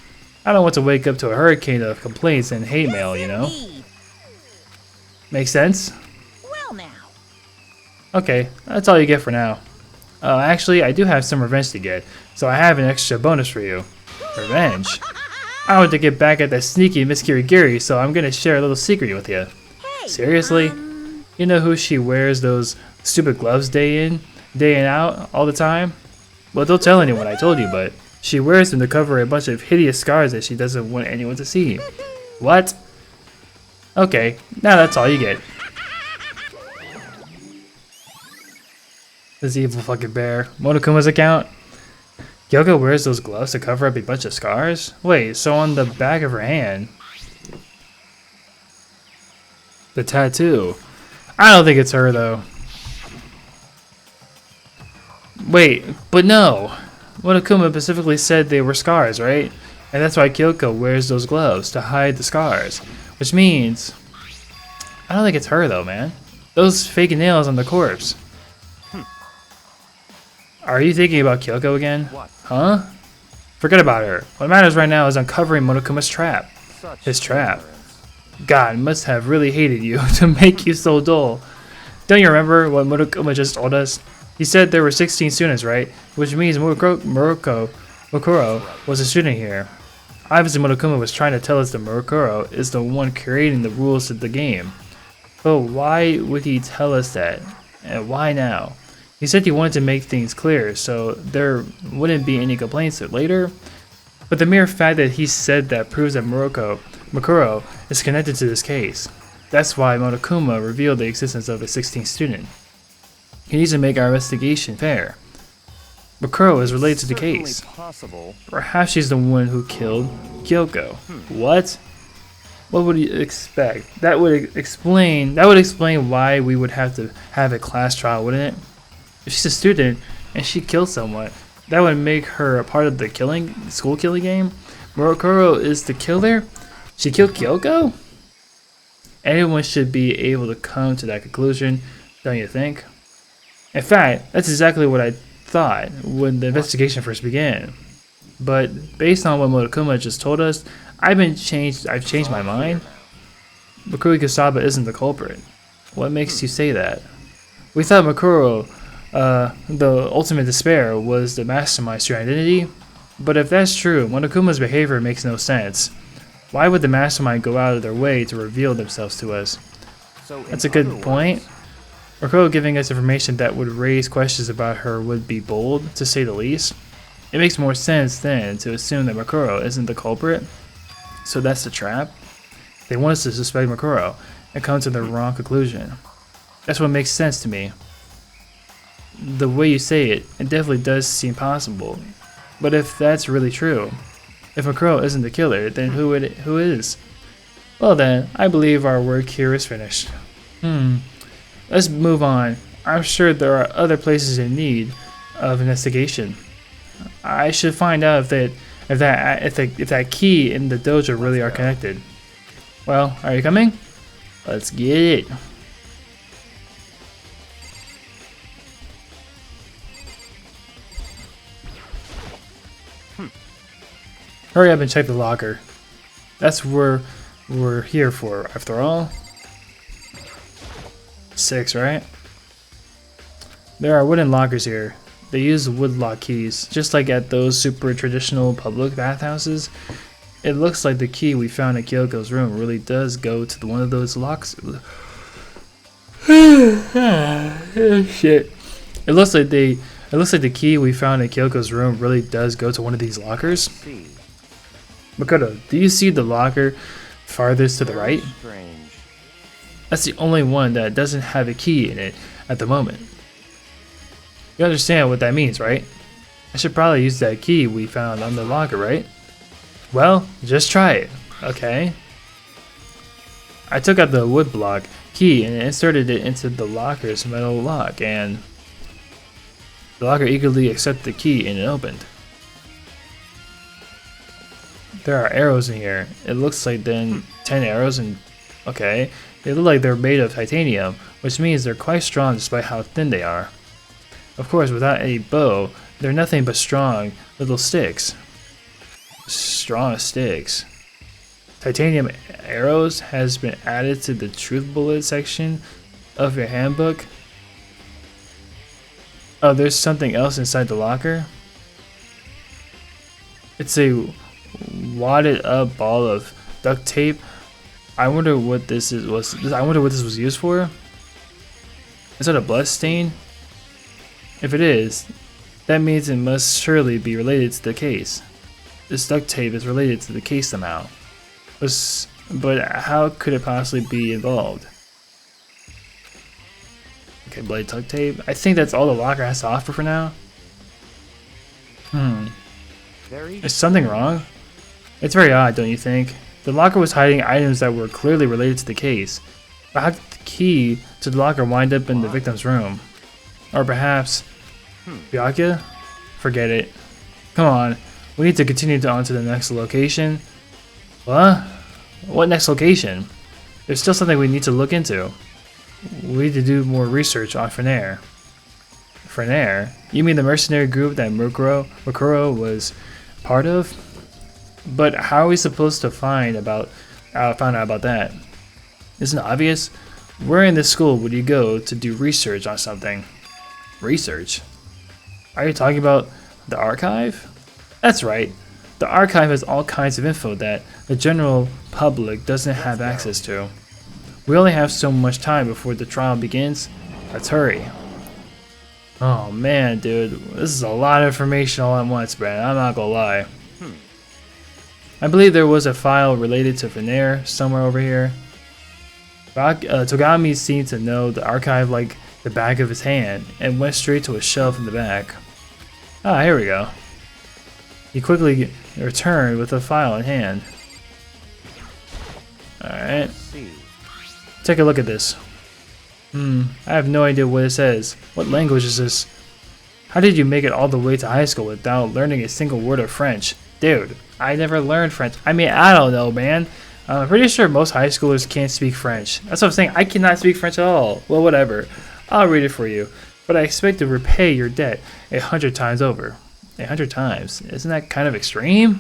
I don't want to wake up to a hurricane of complaints and hate mail, you know? Make sense? Well now. Okay, that's all you get for now. Actually, I do have some revenge to get, so I have an extra bonus for you. Revenge? I want to get back at that sneaky Miss Kirigiri, so I'm gonna share a little secret with you. Hey, Seriously? You know who she wears those stupid gloves day in, day and out, all the time? Well, don't tell anyone I told you, but she wears them to cover a bunch of hideous scars that she doesn't want anyone to see. What? Okay, now that's all you get. This evil fucking bear. Monokuma's account? Kyoko wears those gloves to cover up a bunch of scars? Wait, so on the back of her hand, the tattoo. I don't think it's her though. Wait, but no. Monokuma specifically said they were scars, right? And that's why Kyoko wears those gloves, to hide the scars. Which means, I don't think it's her though, man. Those fake nails on the corpse. Are you thinking about Kyoko again? What? Huh? Forget about her. What matters right now is uncovering Monokuma's trap. Such His trap. ignorance. God must have really hated you to make you so dull. Don't you remember what Monokuma just told us? He said there were 16 students, right? Which means Mukuro was a student here. Obviously Monokuma was trying to tell us that Mukuro is the one creating the rules of the game. But why would he tell us that? And why now? He said he wanted to make things clear so there wouldn't be any complaints later. But the mere fact that he said that proves that Mukuro is connected to this case. That's why Monokuma revealed the existence of a 16th student. He needs to make our investigation fair. Mukuro is related to the Certainly case. possible. Perhaps she's the one who killed Kyoko. What? What would you expect? That would explain why we would have to have a class trial, wouldn't it? If she's a student and she killed someone, that would make her a part of the school killing game. Mukuro is the killer? She killed Kyoko? Anyone should be able to come to that conclusion, don't you think? In fact, that's exactly what I thought when the investigation first began. But based on what Monokuma just told us, I've changed my mind. Mukuro Kusaba isn't the culprit. What makes you say that? We thought Mukuro, the ultimate despair, was the mastermind to your identity. But if that's true, Monokuma's behavior makes no sense. Why would the mastermind go out of their way to reveal themselves to us? So That's a good point. Mukuro giving us information that would raise questions about her would be bold, to say the least. It makes more sense then to assume that Mukuro isn't the culprit. So that's the trap. They want us to suspect Mukuro and come to the wrong conclusion. That's what makes sense to me. The way you say it, it definitely does seem possible. But if that's really true, if Mukuro isn't the killer, then who is? Well then, I believe our work here is finished. Let's move on. I'm sure there are other places in need of investigation. I should find out if that key in the dojo really are connected. Well, are you coming? Let's get it. Hurry up and check the locker. That's where we're here for, after all. 6, right? There are wooden lockers here. They use wood lock keys, just like at those super traditional public bathhouses. It looks like the key we found in Kyoko's room really does go to one of those locks. Shit. It looks like the key we found in Kyoko's room really does go to one of these lockers. Makoto, do you see the locker farthest to the right? Strange. That's the only one that doesn't have a key in it at the moment. You understand what that means, right? I should probably use that key we found on the locker, right? Well, just try it, okay? I took out the wood block key and inserted it into the locker's metal lock, and The locker eagerly accepted the key and it opened. There are arrows in here. It looks like then 10 arrows and okay. They look like they're made of titanium, which means they're quite strong despite how thin they are. Of course, without a bow, they're nothing but strong little sticks. Strong sticks. Titanium arrows has been added to the truth bullet section of your handbook. Oh, there's something else inside the locker. It's a wadded up ball of duct tape. I wonder what this is. I wonder what this was used for. Is that a blood stain? If it is, that means it must surely be related to the case. This duct tape is related to the case somehow. But how could it possibly be involved? Okay, bloody duct tape. I think that's all the locker has to offer for now. Is something wrong? It's very odd, don't you think? The locker was hiding items that were clearly related to the case. But how did the key to the locker wind up in the victim's room? Or perhaps... Byakuya? Forget it. Come on, we need to continue on to the next location. What? What next location? There's still something we need to look into. We need to do more research on Fenair. Fenair? You mean the mercenary group that Mukuro was part of? But how are we supposed to find out about that? Isn't it obvious? Where in this school would you go to do research on something? Research? Are you talking about the archive? That's right. The archive has all kinds of info that the general public doesn't have access to. We only have so much time before the trial begins. Let's hurry. Oh man, dude. This is a lot of information all at once, man. I'm not gonna lie. I believe there was a file related to Fenair somewhere over here. Togami seemed to know the archive like the back of his hand and went straight to a shelf in the back. Ah, here we go. He quickly returned with a file in hand. Alright. Take a look at this. I have no idea what it says. What language is this? How did you make it all the way to high school without learning a single word of French? Dude, I never learned French. I mean, I don't know, man. I'm pretty sure most high schoolers can't speak French. That's what I'm saying. I cannot speak French at all. Well, whatever. I'll read it for you. But I expect to repay your debt 100 times over. 100 times? Isn't that kind of extreme?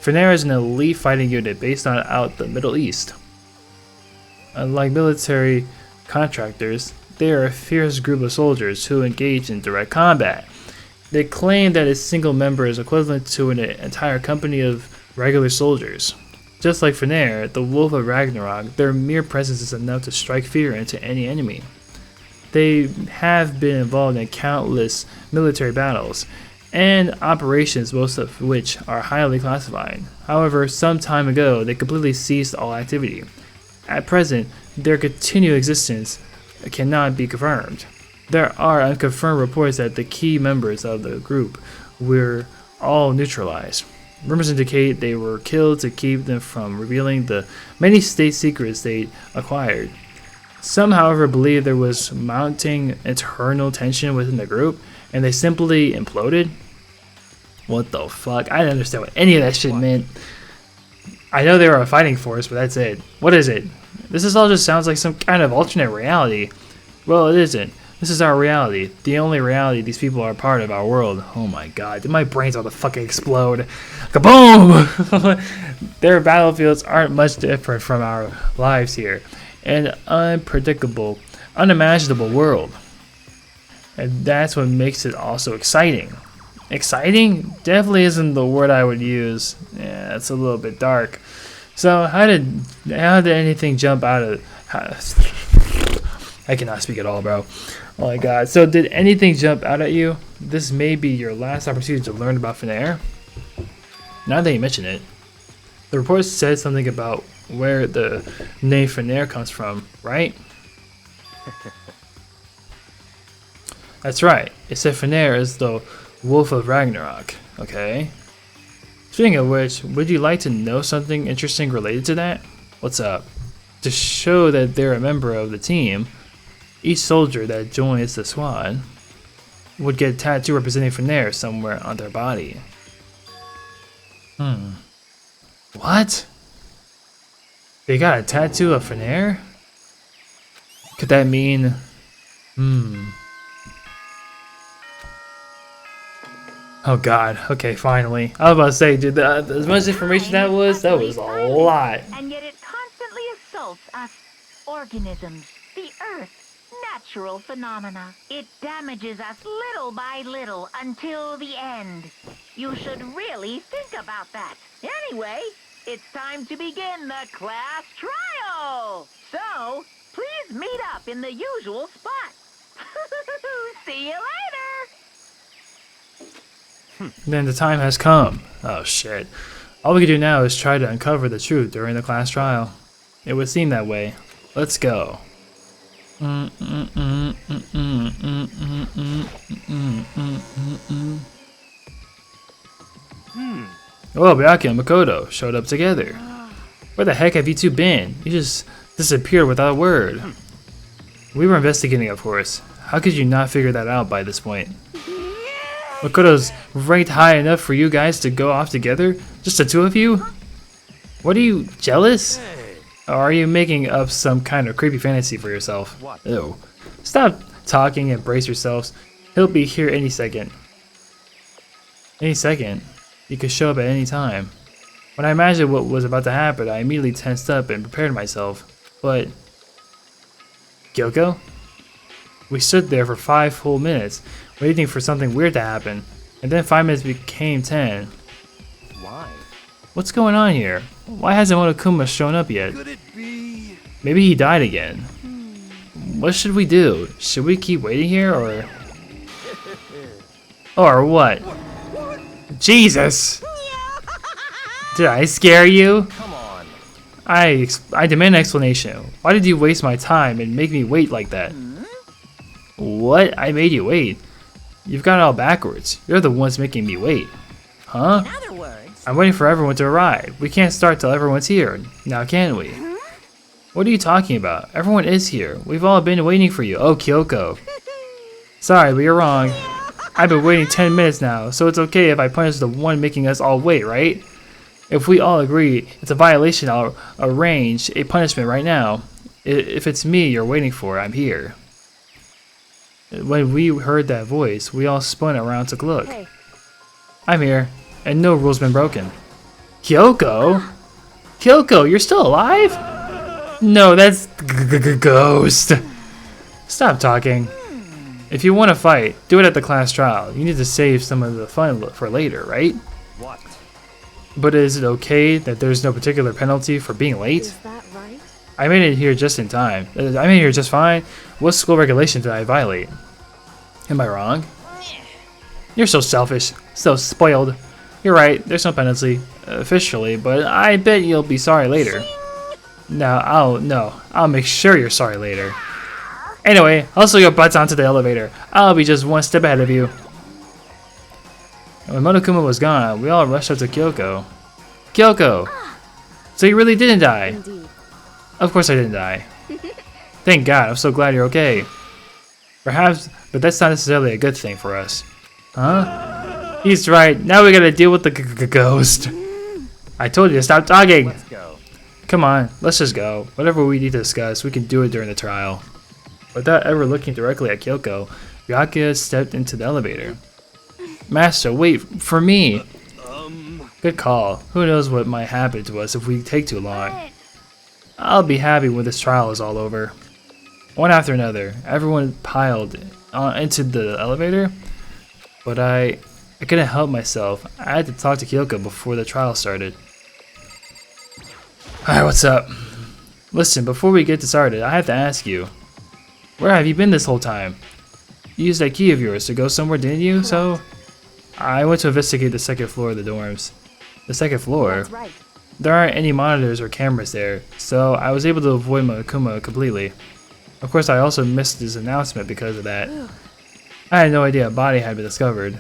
Fenair is an elite fighting unit based out the Middle East. Unlike military contractors, they are a fierce group of soldiers who engage in direct combat. They claim that a single member is equivalent to an entire company of regular soldiers. Just like Fenair, the Wolf of Ragnarok, their mere presence is enough to strike fear into any enemy. They have been involved in countless military battles and operations, most of which are highly classified. However, some time ago, they completely ceased all activity. At present, their continued existence cannot be confirmed. There are unconfirmed reports that the key members of the group were all neutralized. Rumors indicate they were killed to keep them from revealing the many state secrets they acquired. Some, however, believe there was mounting internal tension within the group, and they simply imploded. What the fuck? I didn't understand what any of that shit meant. I know they were a fighting force, but that's it. What is it? This all just sounds like some kind of alternate reality. Well, it isn't. This is our reality. The only reality these people are part of our world. Oh my god. Did my brains all to fucking explode? Kaboom! Their battlefields aren't much different from our lives here. An unpredictable, unimaginable world. And that's what makes it also exciting. Exciting? Definitely isn't the word I would use. Yeah, it's a little bit dark. So how did anything jump out of... I cannot speak at all, bro. Oh my god. So did anything jump out at you? This may be your last opportunity to learn about Fenair. Now that you mention it, the report said something about where the name Fenair comes from, right? That's right. It said Fenair is the Wolf of Ragnarok. Okay. Speaking of which, would you like to know something interesting related to that? What's up? To show that they're a member of the team, Each soldier that joins the squad would get a tattoo representing Finnair somewhere on their body. What? They got a tattoo of Finnair? Could that mean... Oh god, okay, finally. I was about to say, dude, as much information that was a lot. And yet it constantly assaults us organisms, the Earth, natural phenomena. It damages us little by little until the end. You should really think about that. Anyway, it's time to begin the class trial. So, please meet up in the usual spot. See you later. Then the time has come. Oh shit. All we can do now is try to uncover the truth during the class trial. It would seem that way. Let's go. Oh, Byakuya and Makoto showed up together. Where the heck have you two been? You just disappeared without a word. We were investigating, of course. How could you not figure that out by this point? Makoto's ranked high enough for you guys to go off together? Just the two of you? What are you, jealous? Or are you making up some kind of creepy fantasy for yourself? What? Ew. Stop talking and brace yourselves. He'll be here any second. Any second? He could show up at any time. When I imagined what was about to happen, I immediately tensed up and prepared myself. But... Kyoko? We stood there for 5 full minutes, waiting for something weird to happen, and then 5 minutes became 10. Why? What's going on here? Why hasn't Monokuma shown up yet? Could it be? Maybe he died again. What should we do? Should we keep waiting here, or... Or what? Jesus! Did I scare you? Come on. I demand an explanation. Why did you waste my time and make me wait like that? What? I made you wait? You've got it all backwards. You're the ones making me wait. Huh? In other words, I'm waiting for everyone to arrive. We can't start till everyone's here. Now can we? What are you talking about? Everyone is here. We've all been waiting for you. Oh, Kyoko. Sorry, but you're wrong. I've been waiting 10 minutes now, so it's okay if I punish the one making us all wait, right? If we all agree it's a violation, I'll arrange a punishment right now. If it's me you're waiting for, I'm here. When we heard that voice, we all spun around to look. Hey. I'm here, and no rule's been broken. Kyoko? Kyoko, you're still alive? No, that's ghost. Stop talking. If you want to fight, do it at the class trial. You need to save some of the fun for later, right? What? But is it okay that there's no particular penalty for being late? Is that right? I made it here just in time. I made it here just fine. What school regulation did I violate? Am I wrong? You're so selfish, so spoiled. You're right, there's no penalty, officially, but I bet you'll be sorry later. I'll make sure you're sorry later. Anyway, hustle your butts onto the elevator. I'll be just one step ahead of you. And when Monokuma was gone, we all rushed up to Kyoko. Kyoko! So you really didn't die? Indeed. Of course I didn't die. Thank God, I'm so glad you're okay. Perhaps, but that's not necessarily a good thing for us. Huh? He's right, now we gotta deal with the ghost. I told you to stop talking! Let's go. Come on, let's just go. Whatever we need to discuss, we can do it during the trial. Without ever looking directly at Kyoko, Byakuya stepped into the elevator. Master, wait for me! Good call. Who knows what might happen to us if we take too long. I'll be happy when this trial is all over. One after another, everyone piled into the elevator, but I couldn't help myself. I had to talk to Kyoko before the trial started. Alright, what's up? Listen, before we get started, I have to ask you. Where have you been this whole time? You used that key of yours to go somewhere, didn't you? So, I went to investigate the second floor of the dorms. The second floor? That's right. There aren't any monitors or cameras there, so I was able to avoid Monokuma completely. Of course, I also missed his announcement because of that. I had no idea a body had been discovered.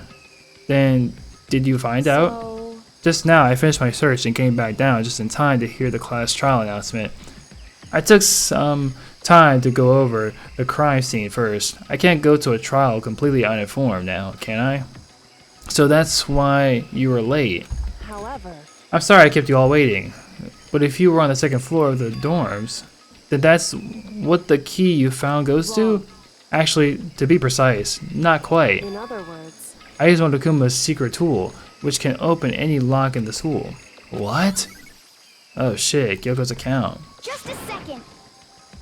Then, did you find out? So, Just now, I finished my search and came back down just in time to hear the class trial announcement. I took some time to go over the crime scene first. I can't go to a trial completely uninformed now, can I? So that's why you were late. However, I'm sorry I kept you all waiting, but if you were on the second floor of the dorms, then that's what the key you found goes to? Actually, to be precise, not quite. in other words, I used Monokuma's secret tool, which can open any lock in the school. What? Oh shit, Kyoko's account. Just a second.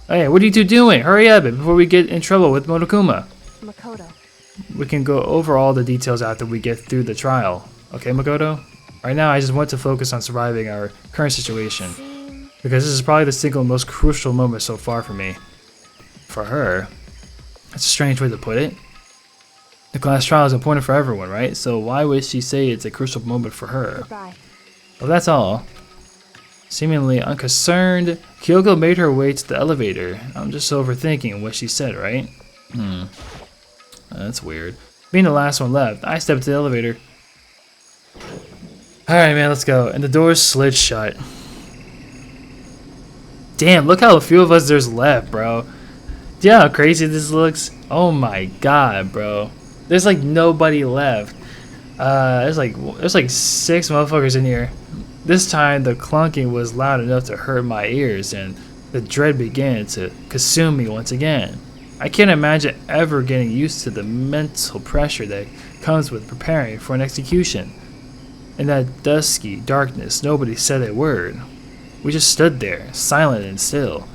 Hey, what are you two doing? Hurry up before we get in trouble with Monokuma. Makoto. We can go over all the details after we get through the trial. Okay, Makoto? Right now, I just want to focus on surviving our current situation. Because this is probably the single most crucial moment so far for me. For her. That's a strange way to put it. The class trial is important for everyone, right? So why would she say it's a crucial moment for her? Goodbye. Well, that's all. Seemingly unconcerned, Kyoko made her way to the elevator. I'm just overthinking what she said, right? That's weird. Being the last one left, I stepped to the elevator. Alright, man, let's go. And the doors slid shut. Damn, look how few of us there's left, bro. Do you know how crazy this looks? Oh my god, bro. There's like nobody left. There's like 6 motherfuckers in here. This time the clunking was loud enough to hurt my ears and the dread began to consume me once again. I can't imagine ever getting used to the mental pressure that comes with preparing for an execution. In that dusky darkness, nobody said a word. We just stood there, silent and still.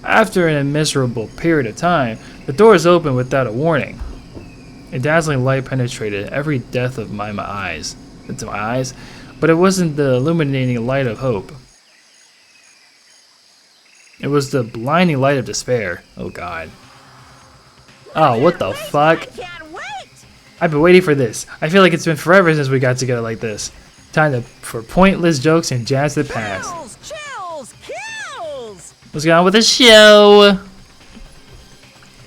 After an immeasurable period of time, the doors opened without a warning. A dazzling light penetrated every depth of my eyes, but it wasn't the illuminating light of hope. It was the blinding light of despair. Oh god. Oh, what the fuck? I can't wait. I've been waiting for this. I feel like it's been forever since we got together like this. Time for pointless jokes and jazz to pass. Chills, kills. Let's get on with the show!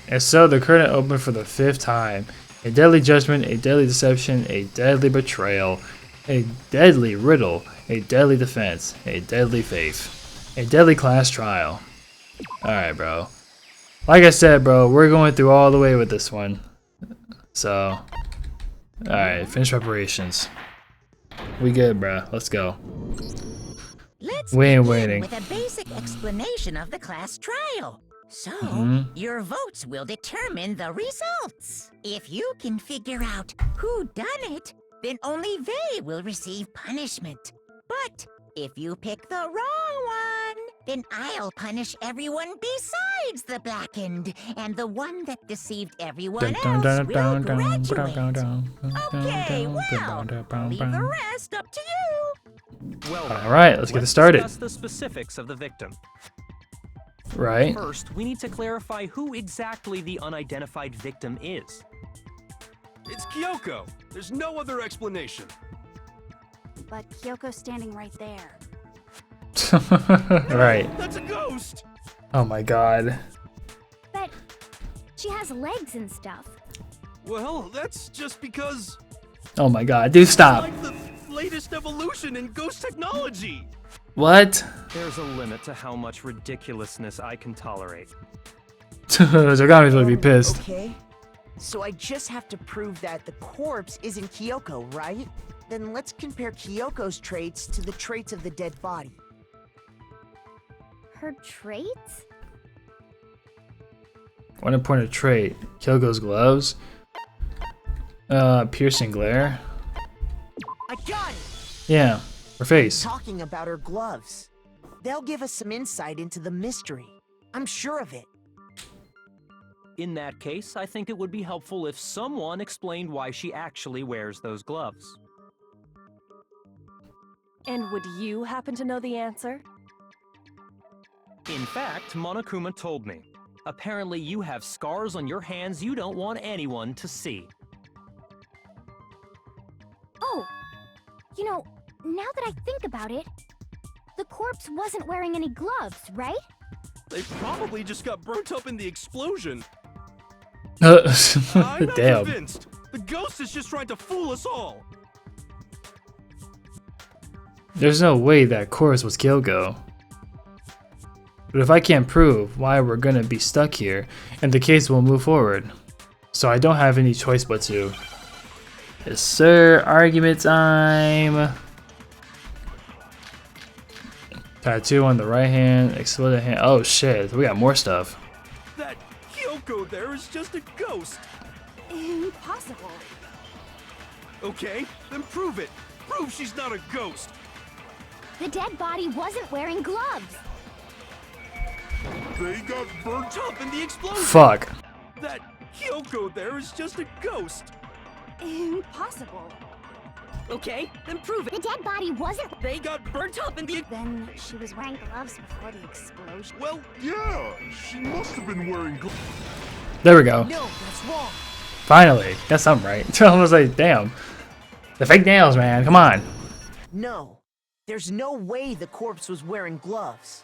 And so the curtain opened for the 5th time. A deadly judgment, a deadly deception, a deadly betrayal, a deadly riddle, a deadly defense, a deadly faith, a deadly class trial. Alright, bro. Like I said, bro, we're going through all the way with this one. So, alright, finish preparations. We good, bro. Let's go. Let's We ain't begin waiting. with a basic explanation of the class trial. So, your votes will determine the results. If you can figure out who done it, then only they will receive punishment. But if you pick the wrong one, then I'll punish everyone besides the blackened, and the one that deceived everyone else will graduate. Okay, well, I'll leave the rest up to you. Well, Alright, let's get it started. Discuss the specifics of the victim. Right? First, we need to clarify who exactly the unidentified victim is. It's Kyoko. There's no other explanation. But Kyoko's standing right there. Right. That's a ghost! Oh my god. But she has legs and stuff. Well, that's just because Oh my god, dude, stop. like the latest evolution in ghost technology. What? There's a limit to how much ridiculousness I can tolerate. Zogami's gonna be pissed. Okay. So I just have to prove that the corpse isn't Kyoko, right? Then let's compare Kyoko's traits to the traits of the dead body. Her traits? One important trait. Kyoko's gloves. Piercing glare. I got it! Yeah, her face. Talking about her gloves. They'll give us some insight into the mystery. I'm sure of it. In that case, I think it would be helpful if someone explained why she actually wears those gloves. And would you happen to know the answer? In fact, Monokuma told me. Apparently you have scars on your hands you don't want anyone to see. Oh, you know, now that I think about it, the corpse wasn't wearing any gloves, right? They probably just got burnt up in the explosion. Damn. I'm not convinced. The ghost is just trying to fool us all. There's no way that corpse was Kyoko. But if I can't prove why we're gonna be stuck here, and the case will move forward. So I don't have any choice but to. Yes, sir. Argument time. Tattoo on the right hand, exploded hand. Oh shit, we got more stuff. That Kyoko there is just a ghost. Impossible. Okay, then prove it. Prove she's not a ghost. The dead body wasn't wearing gloves. They got burnt up in the explosion. Fuck. That Kyoko there is just a ghost. Impossible. Okay, then prove The it. dead body wasn't. They got burnt up in the. Then she was wearing gloves before the explosion. Well, Yeah, she must have been wearing gloves. There we go. No, that's wrong. Finally, got something right. I was like, damn. The fake nails, man. Come on. No, there's no way the corpse was wearing gloves.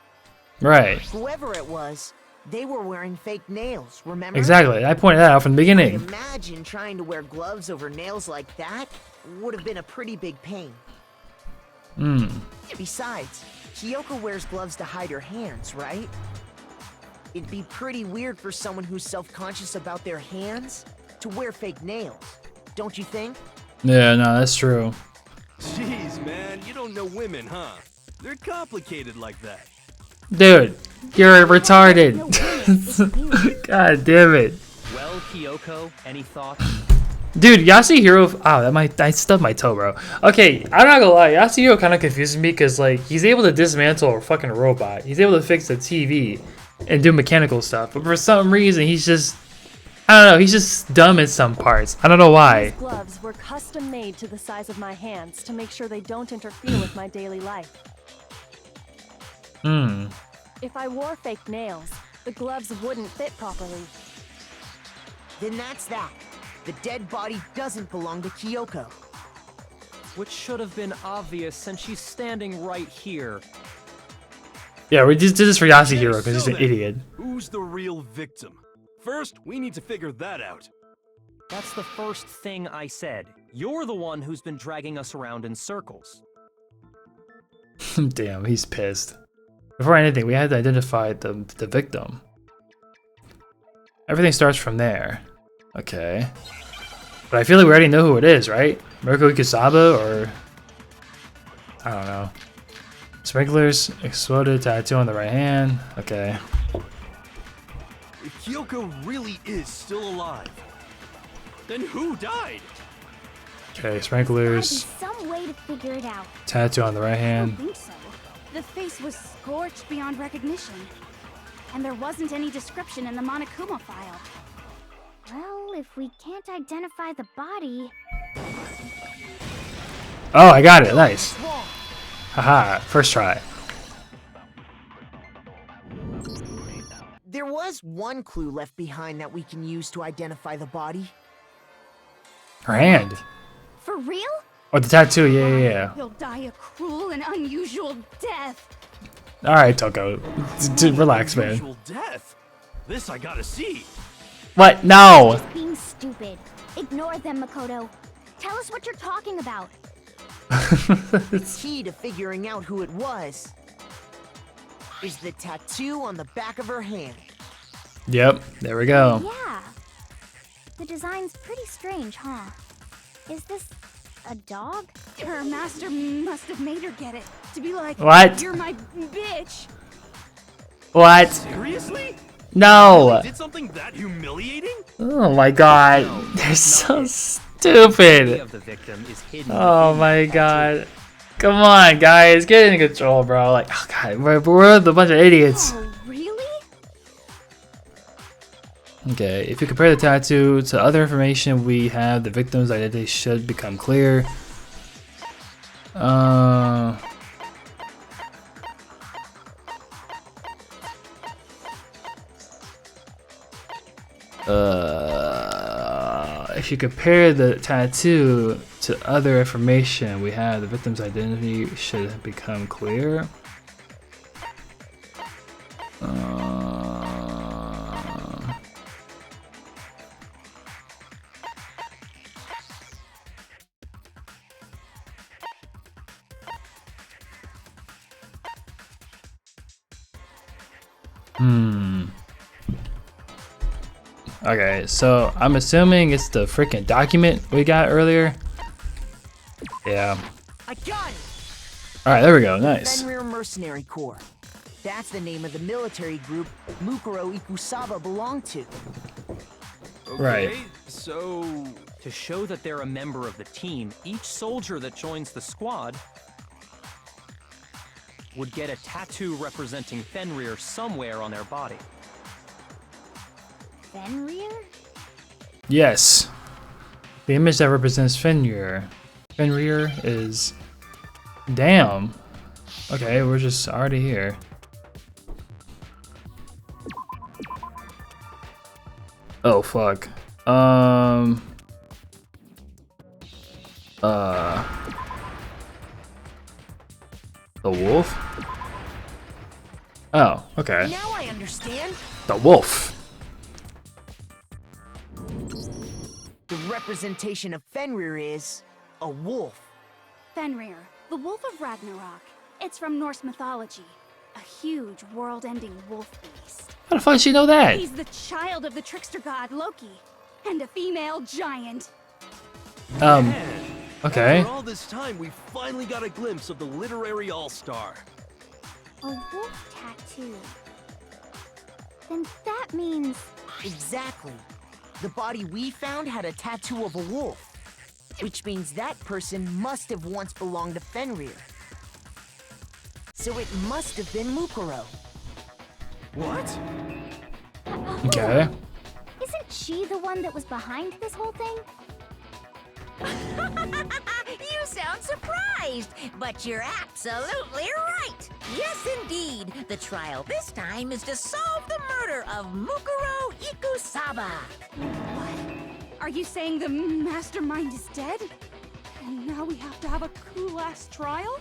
Right. Whoever it was, they were wearing fake nails, remember? Exactly. I pointed that out from the I beginning. imagine trying to wear gloves over nails like that would have been a pretty big pain. Hmm. Besides, Kyoko wears gloves to hide her hands, right? It'd be pretty weird for someone who's self-conscious about their hands to wear fake nails, don't you think? Yeah, no, that's true. jeez, man, you don't know women, huh? They're complicated like that. Dude, you're retarded. God damn it. Well, Kyoko, any thoughts? Dude, Yasuhiro. Oh, I stubbed my toe, bro. Okay, I'm not gonna lie. Yasuhiro kind of confuses me because, like, he's able to dismantle a fucking robot. He's able to fix the TV and do mechanical stuff. But for some reason, he's just. I don't know. He's just dumb in some parts. I don't know why. These gloves were custom made to the size of my hands to make sure they don't interfere with my daily life. Hmm. If I wore fake nails, the gloves wouldn't fit properly. Then that's that. The dead body doesn't belong to Kyoko. Which should have been obvious since she's standing right here. Yeah, we just did this for Yasuhiro because he's So an then, idiot. Who's the real victim? First, we need to figure that out. That's the first thing I said. You're the one who's been dragging us around in circles. Damn, he's pissed. Before anything, we had to identify the victim. Everything starts from there. Okay. But I feel like we already know who it is, right? Mirko Ikusaba or... I don't know. Sprinklers, exploded, tattoo on the right hand. Okay. If Kyoko really is still alive, then who died? Okay, Gotta sprinklers, be some way to figure it out. tattoo on the right I hand. don't think so. The face was scorched beyond recognition. And there wasn't any description in the Monokuma file. Well, if we can't identify the body... Oh, I got it. Nice. Wrong. Haha, first try. There was one clue left behind that we can use to identify the body. Her hand. For real? Oh, the tattoo. Yeah. He'll die a cruel and unusual death. All right, Toko. Relax, man. Unusual death. This I gotta see. What? No. Just being stupid. Ignore them, Makoto. Tell us what you're talking about. Key to figuring out who it was is the tattoo on the back of her hand. Yep. There we go. Yeah. The design's pretty strange, huh? Is this a dog? Her master must have made her get it. To be like, What? you're my bitch. What? Seriously? No. Did something that humiliating? Oh my god. They're so The stupid. of the victim is hidden Oh within my the tattoo. god. Come on, guys. Get in control, bro. Like, oh god. We're a bunch of idiots. Oh, really? Okay, if you compare the tattoo to other information we have, the victim's identity should become clear. If you compare the tattoo to other information we have, the victim's identity should become clear. Okay, so I'm assuming it's the freaking document we got earlier. Yeah. I got it! Alright, there we go. Nice. Fenrir Mercenary Corps. That's the name of the military group Mukuro Ikusaba belonged to. Right. So, To show that they're a member of the team, each soldier that joins the squad would get a tattoo representing Fenrir somewhere on their body. Fenrir? Yes. The image that represents Fenrir. Fenrir is... Damn. Okay, we're just already here. Oh, fuck. The wolf? Oh, okay. Now I understand. The wolf. The representation of Fenrir is a wolf. Fenrir, the Wolf of Ragnarok. It's from Norse mythology. A huge, world-ending wolf beast. How the fuck did she know that? He's the child of the trickster god Loki, and a female giant. Okay. after all this time, we finally got a glimpse of the literary all-star. A wolf tattoo. Then that means... Exactly. The body we found had a tattoo of a wolf, which means that person must have once belonged to Fenrir. So it must have been Mukuro. What? Okay. Isn't she the one that was behind this whole thing? You sound surprised, but you're absolutely right. Yes, indeed. The trial this time is to solve the murder of Mukuro Ikusaba. Are you saying the mastermind is dead? And now we have to have a cool-ass trial?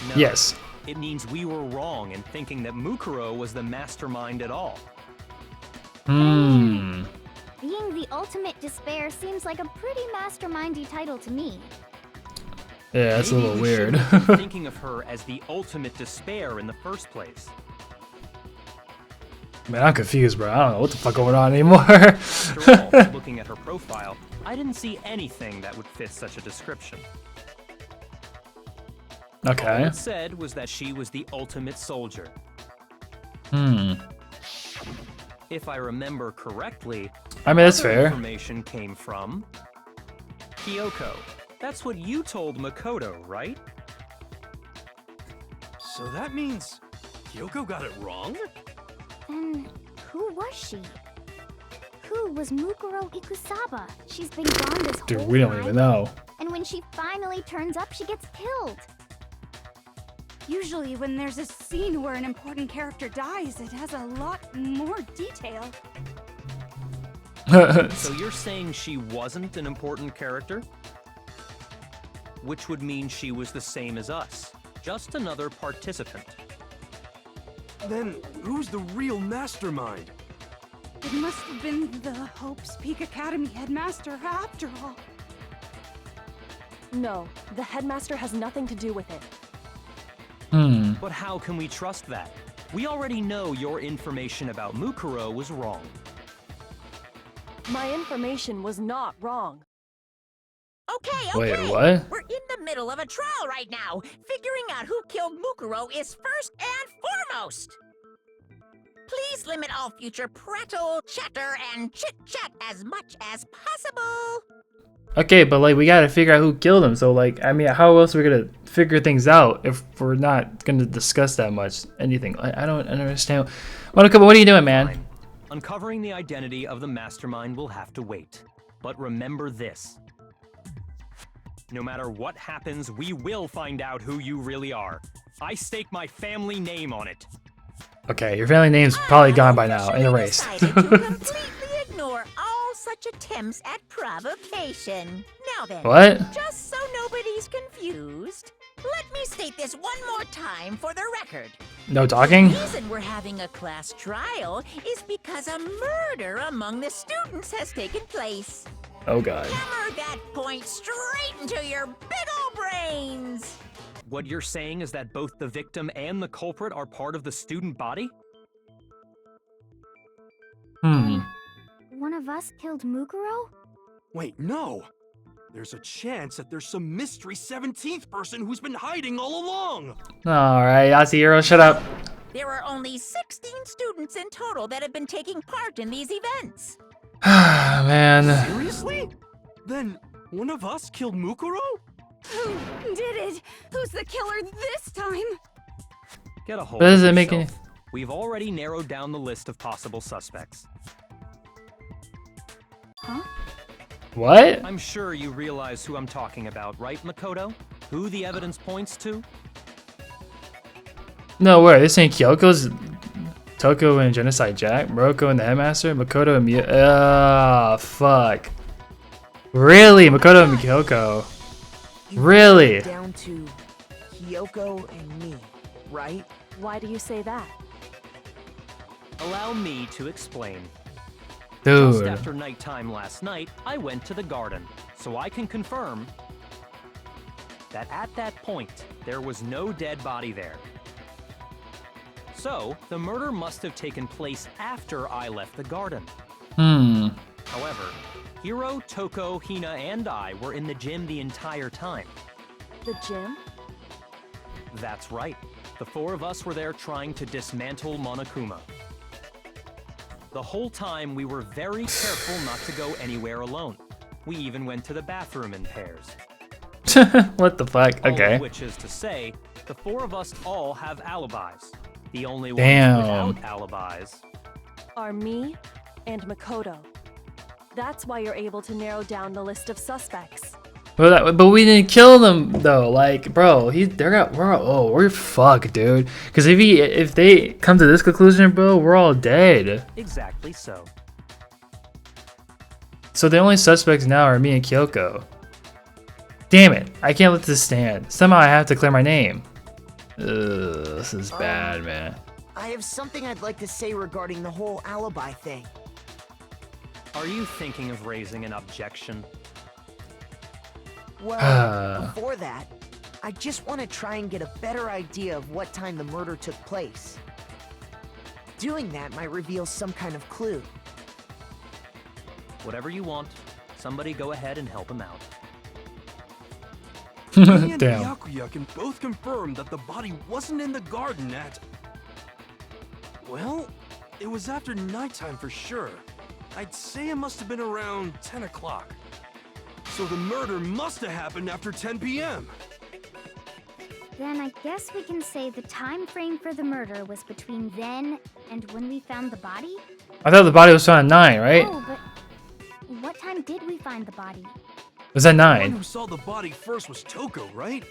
No. Yes. It means we were wrong in thinking that Mukuro was the mastermind at all. Hmm. Being the ultimate despair seems like a pretty mastermindy title to me. Yeah, that's a Maybe little we weird. shouldn't be thinking of her as the ultimate despair in the first place. Man, I'm confused, bro. I don't know what the fuck going on anymore. After all, looking at her profile, I didn't see anything that would fit such a description. All Okay. it said was that she was the ultimate soldier. Hmm. If I remember correctly, I mean, that's other fair. information came from Kyoko. That's what you told Makoto, right? So that means Kyoko got it wrong? Then who was she? Who was Mukuro Ikusaba? She's been gone this Dude, whole we don't time. even know. And when she finally turns up, she gets killed. Usually when there's a scene where an important character dies, it has a lot more detail. So you're saying she wasn't an important character? Which would mean she was the same as us, just another participant. Then who's the real mastermind? It must have been the Hope's Peak Academy headmaster after all. No, the headmaster has nothing to do with it. Hmm. But how can we trust that? We already know your information about Mukuro was wrong. My information was not wrong. Okay, Wait, okay. what? We're in the middle of a trial right now. Figuring out who killed Mukuro is first and foremost. Please limit all future prattle, chatter, and chit-chat as much as possible. Okay, but like we gotta figure out who killed him. So like, I mean, how else are we gonna figure things out if we're not gonna discuss that much anything? I don't understand. What are you doing, man? Fine. Uncovering the identity of the mastermind will have to wait. But remember this. No matter what happens, we will find out who you really are. I stake my family name on it. Okay, your family name's probably gone by now and Officially erased. decided to completely ignore all such attempts at provocation. Now then, What? just so nobody's confused, let me state this one more time for the record. No talking? The reason we're having a class trial is because a murder among the students has taken place. Oh god. Hammer that point straight into your big ol' brains! What you're saying is that both the victim and the culprit are part of the student body? One of us killed Mukuro? Wait, no! There's a chance that there's some mystery 17th person who's been hiding all along! Alright, Yasuhiro, shut up. There are only 16 students in total that have been taking part in these events. Man. Seriously? Then one of us killed Mukuro? Who did it? Who's the killer this time? Get a hold But of does it yourself. make any... We've already narrowed down the list of possible suspects. Huh? What? I'm sure you realize who I'm talking about, right, Makoto? Who the evidence points to? No, wait, this ain't Kyoko's... Toko and Genocide Jack, Muroko and the Headmaster, Makoto and Miyo... Ah, fuck. Really? Makoto and Kyoko. You Really? put it down to Kyoko and me, right? Why do you say that? Allow me to explain. Just Dude. after nighttime last night, I went to the garden, so I can confirm that at that point, there was no dead body there. So, the murder must have taken place after I left the garden. However, Hiro, Toko, Hina, and I were in the gym the entire time. The gym? That's right. The four of us were there trying to dismantle Monokuma. The whole time, we were very careful not to go anywhere alone. We even went to the bathroom in pairs. What the fuck? All Okay. of which is to say, the four of us all have alibis. The only ones Damn. without alibis. Are me and Makoto. That's why you're able to narrow down the list of suspects. But we didn't kill them though. Like, bro, we're fucked, dude. Because if they come to this conclusion, bro, we're all dead. Exactly so. So the only suspects now are me and Kyoko. Damn it! I can't let this stand. Somehow I have to clear my name. Ugh, this is bad, man. I have something I'd like to say regarding the whole alibi thing. Are you thinking of raising an objection? Well, before that, I just want to try and get a better idea of what time the murder took place. Doing that might reveal some kind of clue. Whatever you want. Somebody go ahead and help him out. Me and Damn. Byakuya can both confirm that the body wasn't in the garden at... Well, it was after nighttime for sure. I'd say it must have been around 10 o'clock. So the murder must have happened after 10 p.m. Then I guess we can say the time frame for the murder was between then and when we found the body? I thought the body was found at 9, right? Oh, but what time did we find the body? Was that The one 9? who saw the body first was Toko, right?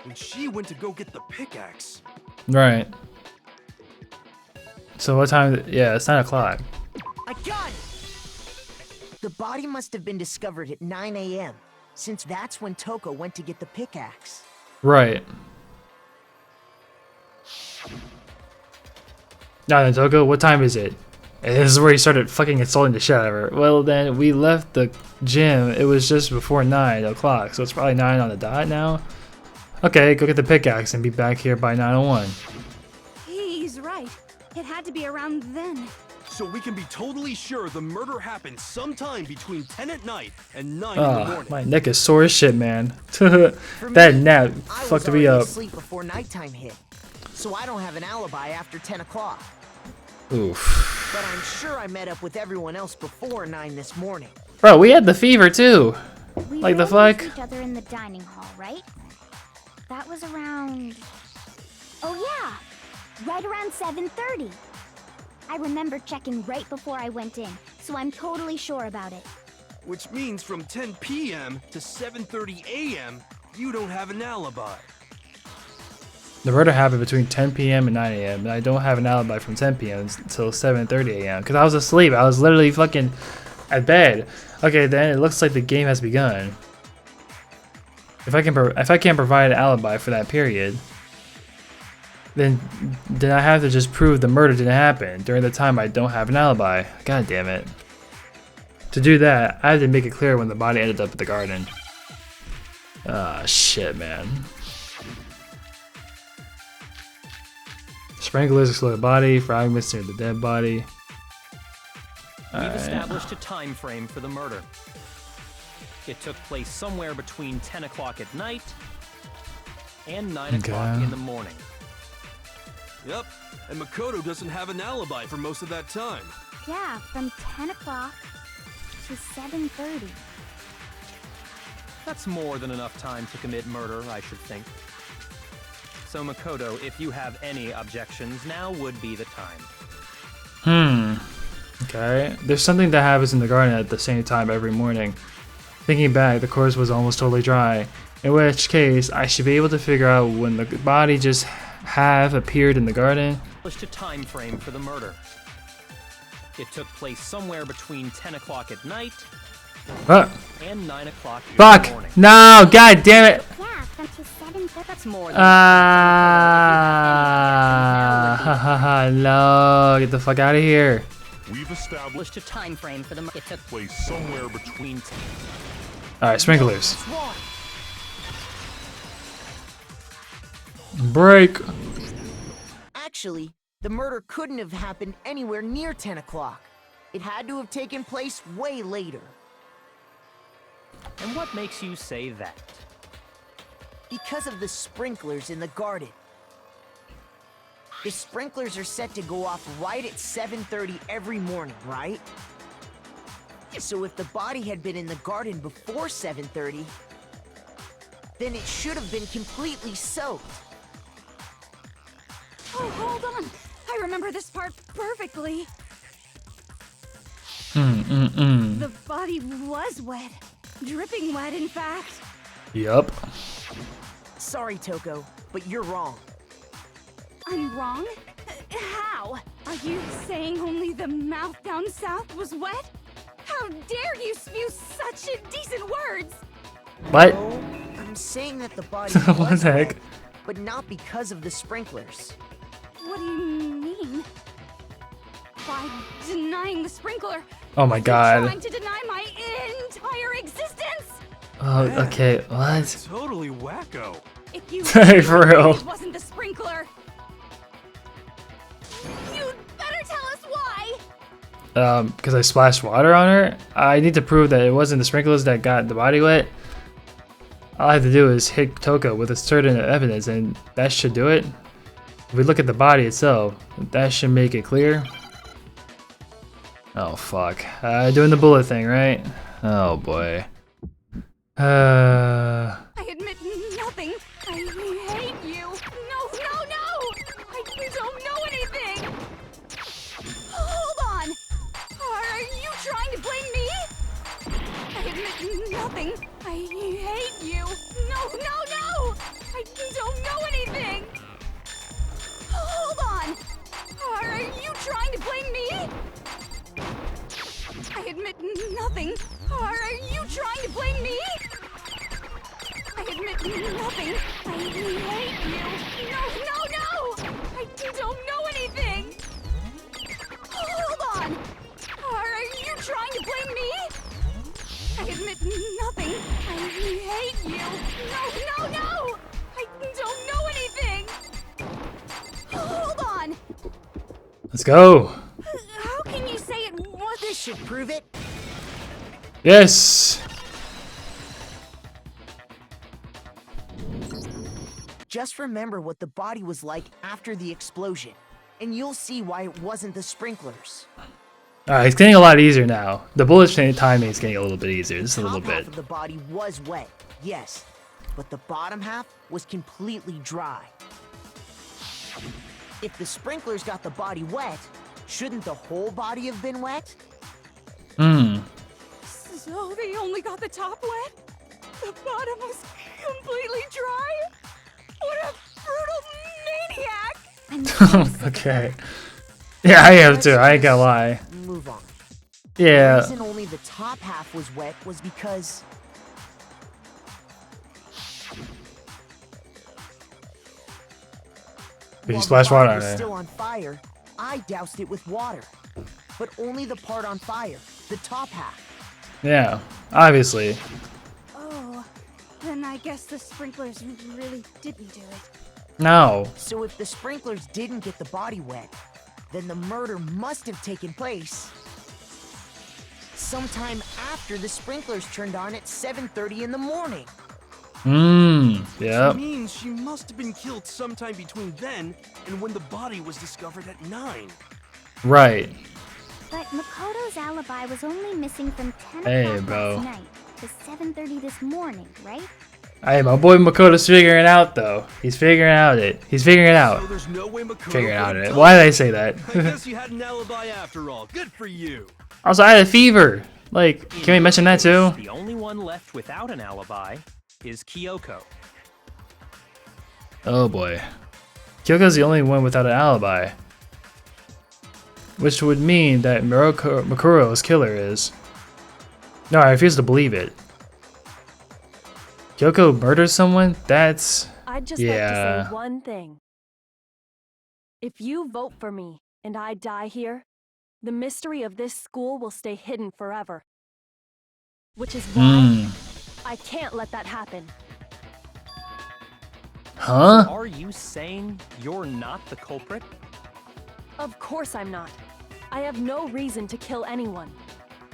And she went to go get the pickaxe. Right. So what time? Yeah, it's 9 o'clock. I got it! The body must have been discovered at 9 a.m., since that's when Toko went to get the pickaxe. Right. Now then, Toko, what time is it? And this is where he started fucking insulting the shit out of her. Well, then we left the gym. It was just before 9 o'clock, so it's probably 9 on the dot now. Okay, go get the pickaxe and be back here by 9:01. He's right. It had to be around then. So we can be totally sure the murder happened sometime between 10 at night and 9 in the Ah, morning. my neck is sore as shit, man. For That me, nap I was fucked already me up. asleep before nighttime hit, so I don't have an alibi after 10 o'clock. Oof. But I'm sure I met up with everyone else before 9 this morning. Bro, we had the fever too. We Like the ran into fuck? each other in the dining hall, right? That was around... Oh yeah! Right around 7:30. I remember checking right before I went in, so I'm totally sure about it. Which means from 10 p.m. to 7:30 a.m., you don't have an alibi. The murder happened between 10 p.m. and 9 a.m. and I don't have an alibi from 10 p.m. until 7:30 a.m. because I was asleep. I was literally fucking at bed. Okay, then it looks like the game has begun. If I can't provide an alibi for that period, then I have to just prove the murder didn't happen during the time I don't have an alibi. God damn it. To do that, I had to make it clear when the body ended up at the garden. Ah, shit, man. Sprinklers explode the body, fragments near the dead body. established a time frame for the murder. It took place somewhere between 10 o'clock at night and 9 o'clock in the morning. Yep, and Makoto doesn't have an alibi for most of that time. Yeah, from 10 o'clock to 7:30. That's more than enough time to commit murder, I should think. So Makoto, if you have any objections, now would be the time. Okay. There's something that happens in the garden at the same time every morning. Thinking back, the course was almost totally dry. In which case, I should be able to figure out when the body just have appeared in the garden. Established a time frame for the murder. It took place somewhere between 10 o'clock at night and 9 o'clock in the morning. No! God damn it! Yeah, from to 7:30. That's more than No, get the fuck out of here. We've established a time frame for the murder. It took place somewhere between. Alright, sprinklers. Break. Actually, the murder couldn't have happened anywhere near 10 o'clock. It had to have taken place way later. And what makes you say that? Because of the sprinklers in the garden. The sprinklers are set to go off right at 7:30 every morning, right? So if the body had been in the garden before 7:30, then it should have been completely soaked. Oh, hold on. I remember this part perfectly. The body was wet. Dripping wet, in fact. Yup. Sorry, Toko, but you're wrong. I'm wrong? How? Are you saying only the mouth down south was wet? How dare you spew such indecent words? What? No, I'm saying that the body What was the heck? wet, but not because of the sprinklers. What do you mean? By denying the sprinkler, Oh my you're god. trying to deny my entire existence? Oh, okay, what? Totally wacko. If you Hey, for real. it wasn't the sprinkler, you'd better tell us why. Because I splashed water on her? I need to prove that it wasn't the sprinklers that got the body wet. All I have to do is hit Toko with a certain evidence, and that should do it. If we look at the body itself, that should make it clear. Oh, fuck. Doing the bullet thing, right? Oh, boy. I admit nothing. I hate you. No, no, no! I don't know anything! Hold on! Are you trying to blame me? I admit nothing. I hate you. No, no, no! I don't know anything! Hold on! Are you trying to blame me? I admit nothing. Are you trying to blame me? I admit nothing. I hate you. No, no, no! I don't know anything! Hold on! Are you trying to blame me? I admit nothing. I hate you. No, no, no! I don't know anything! Hold on! Let's go. How can you say it was This should prove it. Yes. Just remember what the body was like after the explosion, and you'll see why it wasn't the sprinklers. Alright, it's getting a lot easier now. The bullet timing is getting a little bit easier, just a little Top half bit. of the body was wet, yes, but the bottom half was completely dry. If the sprinklers got the body wet, shouldn't the whole body have been wet? So they only got the top wet? The bottom was completely dry? What a brutal maniac! Okay. Yeah, I have to. I ain't gonna lie. Move on. Yeah. The reason only the top half was wet was because... Did you while splash the body water on was it? still on fire, I doused it with water. But only the part on fire, the top half. Yeah, obviously. Oh, then I guess the sprinklers really didn't do it. No. So if the sprinklers didn't get the body wet, then the murder must have taken place sometime after the sprinklers turned on at 7:30 in the morning. Yeah. Which means she must have been killed sometime between then and when the body was discovered at 9. Right. But Makoto's alibi was only missing from 10 Hey, o'clock bro. last night to 7:30 this morning, right? Hey, my boy Makoto's figuring it out, though. He's figuring it out. So there's no way Makoto Figuring out could've it. done Why did I say that? I guess you had an alibi after all. Good for you. Also, I had a fever. Like, can we mention that too? The only one left without an alibi is Kyoko. Oh boy. Kyoko's the only one without an alibi. Which would mean that Makuro's killer is. No, I refuse to believe it. Kyoko murdered someone? That's... I'd just like to say one thing. If you vote for me and I die here, the mystery of this school will stay hidden forever. Which is why I can't let that happen. Huh? Are you saying you're not the culprit? Of course I'm not. I have no reason to kill anyone.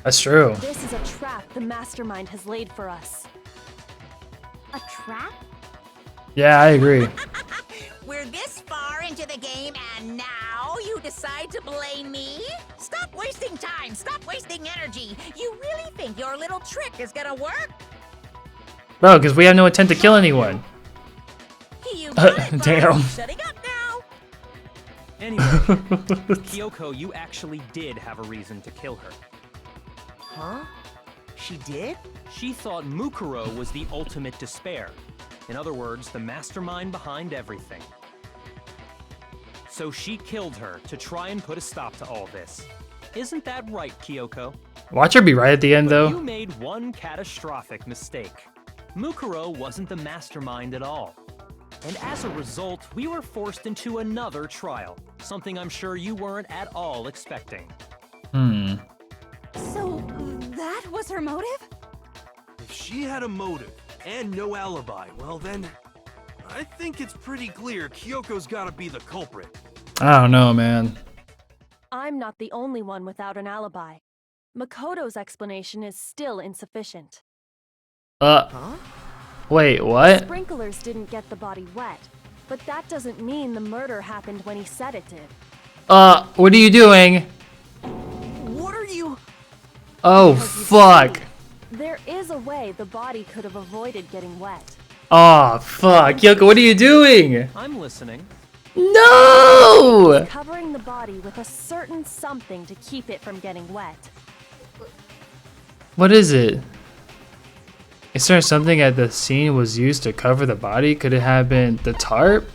That's true. This is a trap the mastermind has laid for us. A trap? Yeah, I agree. We're this far into the game and now you decide to blame me? Stop wasting time, stop wasting energy. You really think your little trick is gonna work? Bro, because we have no intent to kill anyone. You got it, Damn. boss. Shutting up now. Anyway, Kyoko, you actually did have a reason to kill her. Huh? She did? She thought Mukuro was the ultimate despair. In other words, the mastermind behind everything. So she killed her to try and put a stop to all this. Isn't that right, Kyoko? Watch her be right at the end, But you though. made one catastrophic mistake. Mukuro wasn't the mastermind at all. And as a result, we were forced into another trial, something I'm sure you weren't at all expecting. So, that was her motive? If she had a motive and no alibi, well then, I think it's pretty clear Kyoko's gotta be the culprit. I don't know, man. I'm not the only one without an alibi. Makoto's explanation is still insufficient. Wait, what? Sprinklers didn't get the body wet, but that doesn't mean the murder happened when he said it did. What are you doing? What are you... Oh, Because you fuck. see, there is a way the body could have avoided getting wet. Oh, fuck. Kyoko, what are you doing? I'm listening. No! Covering the body with a certain something to keep it from getting wet. What is it? Is there something at the scene was used to cover the body? Could it have been the tarp?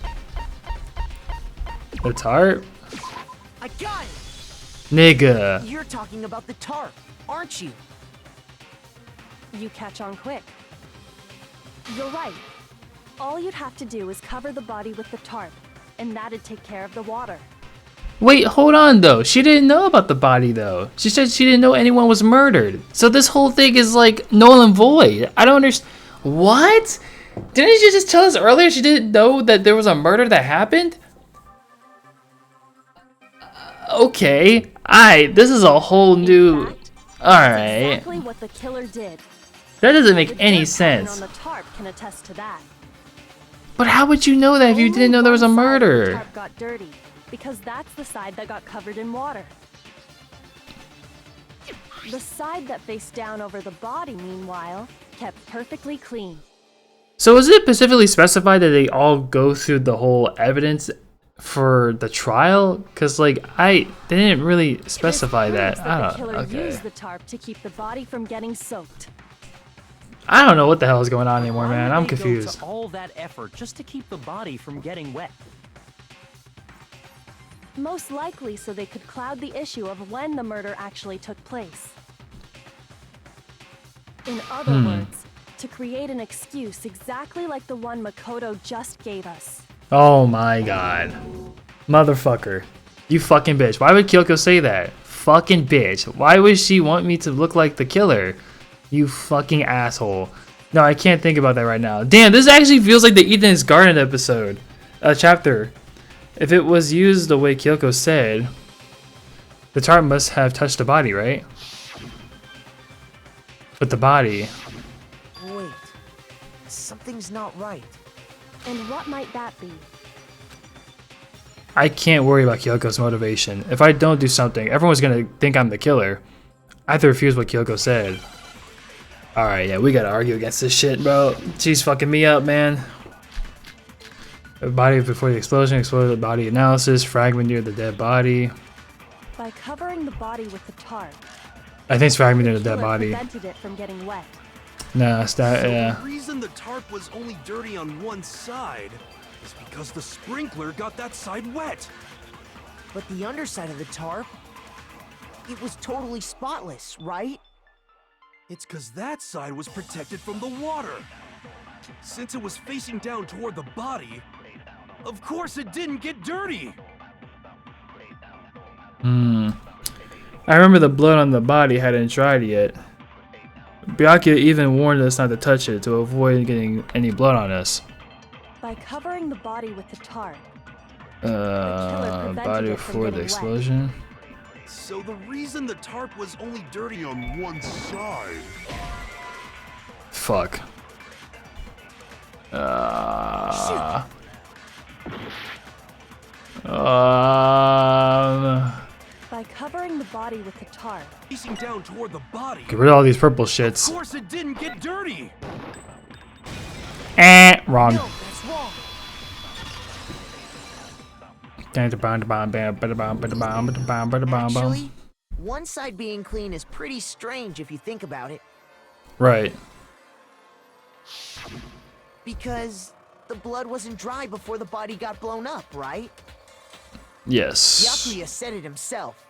The tarp? I got it! Nigga. You're talking about the tarp, aren't you? You catch on quick. You're right. All you'd have to do is cover the body with the tarp, and that'd take care of the water. Wait, hold on though. She didn't know about the body though. She said she didn't know anyone was murdered. So this whole thing is like null and void. I don't understand. What? Didn't she just tell us earlier she didn't know that there was a murder that happened? Okay. This is a whole new... That's Alright. exactly what the killer did. That doesn't make The any dirt pattern sense. on the tarp can attest to that. But how would you know that if you Only didn't know there was a one side of the murder? tarp got dirty, because that's the side that got covered in water. The side that faced down over the body, meanwhile, kept perfectly clean. So is it specifically specified that they all go through the whole evidence for the trial? Because like they didn't really specify This that. proves I the killer don't. Okay. used the tarp to keep the body from getting soaked. I don't know what the hell is going on anymore, Why man. would I'm they go confused. to all that effort just to keep the body from getting wet. Most likely so they could cloud the issue of when the murder actually took place. In other words, to create an excuse exactly like the one Makoto just gave us. Oh my god. Motherfucker. You fucking bitch. Why would Kyoko say that? Fucking bitch. Why would she want me to look like the killer? You fucking asshole. No, I can't think about that right now. Damn, this actually feels like the Eden's Garden episode. Chapter. If it was used the way Kyoko said, the tarp must have touched the body, right? With the body. Wait. Something's not right. And what might that be? I can't worry about Kyoko's motivation. If I don't do something, everyone's gonna think I'm the killer. I have to refuse what Kyoko said. Alright, yeah, we gotta argue against this shit, bro. She's fucking me up, man. Body before the explosion, exploded body analysis, fragment near the dead body. By covering the body with the tarp. I think it's fragment near The the dead killer body. prevented it from getting wet. Nah, it's that, So yeah. the reason the tarp was only dirty on one side is because the sprinkler got that side wet. But the underside of the tarp, it was totally spotless, right? It's because that side was protected from the water. Since it was facing down toward the body, of course it didn't get dirty. I remember the blood on the body hadn't dried yet. Byakuya even warned us not to touch it to avoid getting any blood on us. By covering the body with the tarp. Body before the explosion. So the reason the tarp was only dirty on one side. Fuck. By covering the body with the tarp. Facing down toward the body. Get rid of all these purple Of shits. course it didn't get dirty. Wrong. No, that's wrong. Actually, one side being clean is pretty strange if you think about it. Right. Because the blood wasn't dry before the body got blown up, right? Yes. Byakuya said it himself.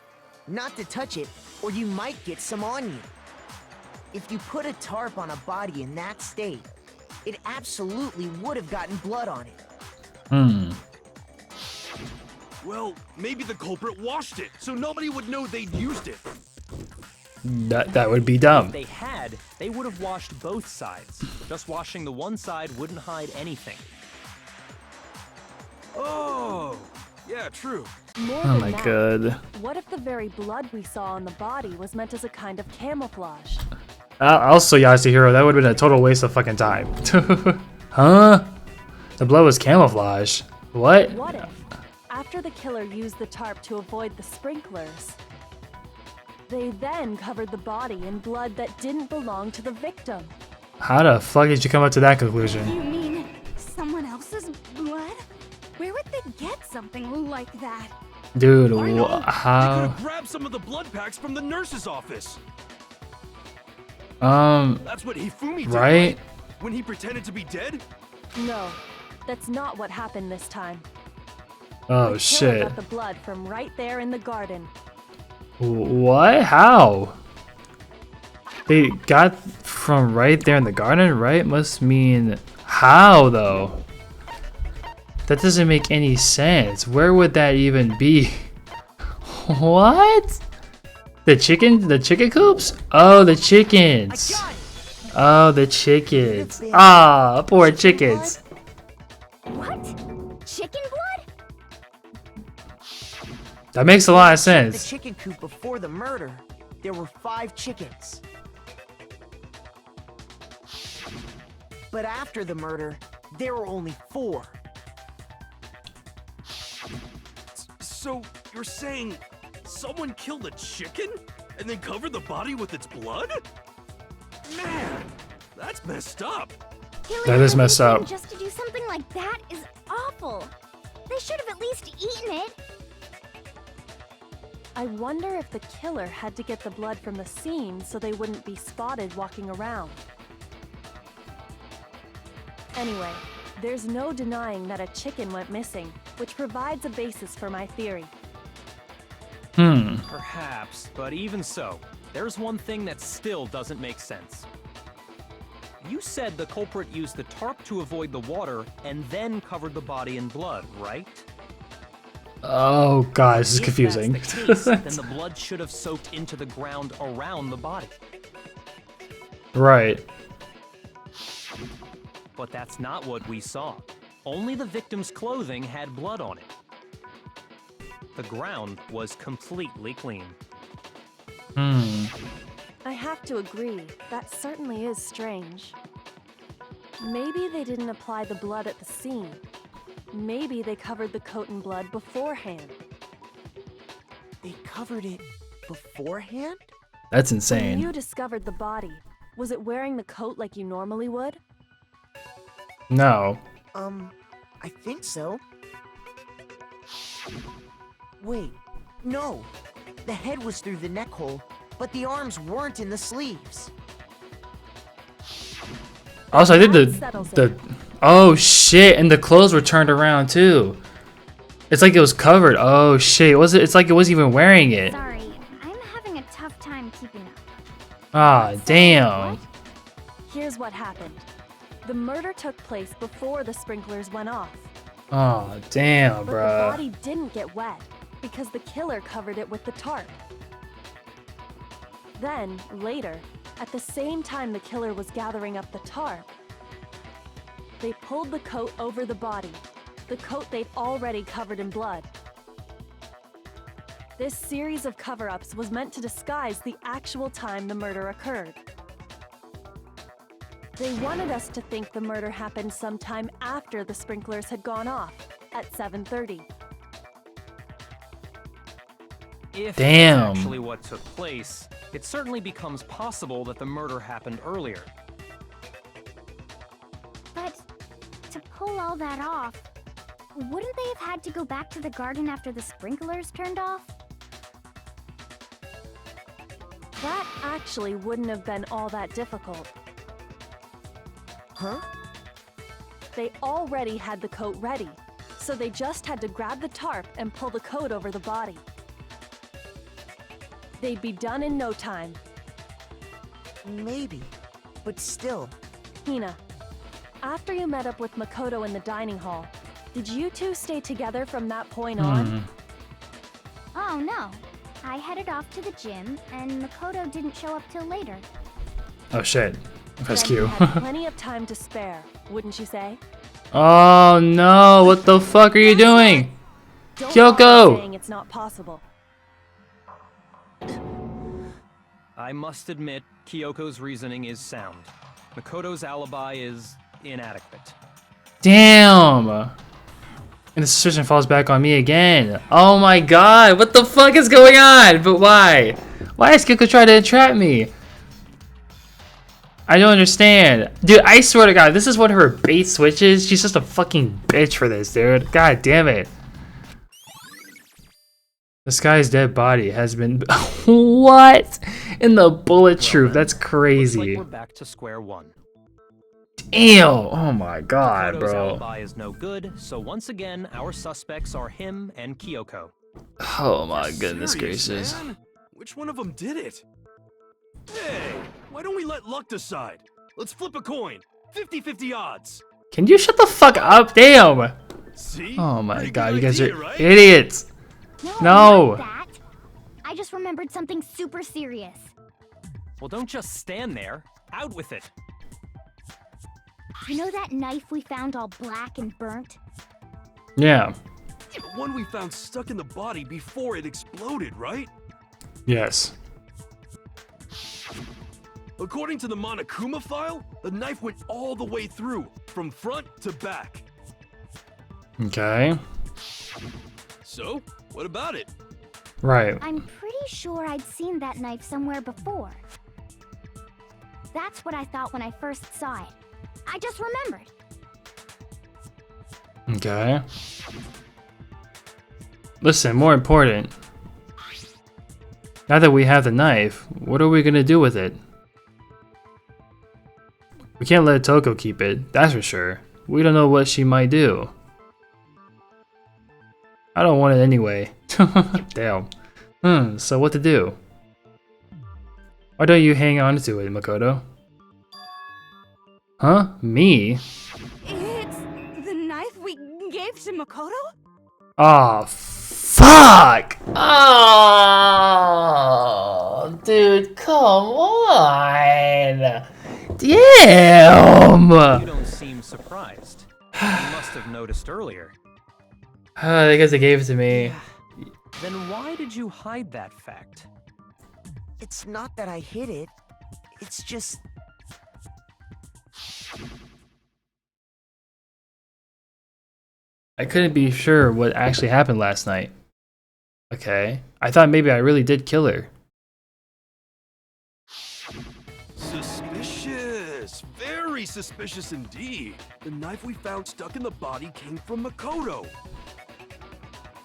Not to touch it, or you might get some on you. If you put a tarp on a body in that state, it absolutely would have gotten blood on it. Well, maybe the culprit washed it, so nobody would know they'd used it. That would be dumb. If they had, they would have washed both sides. Just washing the one side wouldn't hide anything. Oh, yeah, true. More Oh than my that, god. what if the very blood we saw on the body was meant as a kind of camouflage? Also, Yasuhiro, that would have been a total waste of fucking time. Huh? The blood was camouflage. What? What if, after the killer used the tarp to avoid the sprinklers, they then covered the body in blood that didn't belong to the victim? How the fuck did you come up to that conclusion? You mean someone else's blood? Where would they get something like that? Dude, I know. They could how? have grabbed some of the blood packs from the nurse's office. That's what Hifumi did, Right? When he pretended to be dead? No, that's not what happened this time. Oh The killer shit. got the blood from right there in the garden. What? How? They got from right there in the garden, right? Must mean how though? That doesn't make any sense. Where would that even be? What? The chicken coops? Oh, the chickens. Oh, the chickens. Ah, poor chickens. What? Chicken blood? That makes a lot of The sense. chicken coop before the murder, there were 5 chickens. But after the murder, there were only 4. So, you're saying someone killed a chicken and then covered the body with its blood? Man, that's messed up. Killing That is messed anything up. just to do something like that is awful. They should have at least eaten it. I wonder if the killer had to get the blood from the scene so they wouldn't be spotted walking around. Anyway, there's no denying that a chicken went missing, which provides a basis for my theory. Perhaps, but even so, there's one thing that still doesn't make sense. You said the culprit used the tarp to avoid the water and then covered the body in blood, right? Oh god, this is If confusing. that's the case, then the blood should have soaked into the ground around the body. Right. But that's not what we saw. Only the victim's clothing had blood on it. The ground was completely clean. I have to agree, that certainly is strange. Maybe they didn't apply the blood at the scene. Maybe they covered the coat in blood beforehand. They covered it beforehand? That's When insane. you discovered the body, was it wearing the coat like you normally would? No. I think so. Wait, no. The head was through the neck hole, but the arms weren't in the sleeves. Also, I did That settles the oh shit, and the clothes were turned around too. It's like it was covered. Oh shit, it's like it wasn't even wearing it. Sorry, I'm having a tough time keeping up. Ah, damn. Here's what happened. The murder took place before the sprinklers went off. Oh, damn, But the bruh. body didn't get wet because the killer covered it with the tarp. Then, later, at the same time the killer was gathering up the tarp, they pulled the coat over the body, the coat they'd already covered in blood. This series of cover-ups was meant to disguise the actual time the murder occurred. They wanted us to think the murder happened sometime after the sprinklers had gone off, at 7:30. If Damn. that's actually what took place, it certainly becomes possible that the murder happened earlier. But to pull all that off, wouldn't they have had to go back to the garden after the sprinklers turned off? That actually wouldn't have been all that difficult. Huh? They already had the coat ready, so they just had to grab the tarp and pull the coat over the body. They'd be done in no time. Maybe, but still. Hina, after you met up with Makoto in the dining hall, did you two stay together from that point on? Oh no. I headed off to the gym, and Makoto didn't show up till later. Oh shit. That's Then cute. you had plenty of time to spare, wouldn't you say? Oh no, what the fuck are you doing? Don't Kyoko! bother saying it's not possible. I must admit, Kyoko's reasoning is sound. Makoto's alibi is inadequate. Damn! And the suspicion falls back on me again. Oh my god, what the fuck is going on? But why? Why is Kyoko trying to entrap me? I don't understand. Dude, I swear to god, this is one of her bait switches. She's just a fucking bitch for this, dude. God damn it. This guy's dead body has been... What? In the bullet troop, that's Looks crazy. like we're back to square one. Damn! Oh my god, Makoto's bro. alibi is no good, so once again, our suspects are him and Kyoko. Oh my You're goodness serious, gracious. man? Which one of them did it? Hey, why don't we let luck decide? Let's flip a coin. 50-50 odds. Can you shut the fuck up? Damn! See? Oh my Pretty god, good you guys idea, are right? idiots! No! Not that. I just remembered something super serious. Well, don't just stand there. Out with it. You know that knife we found all black and burnt? Yeah. The one we found stuck in the body before it exploded, right? Yes. According to the Monokuma file, the knife went all the way through, from front to back. Okay. So, what about it? Right. I'm pretty sure I'd seen that knife somewhere before. That's what I thought when I first saw it. I just remembered. Okay. Listen, more important. Now that we have the knife, what are we gonna do with it? We can't let Toko keep it, that's for sure. We don't know what she might do. I don't want it anyway. Damn. So what to do? Why don't you hang on to it, Makoto? Huh? Me? It's the knife we gave to Makoto? Aw, fuck! Oh, dude, come on! Damn! You don't seem surprised. You must have noticed earlier. I guess they gave it to me. Then why did you hide that fact? It's not that I hid it. It's just... I couldn't be sure what actually happened last night. Okay. I thought maybe I really did kill her. Suspicious. Very suspicious indeed. The knife we found stuck in the body came from Makoto.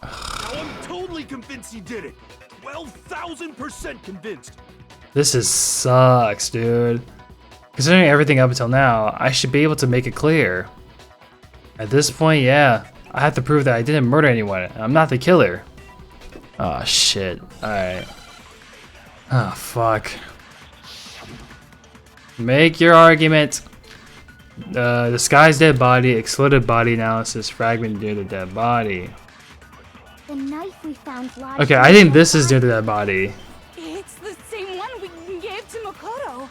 Now I'm totally convinced he did it. 12,000% convinced. This sucks, dude. Considering everything up until now, I should be able to make it clear. At this point, yeah. I have to prove that I didn't murder anyone. I'm not the killer. Oh shit. Alright. Oh fuck. Make your argument. Disguised dead body, exploded body analysis, fragment near the dead body. The knife we found lodged. Okay, I think this is near the dead body. It's the same one we gave to Makoto.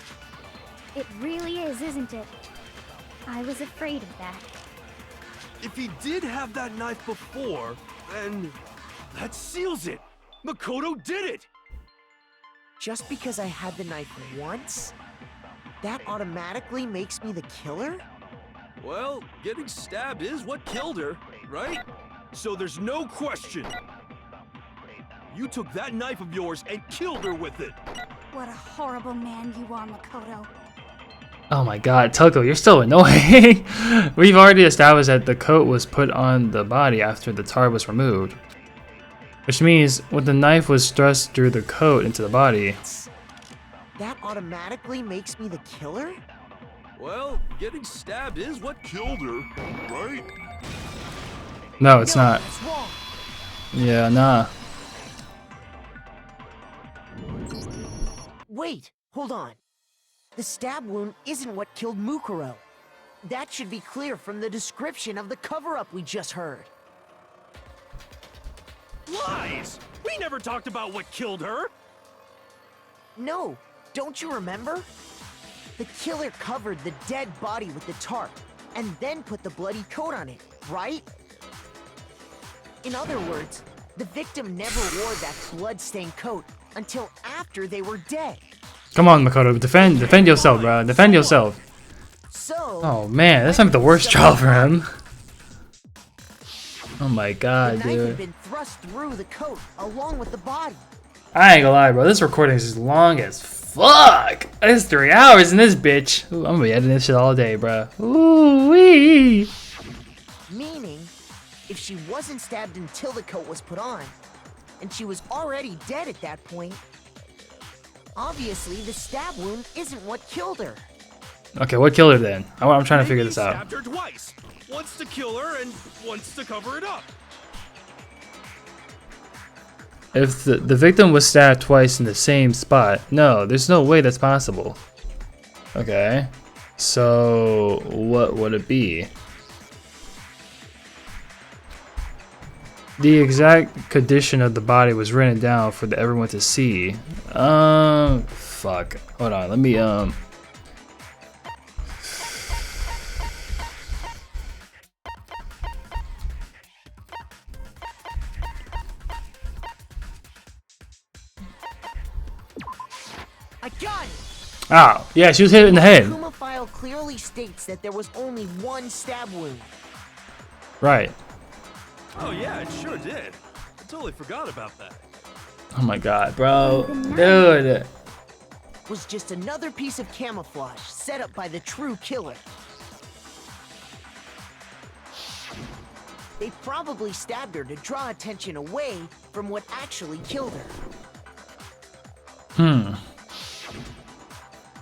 It really is, isn't it? I was afraid of that. If he did have that knife before, then that seals it. Makoto did it. Just because I had the knife once, that automatically makes me the killer? Well, getting stabbed is what killed her, right? So there's no question. You took that knife of yours and killed her with it. What a horrible man you are, Makoto. Oh my god, Toko, you're still annoying. We've already established that the coat was put on the body after the tar was removed. Which means when the knife was thrust through the coat into the body. That automatically makes me the killer? Well, getting stabbed is what killed her, right? No, it's not. That's wrong. Yeah, nah. Wait, hold on. The stab wound isn't what killed Mukuro. That should be clear from the description of the cover-up we just heard. Lies! We never talked about what killed her! No, don't you remember? The killer covered the dead body with the tarp, and then put the bloody coat on it, right? In other words, the victim never wore that blood-stained coat until after they were dead. Come on, Makoto, defend yourself, bro. Defend yourself. So, Oh man, that's like the worst trial for him. Oh my the god, knife had dude. been thrust through the coat along with the body. I ain't gonna lie, bro. This recording is long as fuck. It's 3 hours in this bitch. Ooh, I'm gonna be editing this shit all day, bro. Ooh wee. Meaning, if she wasn't stabbed until the coat was put on, and she was already dead at that point, obviously the stab wound isn't what killed her. Okay, what killed her then? I'm trying to figure Maybe this he out. stabbed her twice. Once to kill her and once to cover it up. If the victim was stabbed twice in the same spot, no, there's no way that's possible. Okay, so what would it be? The exact condition of the body was written down for everyone to see. Fuck. Hold on, let me I got it! Oh, yeah, she was hit in the head. Kuma file clearly states that there was only one stab wound. Right. Oh yeah, it sure did. I totally forgot about that. Oh my god, bro. Dude. Was just another piece of camouflage set up by the true killer. They probably stabbed her to draw attention away from what actually killed her.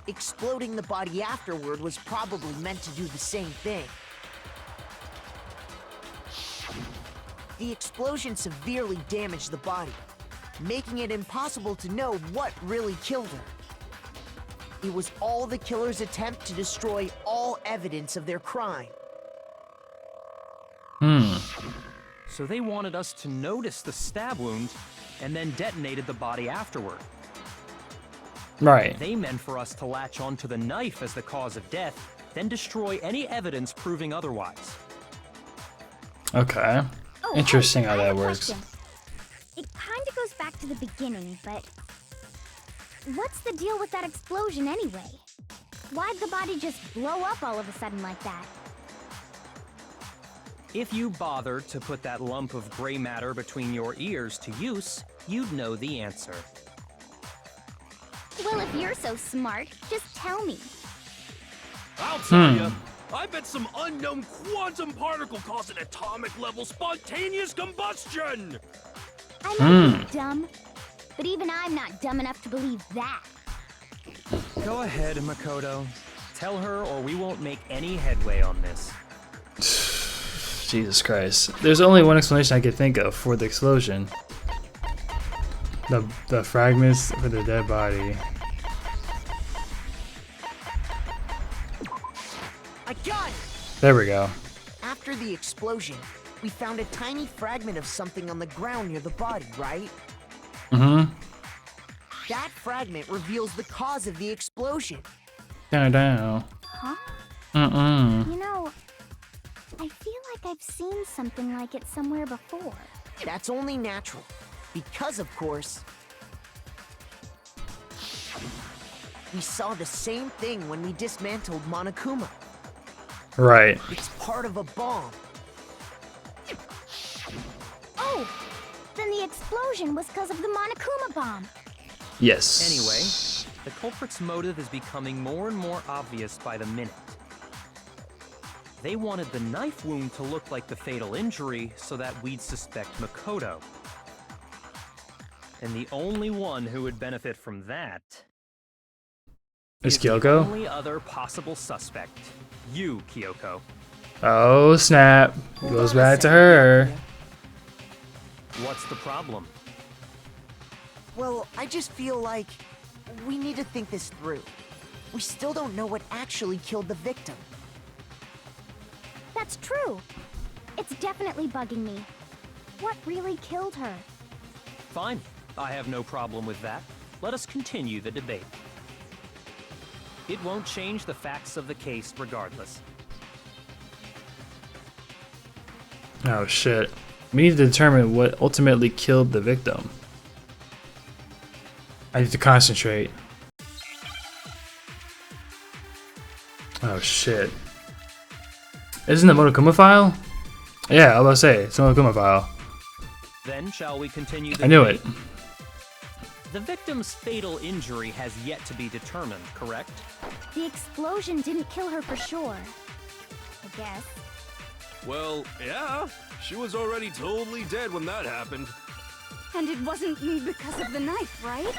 Exploding the body afterward was probably meant to do the same thing. The explosion severely damaged the body, making it impossible to know what really killed her. It was all the killer's attempt to destroy all evidence of their crime. So they wanted us to notice the stab wound and then detonated the body afterward. Right. They meant for us to latch onto the knife as the cause of death, then destroy any evidence proving otherwise. Okay. Oh, Interesting hey, how I that have a works. question. It kind of goes back to the beginning, but what's the deal with that explosion anyway? Why'd the body just blow up all of a sudden like that? If you bothered to put that lump of gray matter between your ears to use, you'd know the answer. Well, if you're so smart, just tell me. I'll tell ya. I bet some unknown quantum particle caused an atomic level spontaneous combustion! I might be dumb, but even I'm not dumb enough to believe that. Go ahead, Makoto. Tell her or we won't make any headway on this. Jesus Christ. There's only one explanation I could think of for the explosion. The fragments for the dead body. I got it! There we go. After the explosion, we found a tiny fragment of something on the ground near the body, right? Mm-hmm. That fragment reveals the cause of the explosion. Down. Huh? Mm-mm. You know, I feel like I've seen something like it somewhere before. That's only natural. Because, of course, we saw the same thing when we dismantled Monokuma. Right. It's part of a bomb. Oh! Then the explosion was because of the Monokuma bomb. Yes. Anyway, the culprit's motive is becoming more and more obvious by the minute. They wanted the knife wound to look like the fatal injury so that we'd suspect Makoto. And the only one who would benefit from that is the Kyoko? only other possible suspect. You, Kyoko. Oh, snap. Goes back to her. What's the problem? Well, I just feel like we need to think this through. We still don't know what actually killed the victim. That's true. It's definitely bugging me. What really killed her? Fine. I have no problem with that. Let us continue the debate. It won't change the facts of the case regardless. Oh shit. We need to determine what ultimately killed the victim. I need to concentrate. Oh shit. Isn't the Monokuma file? Yeah, I was about to say, it's the Monokuma file. Then shall we continue the I knew debate? it. The victim's fatal injury has yet to be determined, correct? The explosion didn't kill her for sure. I guess. Well, yeah. She was already totally dead when that happened. And it wasn't because of the knife, right?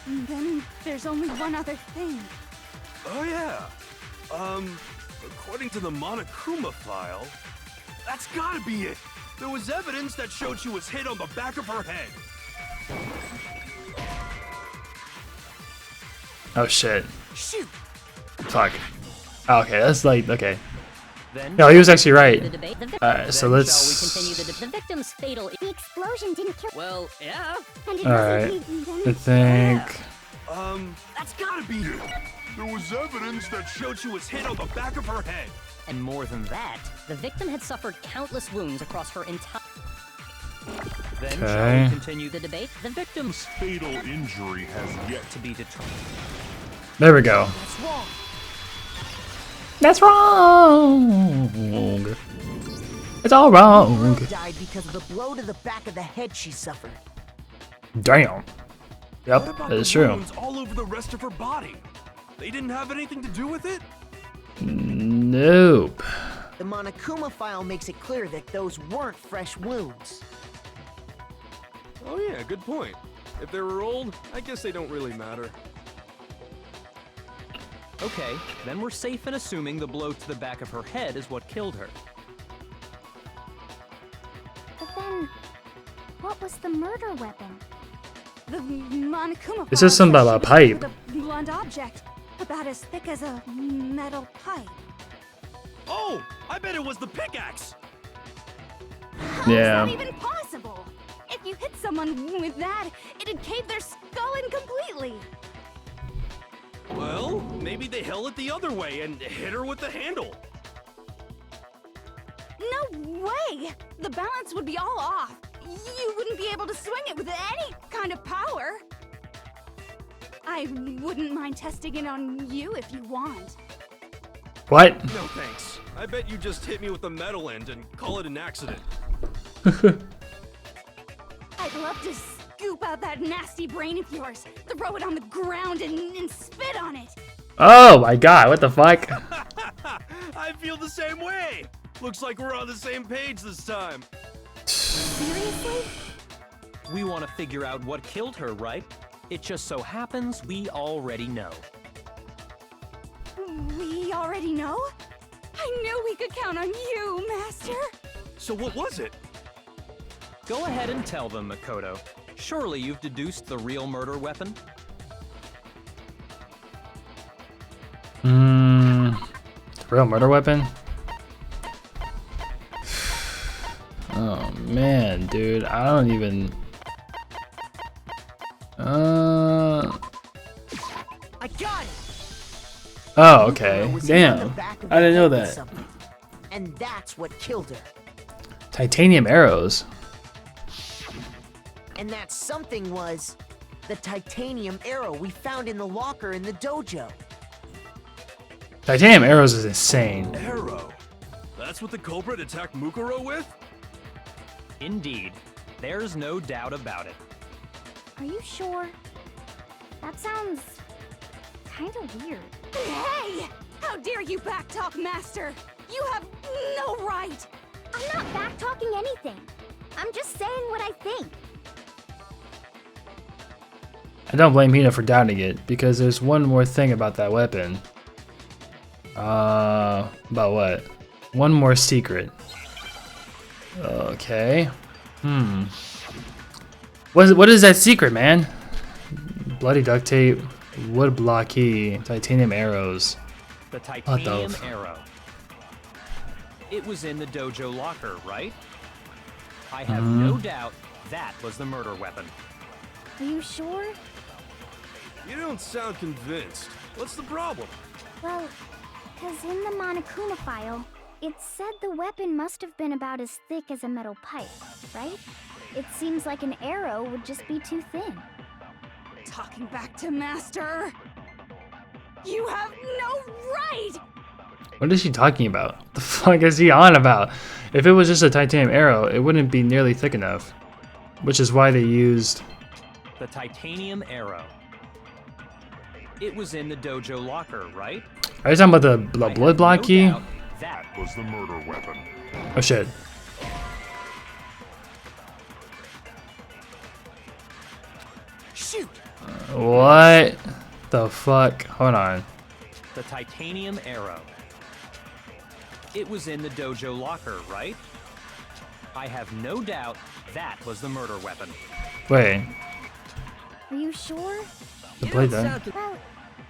And then there's only one other thing. Oh yeah. According to the Monokuma file, that's gotta be it. There was evidence that showed she was hit on the back of her head. Oh shit. Shoot! Fuck. Oh, okay, that's like, okay. Then No, he was actually right. The debate. Alright, so Then let's... shall we continue The victim's fatal. The explosion didn't kill. Well, yeah. And it Alright. wasn't I think... That's gotta be it. There was evidence that showed she was hit on the back of her head. And more than that, the victim had suffered countless wounds across her entire. Then Okay. shall we continue The debate. The victim's Fatal injury has yet to be determined. There we go. That's wrong. That's wrong! It's all Girl wrong. died because of the blow to the back of the head she suffered. Damn. What Yep, about that is the true. wounds all over the rest of her body? They didn't have anything to do with it? Nope. The Monokuma file makes it clear that those weren't fresh wounds. Oh yeah, good point. If they were old, I guess they don't really matter. Okay, then we're safe in assuming the blow to the back of her head is what killed her. But then, what was the murder weapon? The Monokuma. It says something file about a said she was pipe. with a blunt object, about as thick as a metal pipe. Oh, I bet it was the pickaxe. How Yeah. is that even possible? If you hit someone with that, it'd cave their skull in completely. Well, maybe they held it the other way and hit her with the handle. No way! The balance would be all off. You wouldn't be able to swing it with any kind of power. I wouldn't mind testing it on you if you want. What? No thanks. I bet you just hit me with the metal end and call it an accident. I'd love to scoop out that nasty brain of yours, throw it on the ground, and spit on it. Oh my god, what the fuck? I feel the same way. Looks like we're on the same page this time. Seriously? We want to figure out what killed her, right? It just so happens we already know. We already know? I knew we could count on you, Master. So what was it? Go ahead and tell them, Makoto. Surely you've deduced the real murder weapon? Real murder weapon? Oh man, dude, I don't even. I got it. Oh, okay. Was in the Damn, back of I didn't know the head with that. something, and that's what killed her. Titanium arrows. And that something was the titanium arrow we found in the locker in the dojo. Titanium arrows is insane. Arrow. That's what the culprit attacked Mukuro with? Indeed. There's no doubt about it. Are you sure? That sounds kinda weird. Hey! How dare you backtalk, Master? You have no right! I'm not back-talking anything. I'm just saying what I think. I don't blame Hina for doubting it, because there's one more thing about that weapon. About what? One more secret. Okay. What is that secret, man? Bloody duct tape, wood block key, titanium arrows. The titanium arrow. It was in the dojo locker, right? I have no doubt that was the murder weapon. Are you sure? You don't sound convinced. What's the problem? Well, because in the Monokuma file, it said the weapon must have been about as thick as a metal pipe, right? It seems like an arrow would just be too thin. Talking back to Master. You have no right! What is she talking about? What the fuck is he on about? If it was just a titanium arrow, it wouldn't be nearly thick enough. Which is why they used... The titanium arrow. It was in the dojo locker, right? Are you talking about the blood block key? That Was the murder weapon. Oh shit. Shoot! What the fuck? Hold on. the titanium arrow. It was in the dojo locker, right? I have no doubt that was the murder weapon. Wait. Are you sure? The blade then. Well,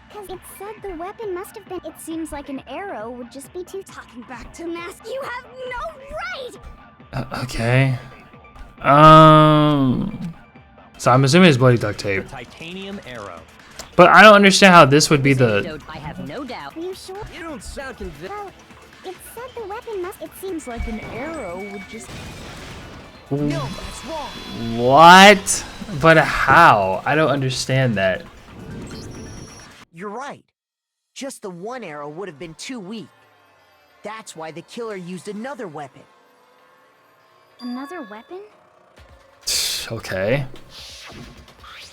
because it said the weapon must have been. It seems like an arrow would just be too. Talking back to Mask, you have no right! Okay. So I'm assuming it's bloody duct tape. The titanium arrow. But I don't understand how this would be the. I have no doubt. Are you sure? You don't sound convinced. Well, it said the weapon must. It seems like an arrow would just. No, that's wrong. What? But how? I don't understand that. You're right. Just the one arrow would have been too weak. That's why the killer used another weapon. Another weapon? Okay.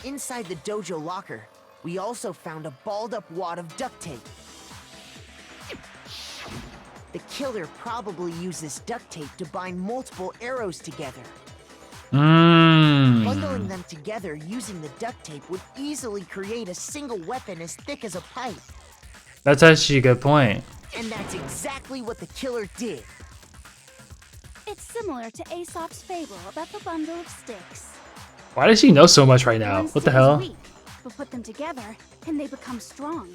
Inside the dojo locker, we also found a balled-up wad of duct tape. The killer probably used this duct tape to bind multiple arrows together. Bundling them together using the duct tape would easily create a single weapon as thick as a pipe. That's actually a good point. And that's exactly what the killer did. It's similar to Aesop's fable about the bundle of sticks. Why does she know so much right now? One What the stick is hell? weak, but put them together, and they become strong.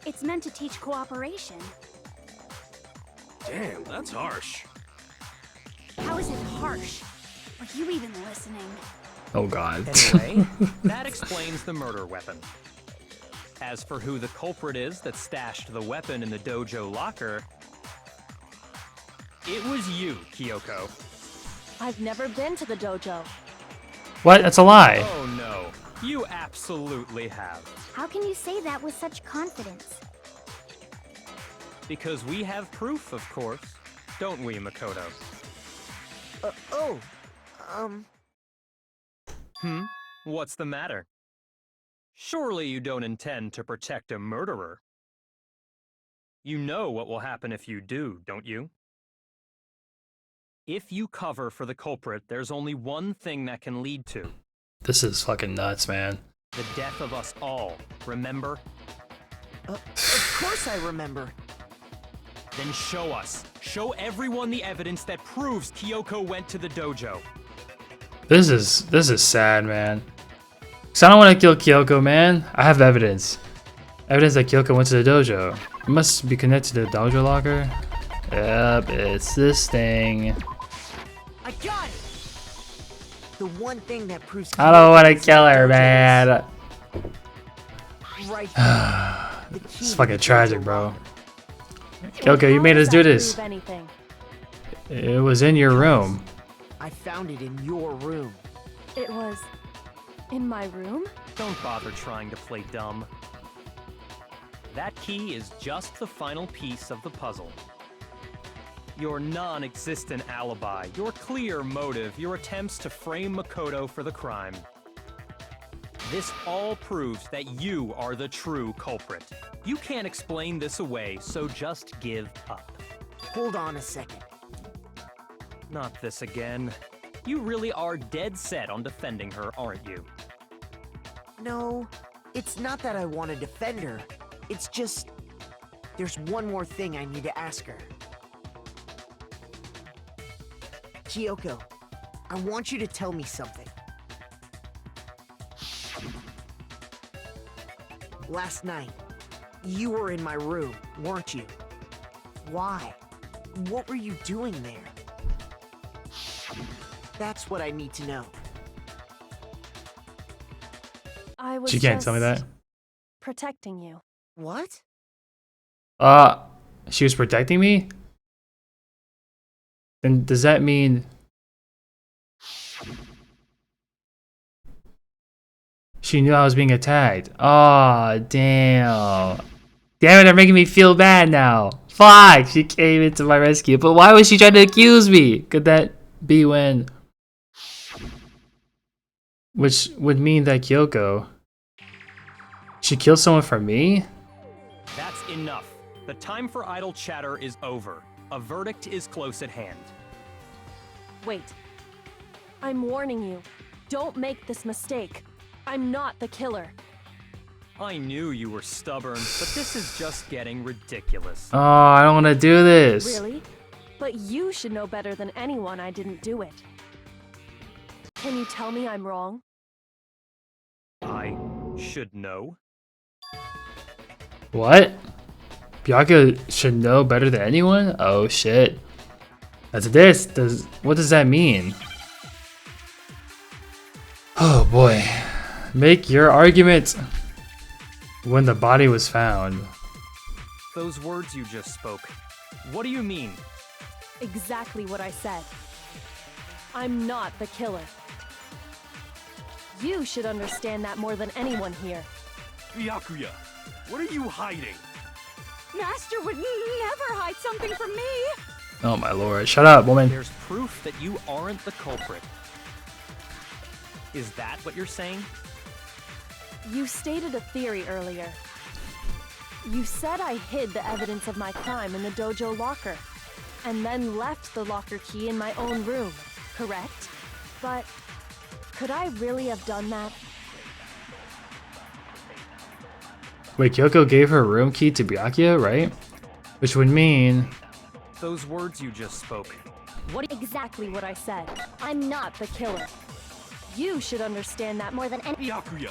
It's meant to teach cooperation. Damn, that's harsh. How is it harsh? Are you even listening? Oh god. Anyway, that explains the murder weapon. As for who the culprit is that stashed the weapon in the dojo locker, it was you, Kyoko. I've never been to the dojo. What? That's a lie. Oh no. You absolutely have. How can you say that with such confidence? Because we have proof, of course. Don't we, Makoto? What's the matter? Surely you don't intend to protect a murderer. You know what will happen if you do, don't you? If you cover for the culprit, there's only one thing that can lead to. This is fucking nuts, man. The death of us all, remember? Of course I remember. Then show us. Show everyone the evidence that proves Kyoko went to the dojo. This is sad, man. Cause I don't want to kill Kyoko, man. I have evidence. Evidence that Kyoko went to the dojo. It must be connected to the dojo locker. Yep, it's this thing. I got it! The one thing that proves I don't want to kill her, man. Right. It's fucking tragic, bro. Kyoko, you made us do this. It was in your room. I found it in your room. It was in my room? Don't bother trying to play dumb. That key is just the final piece of the puzzle. Your non-existent alibi, your clear motive, your attempts to frame Makoto for the crime. This all proves that you are the true culprit. You can't explain this away, so just give up. Hold on a second. Not this again. You really are dead set on defending her, aren't you? No, it's not that I want to defend her. It's just... there's one more thing I need to ask her. Kyoko, I want you to tell me something. Last night, you were in my room, weren't you? Why? What were you doing there? That's what I need to know. I was She can't tell me that. protecting you. What? She was protecting me? Then does that mean she knew I was being attacked? Aw, damn. Damn it, they're making me feel bad now. Fuck, she came into my rescue. But why was she trying to accuse me? Could that be when... Which would mean that Kyoko... She killed someone for me? That's enough. The time for idle chatter is over. A verdict is close at hand. Wait. I'm warning you. Don't make this mistake. I'm not the killer. I knew you were stubborn, but this is just getting ridiculous. Oh, I don't want to do this. Really? But you should know better than anyone I didn't do it. Can you tell me I'm wrong? I should know. What? Byakuya should know better than anyone? Oh shit. That's this. What does that mean? Oh boy. Make your argument. When the body was found. Those words you just spoke. What do you mean? Exactly what I said. I'm not the killer. You should understand that more than anyone here. Byakuya, what are you hiding? Master would never hide something from me! Oh my lord. Shut up, woman. There's proof that you aren't the culprit. Is that what you're saying? You stated a theory earlier. You said I hid the evidence of my crime in the dojo locker, and then left the locker key in my own room, correct? But could I really have done that? Wait, Kyoko gave her room key to Byakuya, right? Which would mean... Those words you just spoke. What exactly what I said? I'm not the killer. You should understand that more than any— Byakuya,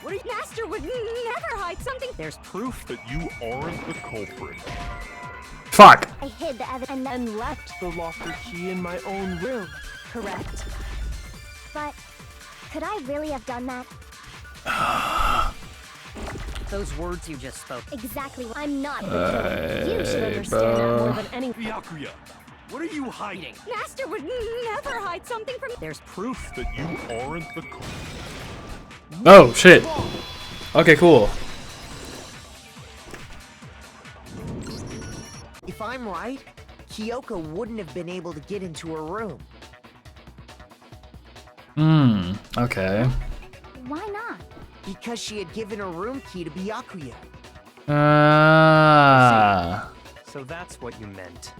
What Master would never hide something— There's proof that You aren't the culprit. Fuck! I hid the evidence and then left the locker key in my own room, correct? but could I really have done that? Those words you just spoke. Exactly. I'm not the killer. You should understand that more than any— Byakuya, what are you hiding? Master would never hide something from— There's proof That you aren't the culprit. Oh, shit. Okay, cool. If I'm right, Kyoko wouldn't have been able to get into her room. Okay. Why not? Because she had given her room key to Byakuya. So that's what you meant.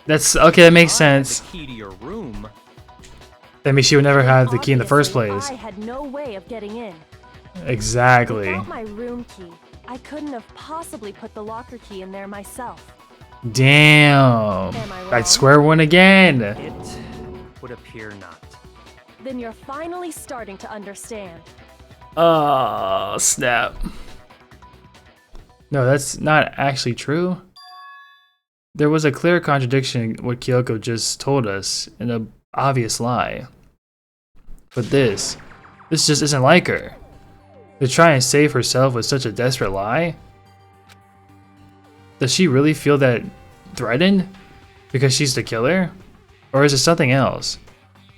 That's okay, that makes I had sense. the key to your room. That means she would never have the key in the first Obviously, place. I had no way of getting in. Exactly. Without my room key, I couldn't have possibly put the locker key in there myself. Damn. Am I wrong? I'd swear one again. It would appear not. Then you're finally starting to understand. Oh, snap. No, that's not actually true. There was a clear contradiction in what Kyoko just told us, and an obvious lie. But this just isn't like her. To try and save herself with such a desperate lie? Does she really feel that threatened? Because she's the killer? Or is it something else?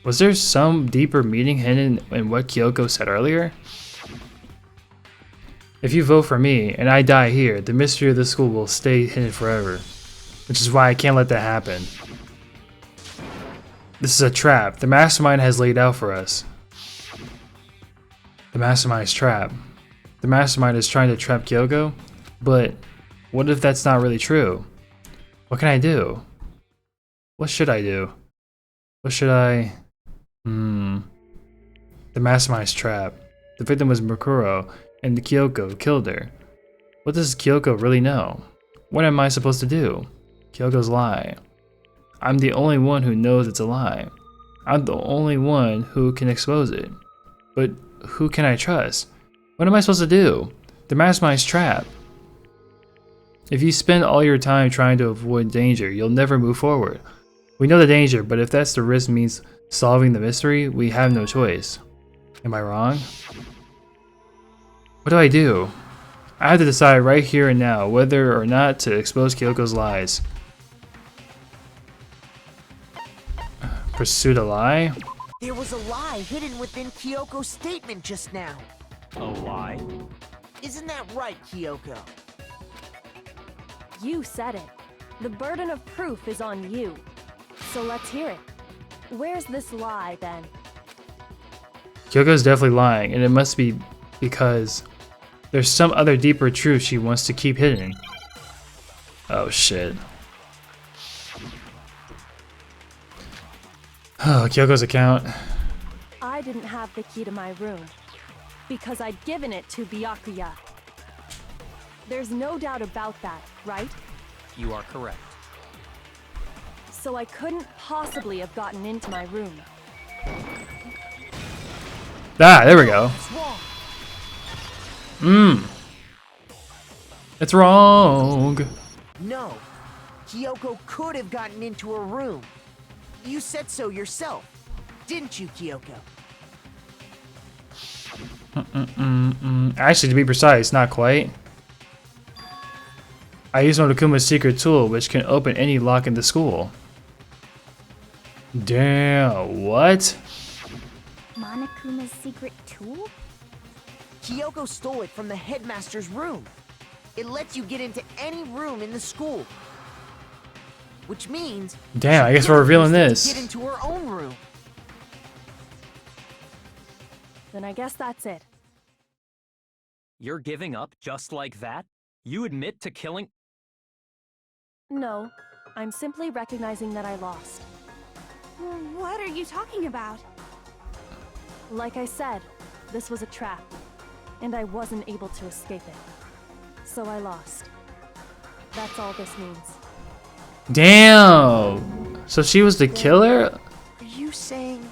Was there some deeper meaning hidden in what Kyoko said earlier? If you vote for me and I die here, the mystery of the school will stay hidden forever. Which is why I can't let that happen. This is a trap the mastermind has laid out for us. The mastermind's trap. The mastermind is trying to trap Kyoko, but what if that's not really true? What can I do? What should I do? What should I... The mastermind's trap. The victim was Mukuro, and Kyoko killed her. What does Kyoko really know? What am I supposed to do? Kyoko's lie. I'm the only one who knows it's a lie. I'm the only one who can expose it. But who can I trust? What am I supposed to do? The mastermind's trap. If you spend all your time trying to avoid danger, you'll never move forward. We know the danger, but if that's the risk means solving the mystery, we have no choice. Am I wrong? What do I do? I have to decide right here and now whether or not to expose Kyoko's lies. Pursue the lie? There was a lie hidden within Kyoko's statement just now. A lie? Isn't that right, Kyoko? You said it. The burden of proof is on you. So let's hear it. Where's this lie, then? Kyoko's definitely lying, and it must be because there's some other deeper truth she wants to keep hidden. Oh shit. Oh, Kyoko's account. I didn't have the key to my room because I'd given it to Byakuya. There's no doubt about that, right? You are correct. So I couldn't possibly have gotten into my room. Ah, there we go. It's wrong. No. Kyoko could have gotten into her room. You said so yourself, didn't you, Kyoko? Actually, to be precise, not quite. I used Monokuma's secret tool, which can open any lock in the school. Damn, what? Monokuma's secret tool? Kyoko stole it from the headmaster's room. It lets you get into any room in the school. Which means... Damn, I guess we're revealing this. ...get into her own room. Then I guess that's it. You're giving up just like that? You admit to killing... No, I'm simply recognizing that I lost. What are you talking about? Like I said, this was a trap, and I wasn't able to escape it. So I lost. That's all this means. Damn! So she was the killer? Are you saying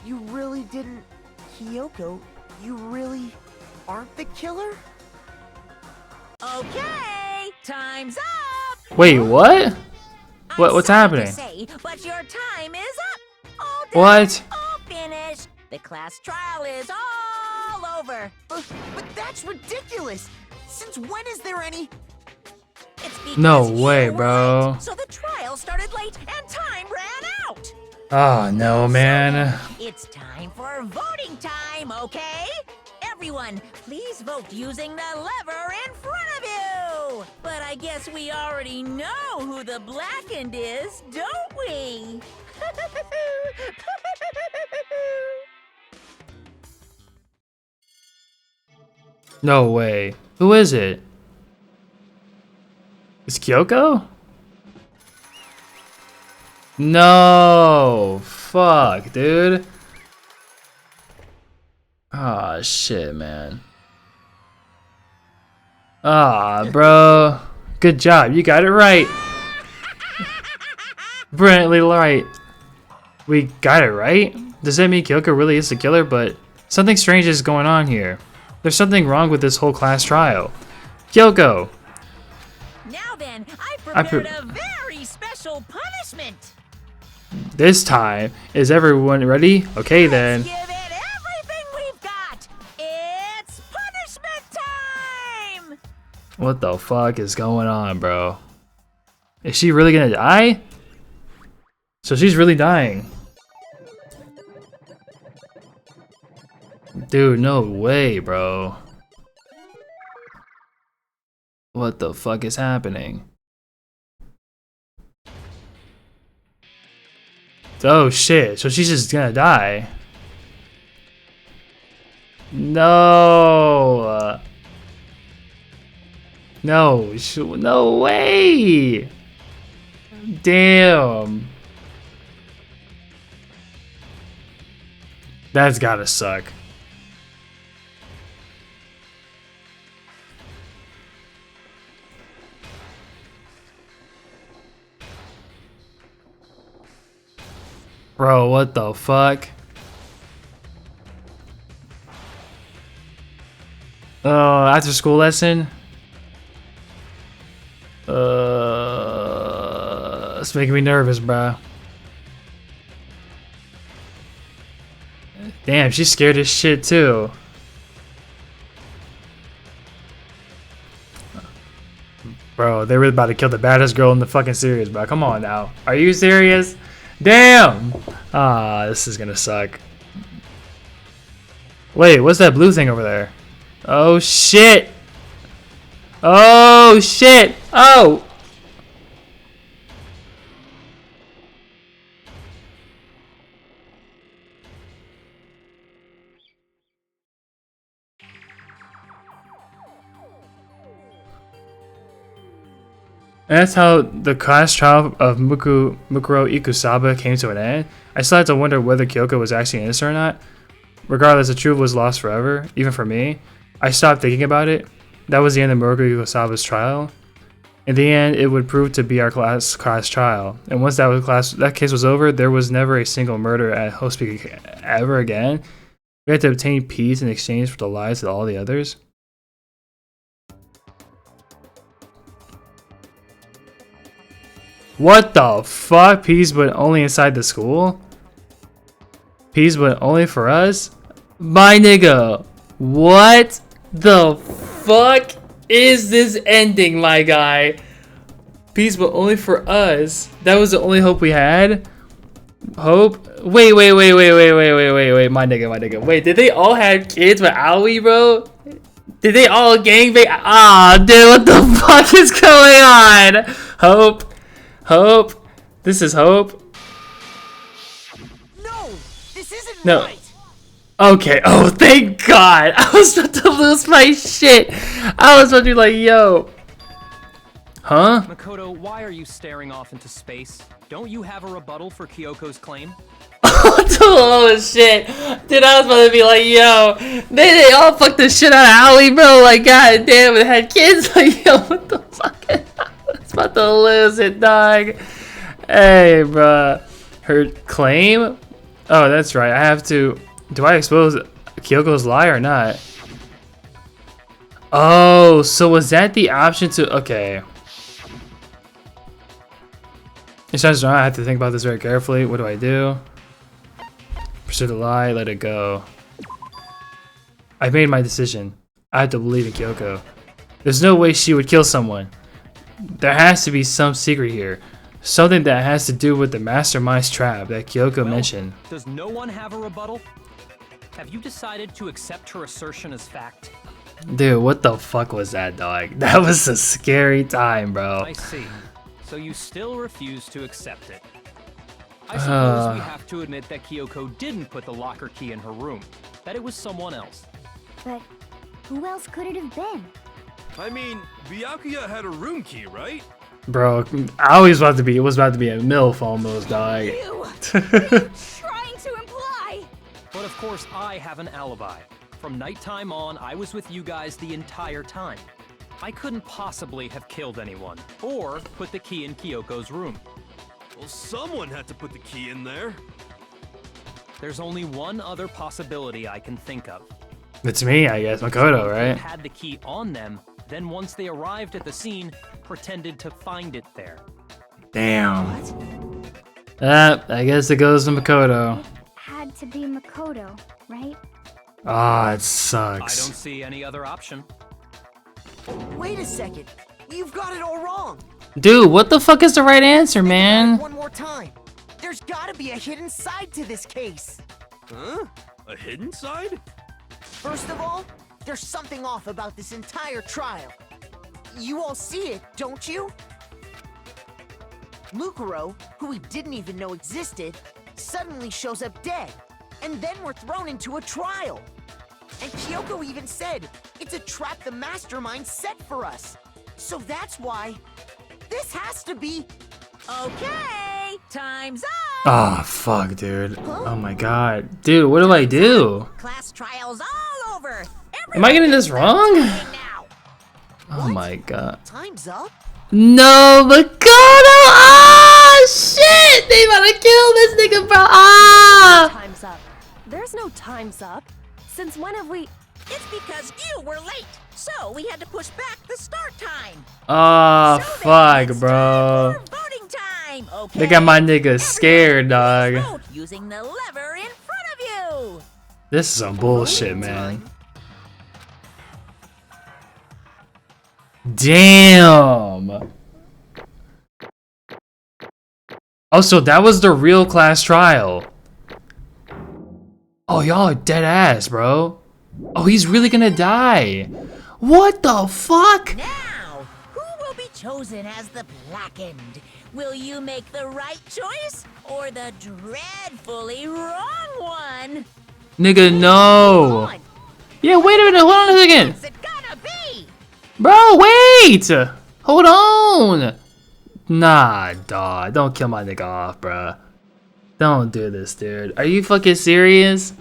you really didn't... Kyoko, you really aren't the killer? Okay, time's up. Wait, what? What's happening? Say, but your time is up. All done, What? all finished. The class trial is all over. But that's ridiculous! Since when is there any... It's because No you way, were bro. late, so the trial started late and time ran out. Oh no, man. It's time for voting time, okay? everyone, please vote using the lever in front of you! But I guess we already know who the blackened is, don't we? No way. Who is it? Is Kyoko? No. Fuck, dude. Ah, shit, man. Ah, bro. Good job. You got it right. Brilliantly right. We got it right? Does that mean Kyoko really is the killer? But something strange is going on here. There's something wrong with this whole class trial. Kyoko! Now then, I prepared a very special punishment. This time, is everyone ready? Okay then. Let's give it everything we've got. It's punishment time! What the fuck is going on, bro? Is she really gonna die? So she's really dying. Dude, no way, bro. What the fuck is happening? Oh shit, so she's just gonna die. No. No, no way. Damn. That's gotta suck. Bro, what the fuck? Oh, after school lesson? It's making me nervous, bro. Damn, she's scared as shit too. Bro, they were about to kill the baddest girl in the fucking series, bro. Come on now. Are you serious? Damn! Ah, this is gonna suck. Wait, what's that blue thing over there? Oh shit! Oh shit! Oh! And that's how the class trial of Mukuro Ikusaba came to an end. I still had to wonder whether Kyoko was actually innocent or not. Regardless, the truth was lost forever, even for me. I stopped thinking about it. That was the end of Mukuro Ikusaba's trial. In the end, it would prove to be our class trial. And once that case was over, there was never a single murder at Hope's ever again. We had to obtain peace in exchange for the lives of all the others. What the fuck? Peace but only inside the school? Peace but only for us? My nigga, what the fuck is this ending, my guy? Peace but only for us? That was the only hope we had? Hope? Wait, my nigga. Wait, did they all have kids with Aoi, bro? Did they all gangbang? Ah, dude, what the fuck is going on? Hope. This is Hope. No, this isn't No. right. Okay. Oh, thank God. I was about to lose my shit. I was about to be like, yo. Huh? Makoto, why are you staring off into space? Don't you have a rebuttal for Kyoko's claim? Oh shit. Dude, I was about to be like, yo. They all fucked the shit out of Aoi, bro. Like, god damn, it had kids. Like, yo, what the fuck? About to lose it, dog. Hey, bruh. Her claim? Oh, that's right. I have to. Do I expose Kyoko's lie or not? Oh, so was that the option to. Okay. It sounds right. I have to think about this very carefully. What do I do? Pursue the lie, let it go. I made my decision. I have to believe in Kyoko. There's no way she would kill someone. There has to be some secret here. Something that has to do with the mastermind's trap that Kyoko mentioned. Does no one have a rebuttal? have you decided to accept her assertion as fact? Dude, what the fuck was that, dog? That was a scary time, bro. I see. So you still refuse to accept it. I suppose we have to admit that Kyoko didn't put the locker key in her room. That it was someone else. But who else could it have been? I mean, Byakuya had a room key, right? Bro, I always wanted to be. It was about to be a MILF almost, dog. Trying to imply. But of course, I have an alibi. From nighttime on, I was with you guys the entire time. I couldn't possibly have killed anyone, or put the key in Kyoko's room. Well, someone had to put the key in there. There's only one other possibility I can think of. It's me, I guess, Makoto, right? Had the key on them, then once they arrived at the scene, pretended to find it there. Damn. I guess it goes to Makoto. It had to be Makoto, right? Ah, it I sucks. don't see any other option. Wait a second. You've got it all wrong. Dude, what the fuck is the right answer, man? One more time. There's gotta be a hidden side to this case. Huh? A hidden side? First of all, there's something off about this entire trial. You all see it, don't you? Mukuro, who we didn't even know existed, suddenly shows up dead. And then we're thrown into a trial. And Kyoko even said, it's a trap the mastermind set for us. So that's why this has to be... Okay, time's up! Oh, fuck, dude. Oh my god. Dude, what do I do? Class trials all over! Am I getting this wrong? Now. Oh my god. Time's up? No, Makoto! Ah, shit! They about to kill this nigga, bro. Ah! Time's up. There's no time's up. Since when have we... It's because you were late, so we had to push back the start time. Oh, So then fuck, it's bro. time for voting time, okay? They got my nigga scared, dog. Vote using the lever in front of you. This is some bullshit, man. Damn. Oh, so that was the real class trial. Oh, y'all are dead ass, bro. Oh, he's really gonna die. What the fuck? Now, who will be chosen as the blackened? Will you make the right choice or the dreadfully wrong one? Nigga, no. Yeah, wait a minute. Hold on a second. What's it gonna be? Bro, wait. Hold on. Nah, dawg. Don't kill my nigga off, bruh. Don't do this, dude. Are you fucking serious?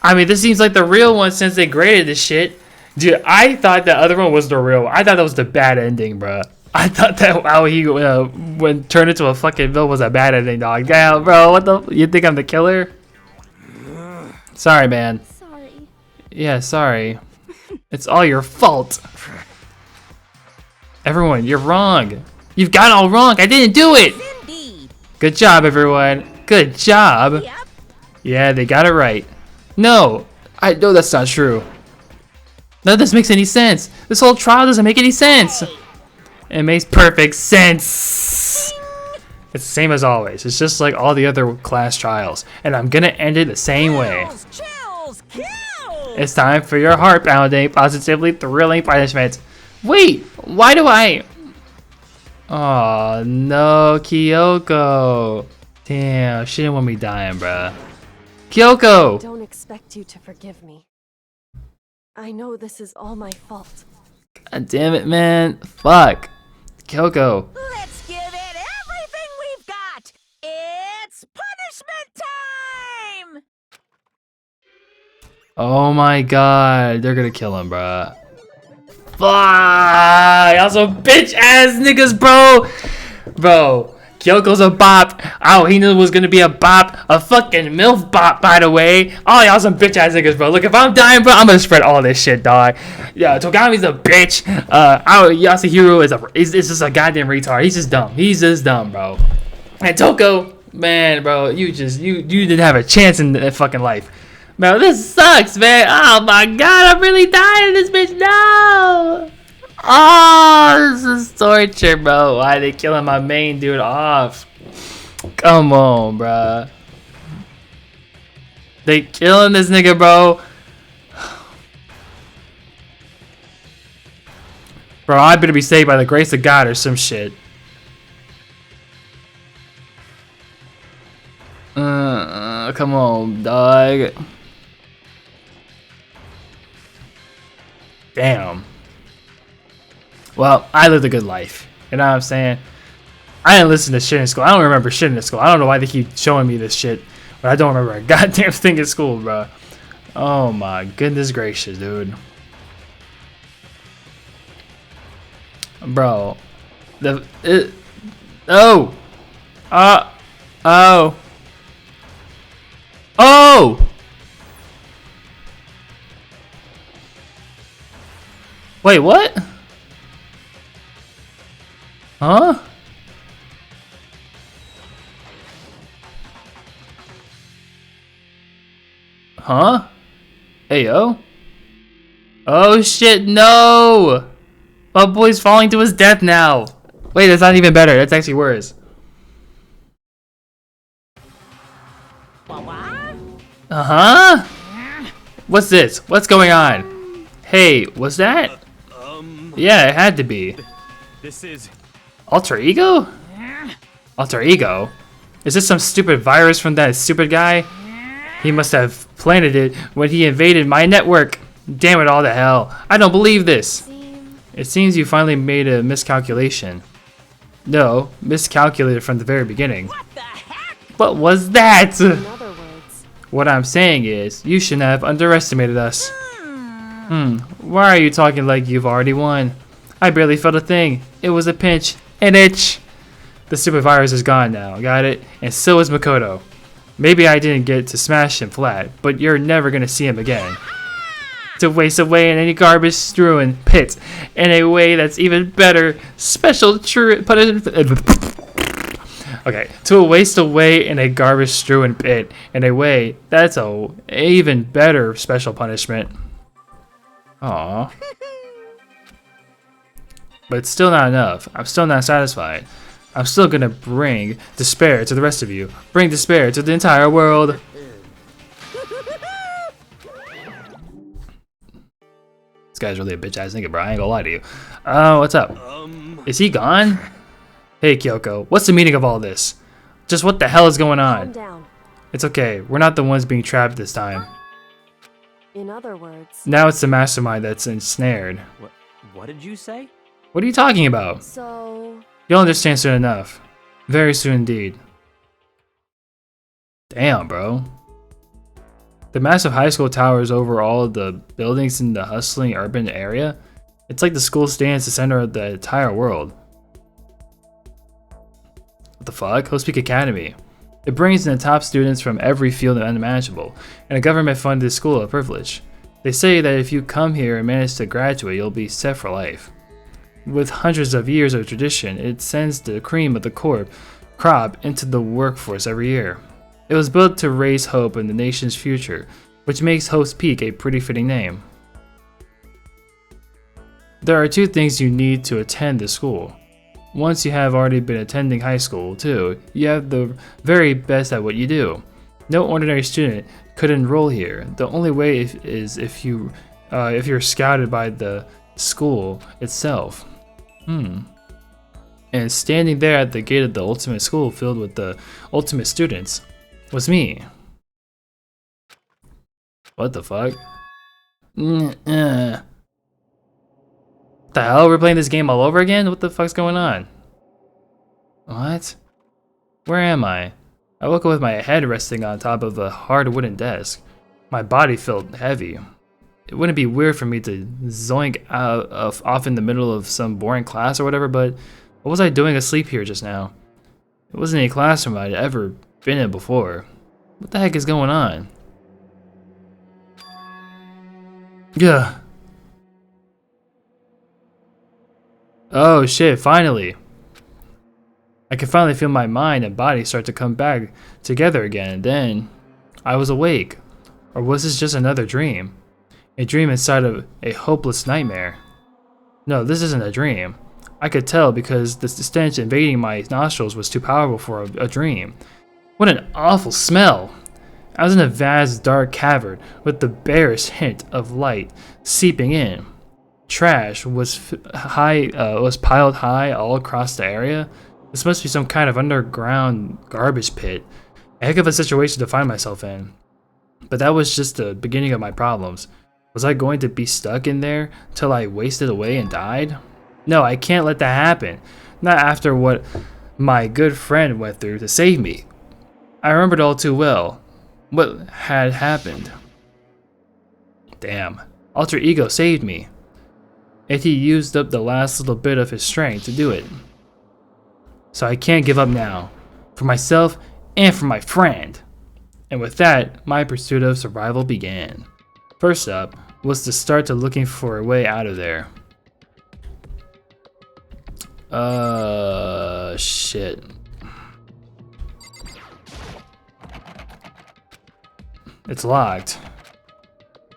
I mean, this seems like the real one since they graded this shit. Dude, I thought the other one was the real one. I thought that was the bad ending, bruh. I thought that how he when turned into a fucking villain was a bad ending, dog. Damn, bro. What the? You think I'm the killer? Sorry, man. Sorry. Yeah, sorry. It's all your fault. Everyone, you're wrong. You've got it all wrong. I didn't do it. Indeed. Good job, everyone. Good job. Yep. Yeah, they got it right. No, I know that's not true. None of this makes any sense. This whole trial doesn't make any sense. It makes perfect sense. It's the same as always. It's just like all the other class trials. And I'm gonna end it the same way. Chills, kills. It's time for your heart-pounding, positively thrilling punishment. Wait, why do I... Oh no, Kyoko. Damn, she didn't want me dying, bruh. Kyoko! Don't expect you to forgive me. I know this is all my fault. God damn it, man. Fuck. Kyoko. Let's give it everything we've got. It's punishment time. Oh my god. They're gonna kill him, bruh. Fuck! Y'all some bitch ass niggas, bro! Bro. Kyoko's a bop. Oh, he knew it was gonna be a bop. A fucking MILF bop, by the way. Oh, y'all some bitch ass niggas, bro. Look, if I'm dying, bro, I'm gonna spread all this shit, dog. Yeah, Togami's a bitch. Yasuhiro is just a goddamn retard. He's just dumb. He's just dumb, bro. And Toko, man, bro, you didn't have a chance in fucking life. Bro, this sucks, man. Oh my god, I'm really dying in this bitch. No! Oh, this is torture, bro. Why are they killing my main dude off? Come on, bruh. They killing this nigga, bro. Bro, I better be saved by the grace of God or some shit. Come on, dog. Damn. Well, I lived a good life. You know what I'm saying? I didn't listen to shit in school. I don't remember shit in school. I don't know why they keep showing me this shit, but I don't remember a goddamn thing in school, bro. Oh my goodness gracious, dude. Bro. Oh! Wait, what? Huh? Huh? Ayo? Oh shit, no! My boy's falling to his death now. Wait, that's not even better. That's actually worse. Uh-huh? What's this? What's going on? Hey, what's that? Yeah, it had to be. This is... Alter ego? Alter ego? Is this some stupid virus from that stupid guy? He must have planted it when he invaded my network. Damn it all to hell. I don't believe this. It seems you finally made a miscalculation. No, miscalculated from the very beginning. What the heck? What was that? In other words, What I'm saying is, you shouldn't have underestimated us. Why are you talking like you've already won? I barely felt a thing. It was a pinch. An itch. The stupid virus is gone now, got it? And so is Makoto. Maybe I didn't get to smash him flat, but you're never gonna see him again. To waste away in any garbage-strewn pit in a way that's even better. Special true punishment. Okay, to waste away in a garbage-strewn pit in a way that's a even better special punishment. Aww. But it's still not enough. I'm still not satisfied. I'm still gonna bring despair to the rest of you. Bring despair to the entire world. This guy's really a bitch ass nigga, bro. I ain't gonna lie to you. What's up? Is he gone? Hey, Kyoko. What's the meaning of all this? Just what the hell is going calm on? down. It's okay. We're not the ones being trapped this time. In other words, Now it's the mastermind that's ensnared. What did you say? What are you talking about? so You'll understand soon enough. Very soon indeed. Damn, bro. The massive high school towers over all of the buildings in the hustling urban area. It's like the school stands the center of the entire world. What the fuck? Hope's Academy. It brings in the top students from every field unimaginable, and a government-funded school of privilege. They say that if you come here and manage to graduate, you'll be set for life. With hundreds of years of tradition, it sends the cream of the crop into the workforce every year. It was built to raise hope in the nation's future, which makes Hope's Peak a pretty fitting name. There are two things you need to attend the school. Once you have already been attending high school, too, you have the very best at what you do. No ordinary student could enroll here. The only way is if you're scouted by the school itself. And standing there at the gate of the ultimate school filled with the ultimate students was me. What the fuck? The hell? We're playing this game all over again? What the fuck's going on? What? Where am I? I woke up with my head resting on top of a hard wooden desk. My body felt heavy. It wouldn't be weird for me to zoink off in the middle of some boring class or whatever, but what was I doing asleep here just now? It wasn't any classroom I'd ever been in before. What the heck is going on? Yeah. Oh shit, finally. I could finally feel my mind and body start to come back together again, and then I was awake. Or was this just another dream? A dream inside of a hopeless nightmare. No, this isn't a dream. I could tell because the stench invading my nostrils was too powerful for a dream. What an awful smell! I was in a vast dark cavern with the barest hint of light seeping in. Trash was piled high all across the area. This must be some kind of underground garbage pit. A heck of a situation to find myself in. But that was just the beginning of my problems. Was I going to be stuck in there till I wasted away and died? No, I can't let that happen. Not after what my good friend went through to save me. I remembered all too well what had happened. Damn, Alter Ego saved me. And he used up the last little bit of his strength to do it. So I can't give up now. For myself and for my friend. And with that, my pursuit of survival began. First up was to start to looking for a way out of there. Shit. It's locked.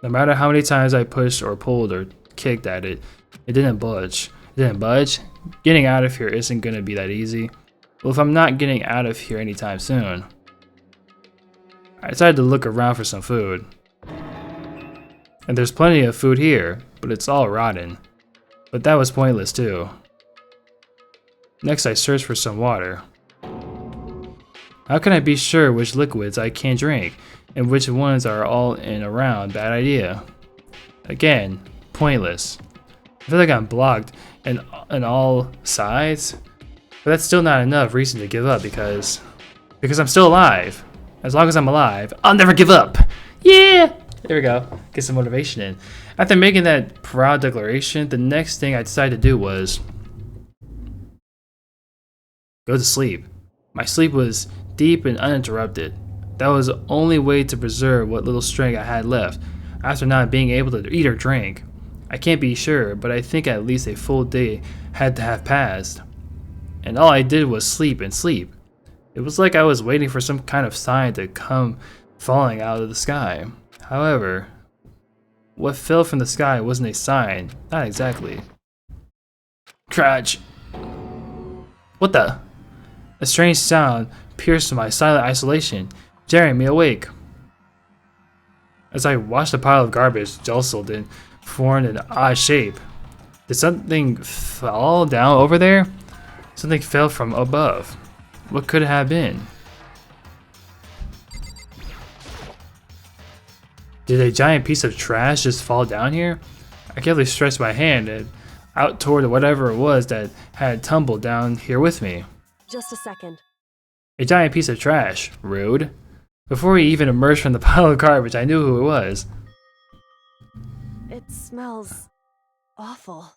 No matter how many times I pushed or pulled or kicked at it, it didn't budge. It didn't budge? Getting out of here isn't gonna be that easy. Well, if I'm not getting out of here anytime soon. I decided to look around for some food. And there's plenty of food here, but it's all rotten. But that was pointless too. Next I searched for some water. How can I be sure which liquids I can drink and which ones are all in around? Bad idea. Again, pointless. I feel like I'm blocked on all sides, but that's still not enough reason to give up because I'm still alive. As long as I'm alive, I'll never give up. Yeah! There we go. Get some motivation in. After making that proud declaration, the next thing I decided to do was go to sleep. My sleep was deep and uninterrupted. That was the only way to preserve what little strength I had left after not being able to eat or drink. I can't be sure, but I think at least a full day had to have passed. And all I did was sleep and sleep. It was like I was waiting for some kind of sign to come falling out of the sky. However, what fell from the sky wasn't a sign, not exactly. Crunch! What the? A strange sound pierced my silent isolation, jarring me awake. As I watched the pile of garbage jostled and formed an odd shape. Did something fall down over there? Something fell from above. What could it have been? Did a giant piece of trash just fall down here? I carefully stretched my hand out toward whatever it was that had tumbled down here with me. Just a second. A giant piece of trash. Rude. Before he even emerged from the pile of garbage, I knew who it was. It smells awful.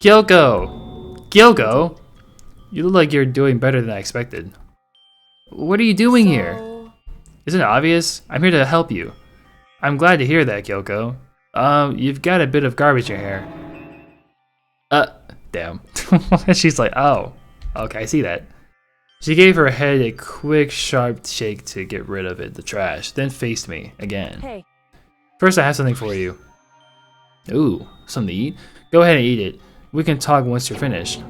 Kyoko! Kyoko! You look like you're doing better than I expected. What are you doing here? Isn't it obvious? I'm here to help you. I'm glad to hear that, Kyoko. You've got a bit of garbage in your hair. Damn. She's like, oh, okay, I see that. She gave her head a quick, sharp shake to get rid of it, the trash, then faced me again. Hey. First, I have something for you. Ooh, something to eat? Go ahead and eat it. We can talk once you're finished.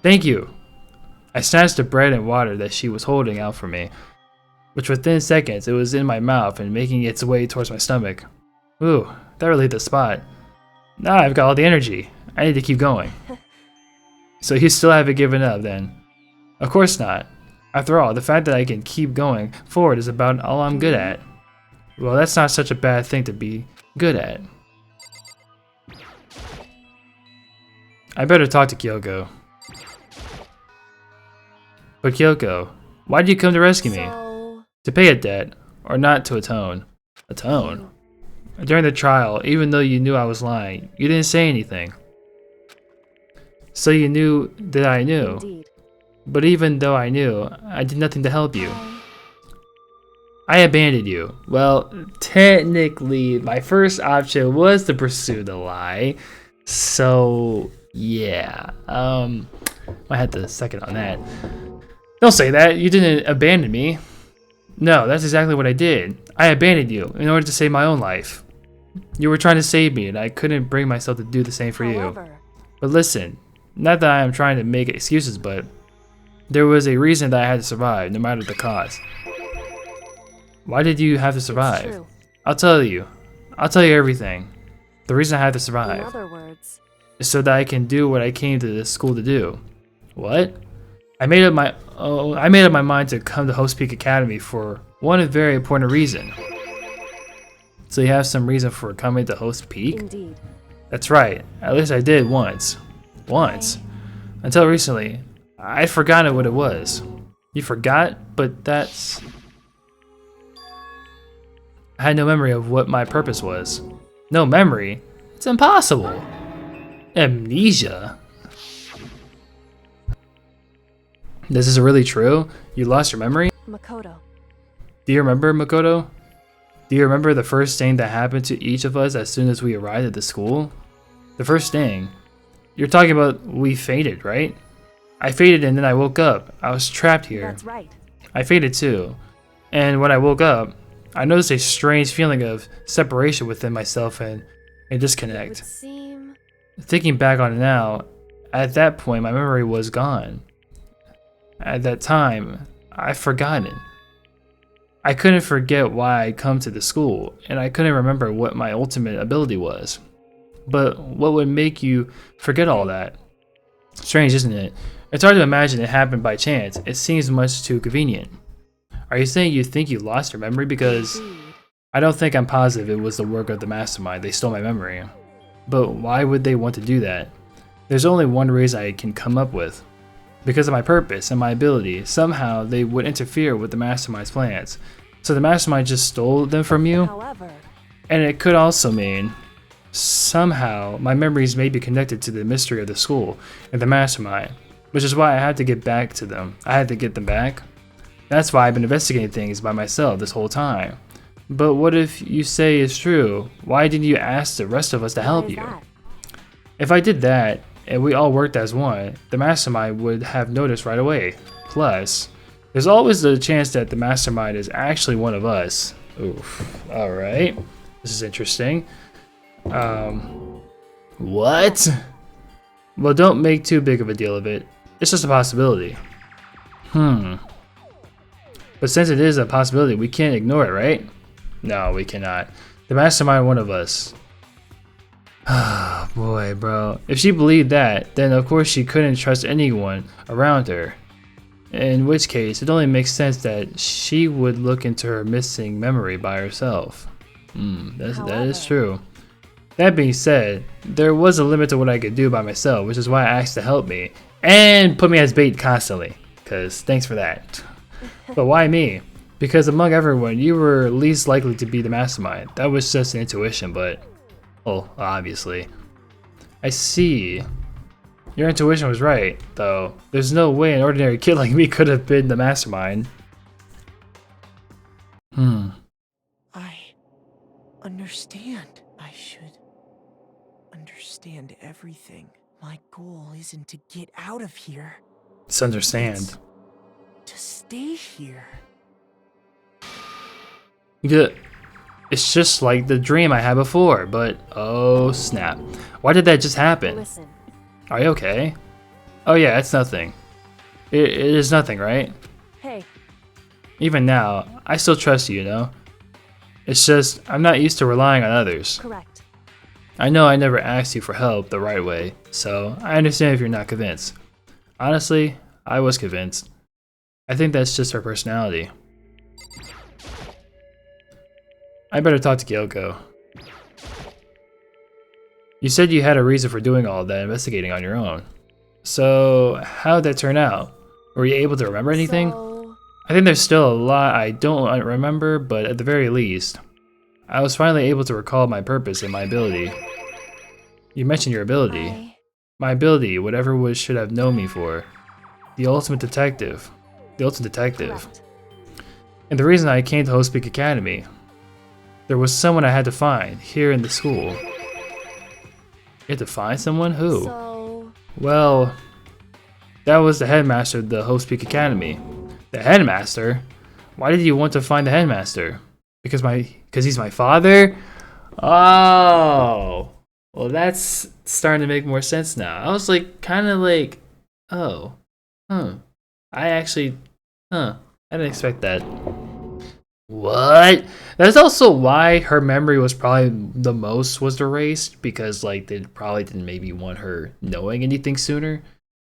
Thank you. I snatched the bread and water that she was holding out for me, which within seconds it was in my mouth and making its way towards my stomach. Ooh, that really hit the spot. Now I've got all the energy. I need to keep going. So you still haven't given up then? Of course not. After all, the fact that I can keep going forward is about all I'm good at. Well, that's not such a bad thing to be good at. I better talk to Kyoko. But Kyoko, why did you come to rescue me? To pay a debt, or not to atone? Atone? During the trial, even though you knew I was lying, you didn't say anything. So you knew that I knew. Indeed. But even though I knew, I did nothing to help you. I abandoned you. Well, technically, my first option was to pursue the lie. So, yeah. I had to second on that. Don't say that. You didn't abandon me. No, that's exactly what I did. I abandoned you in order to save my own life. You were trying to save me, and I couldn't bring myself to do the same for you. But listen, not that I am trying to make excuses, but there was a reason that I had to survive, no matter the cost. Why did you have to It's survive? true. I'll tell you. I'll tell you everything. The reason I had to In survive other words, is so that I can do what I came to this school to do. What? I made up my mind to come to Host Peak Academy for one very important reason. So you have some reason for coming to Host Peak? indeed. That's right. At least I did once. Once. Until recently, I'd forgotten what it was. You forgot? But that's... I had no memory of what my purpose was. No memory? It's impossible. Amnesia? This is really true? You lost your memory? Makoto. Do you remember, Makoto? Do you remember the first thing that happened to each of us as soon as we arrived at the school? The first thing? You're talking about we faded, right? I faded and then I woke up. I was trapped here. That's right. I faded too. And when I woke up, I noticed a strange feeling of separation within myself and a It disconnect. would seem... Thinking back on it now, at that point my memory was gone. At that time, I'd forgotten. I couldn't forget why I'd come to the school, and I couldn't remember what my ultimate ability was. But what would make you forget all that? Strange, isn't it? It's hard to imagine it happened by chance. It seems much too convenient. Are you saying you think you lost your memory? Because I don't think I'm positive it was the work of the mastermind. They stole my memory. But why would they want to do that? There's only one reason I can come up with. Because of my purpose and my ability, somehow they would interfere with the mastermind's plans. So the mastermind just stole them from you? However... And it could also mean, somehow, my memories may be connected to the mystery of the school and the mastermind, which is why I had to get back to them. I had to get them back. That's why I've been investigating things by myself this whole time. But what if you say it's true? Why didn't you ask the rest of us to help you? If I did that, and we all worked as one, the mastermind would have noticed right away. Plus, there's always the chance that the mastermind is actually one of us. Oof. Alright. This is interesting. What? Well, don't make too big of a deal of it. It's just a possibility. But since it is a possibility, we can't ignore it, right? No, we cannot. The mastermind one of us. Ah, boy, bro. If she believed that, then of course she couldn't trust anyone around her. In which case, it only makes sense that she would look into her missing memory by herself. That is true. That being said, there was a limit to what I could do by myself, which is why I asked to help me. And put me as bait constantly. Cause thanks for that. But why me? Because among everyone, you were least likely to be the mastermind. That was just an intuition, but... well, obviously. I see. Your intuition was right, though. There's no way an ordinary kid like me could have been the mastermind. I understand. I should understand everything. My goal isn't to get out of here. Just understand. To stay here. It's just like the dream I had before, but oh snap. Why did that just happen? Listen. Are you okay? Oh yeah, it's nothing. It is nothing, right? Hey. Even now, I still trust you, you know? It's just, I'm not used to relying on others. Correct. I know I never asked you for help the right way, so I understand if you're not convinced. Honestly, I was convinced. I think that's just her personality. I better talk to Kyoko. You said you had a reason for doing all that investigating on your own. So, how'd that turn out? Were you able to remember anything? So... I think there's still a lot I don't remember, but at the very least, I was finally able to recall my purpose and my ability. You mentioned your ability. My ability, whatever was should have known me for. The ultimate detective. The ultimate detective. Correct. And the reason I came to Host Peak Academy. There was someone I had to find here in the school. You had to find someone? Who? So... Well, that was the headmaster of the Host Peak Academy. The headmaster? Why did you want to find the headmaster? Because he's my father? Oh, well that's starting to make more sense now. I was like, kind of like, I didn't expect that. What? That's also why her memory was probably the most was erased, because like they probably didn't maybe want her knowing anything sooner.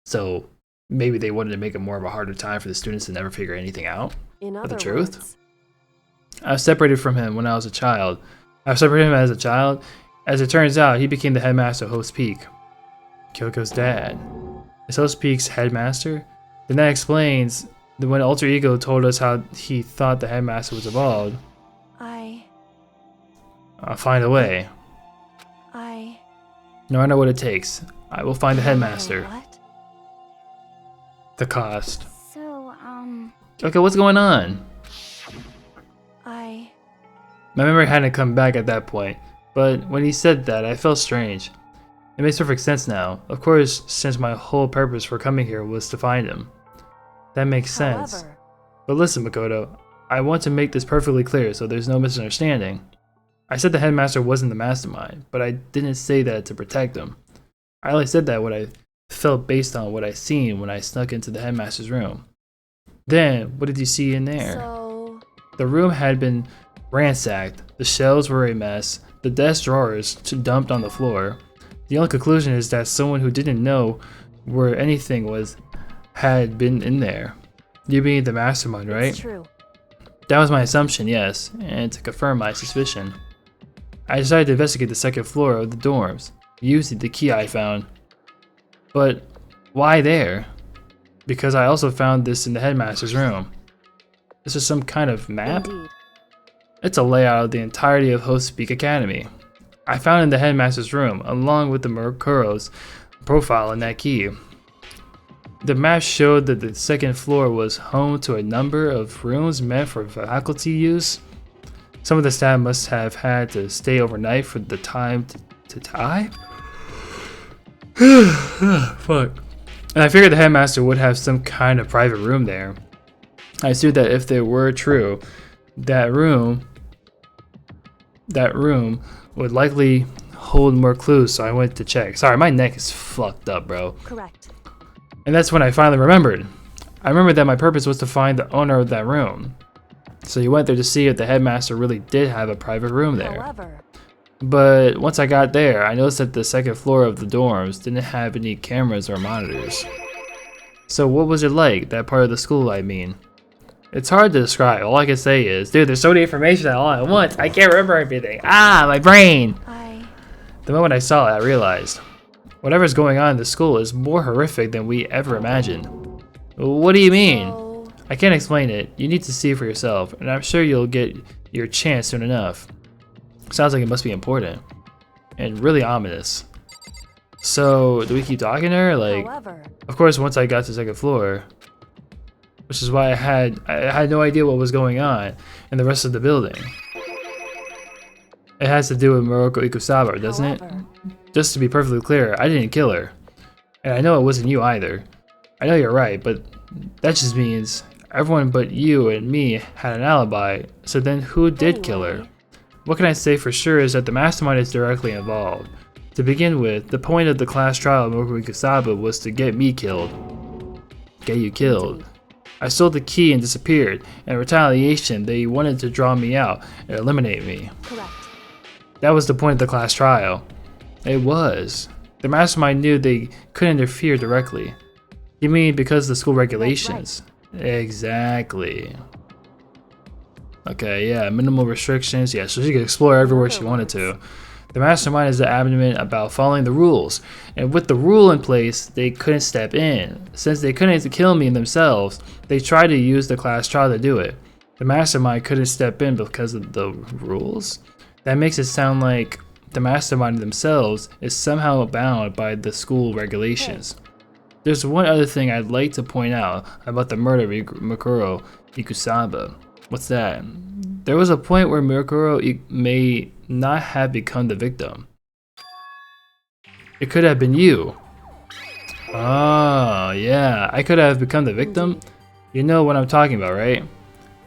So maybe they wanted to make it more of a harder time for the students to never figure anything out. In But the other truth? words, I was separated from him when I was a child. I was separated from him as a child. As it turns out, he became the headmaster of Host Peak. Kyoko's dad. Is Host Peak's headmaster? Then that explains that when Alter Ego told us how he thought the headmaster was evolved. I'll find a way. No matter what it takes, I will find the headmaster. What? The cost. So, Okay, what's going on? My memory hadn't come back at that point, but when he said that, I felt strange. It makes perfect sense now. Of course, since my whole purpose for coming here was to find him. That makes sense. However, But listen, Makoto, I want to make this perfectly clear so there's no misunderstanding. I said the headmaster wasn't the mastermind, but I didn't say that to protect him. I only said that what I felt based on what I seen when I snuck into the headmaster's room. Then, what did you see in there? so The room had been ransacked, the shelves were a mess, the desk drawers dumped on the floor. The only conclusion is that someone who didn't know where anything was had been in there. You being the mastermind, right? it's true. That was my assumption, yes, and to confirm my suspicion. I decided to investigate the second floor of the dorms, using the key I found. But why there? Because I also found this in the headmaster's room. This is some kind of map? Indeed. It's a layout of the entirety of Host Peak Academy. I found it in the headmaster's room, along with the Murokuro's profile in that key. The map showed that the second floor was home to a number of rooms meant for faculty use. Some of the staff must have had to stay overnight for the time to die. Fuck. And I figured the headmaster would have some kind of private room there. I assumed that if they were true, that room would likely hold more clues, so I went to check. Sorry, my neck is fucked up, bro. Correct. And that's when I finally remembered. I remembered that my purpose was to find the owner of that room. So you went there to see if the headmaster really did have a private room there. However, But once I got there, I noticed that the second floor of the dorms didn't have any cameras or monitors. So what was it like, that part of the school I mean? It's hard to describe. All I can say is, dude, there's so many information all at once. I can't remember everything. Ah, my brain! The moment I saw it, I realized whatever's going on in the school is more horrific than we ever imagined. What do you mean? so I can't explain it. You need to see it for yourself, and I'm sure you'll get your chance soon enough. Sounds like it must be important. And really ominous. So, do we keep talking to her? Like, however, of course, once I got to the second floor, which is why I had no idea what was going on in the rest of the building. It has to do with Muroko Ikusaba, doesn't it? however, Just to be perfectly clear, I didn't kill her. And I know it wasn't you either. I know you're right, but that just means everyone but you and me had an alibi, so then who did kill her? Anyway. What can I say for sure is that the mastermind is directly involved. To begin with, the point of the class trial of Muroko Ikusaba was to get me killed. Get you killed. I stole the key and disappeared. In retaliation, they wanted to draw me out and eliminate me. correct. That was the point of the class trial. It was. The mastermind knew they couldn't interfere directly. You mean because of the school regulations? Exactly. Okay, yeah, minimal restrictions. Yeah, so she could explore everywhere she wanted to. The mastermind is adamant about following the rules, and with the rule in place, they couldn't step in. Since they couldn't kill me themselves, they tried to use the class trial to do it. The mastermind couldn't step in because of the rules? That makes it sound like the mastermind themselves is somehow bound by the school regulations. There's one other thing I'd like to point out about the murder of Muroko Ikusaba. What's that? There was a point where Muroko may not have become the victim. It could have been you. Oh, yeah, I could have become the victim? You know what I'm talking about, right?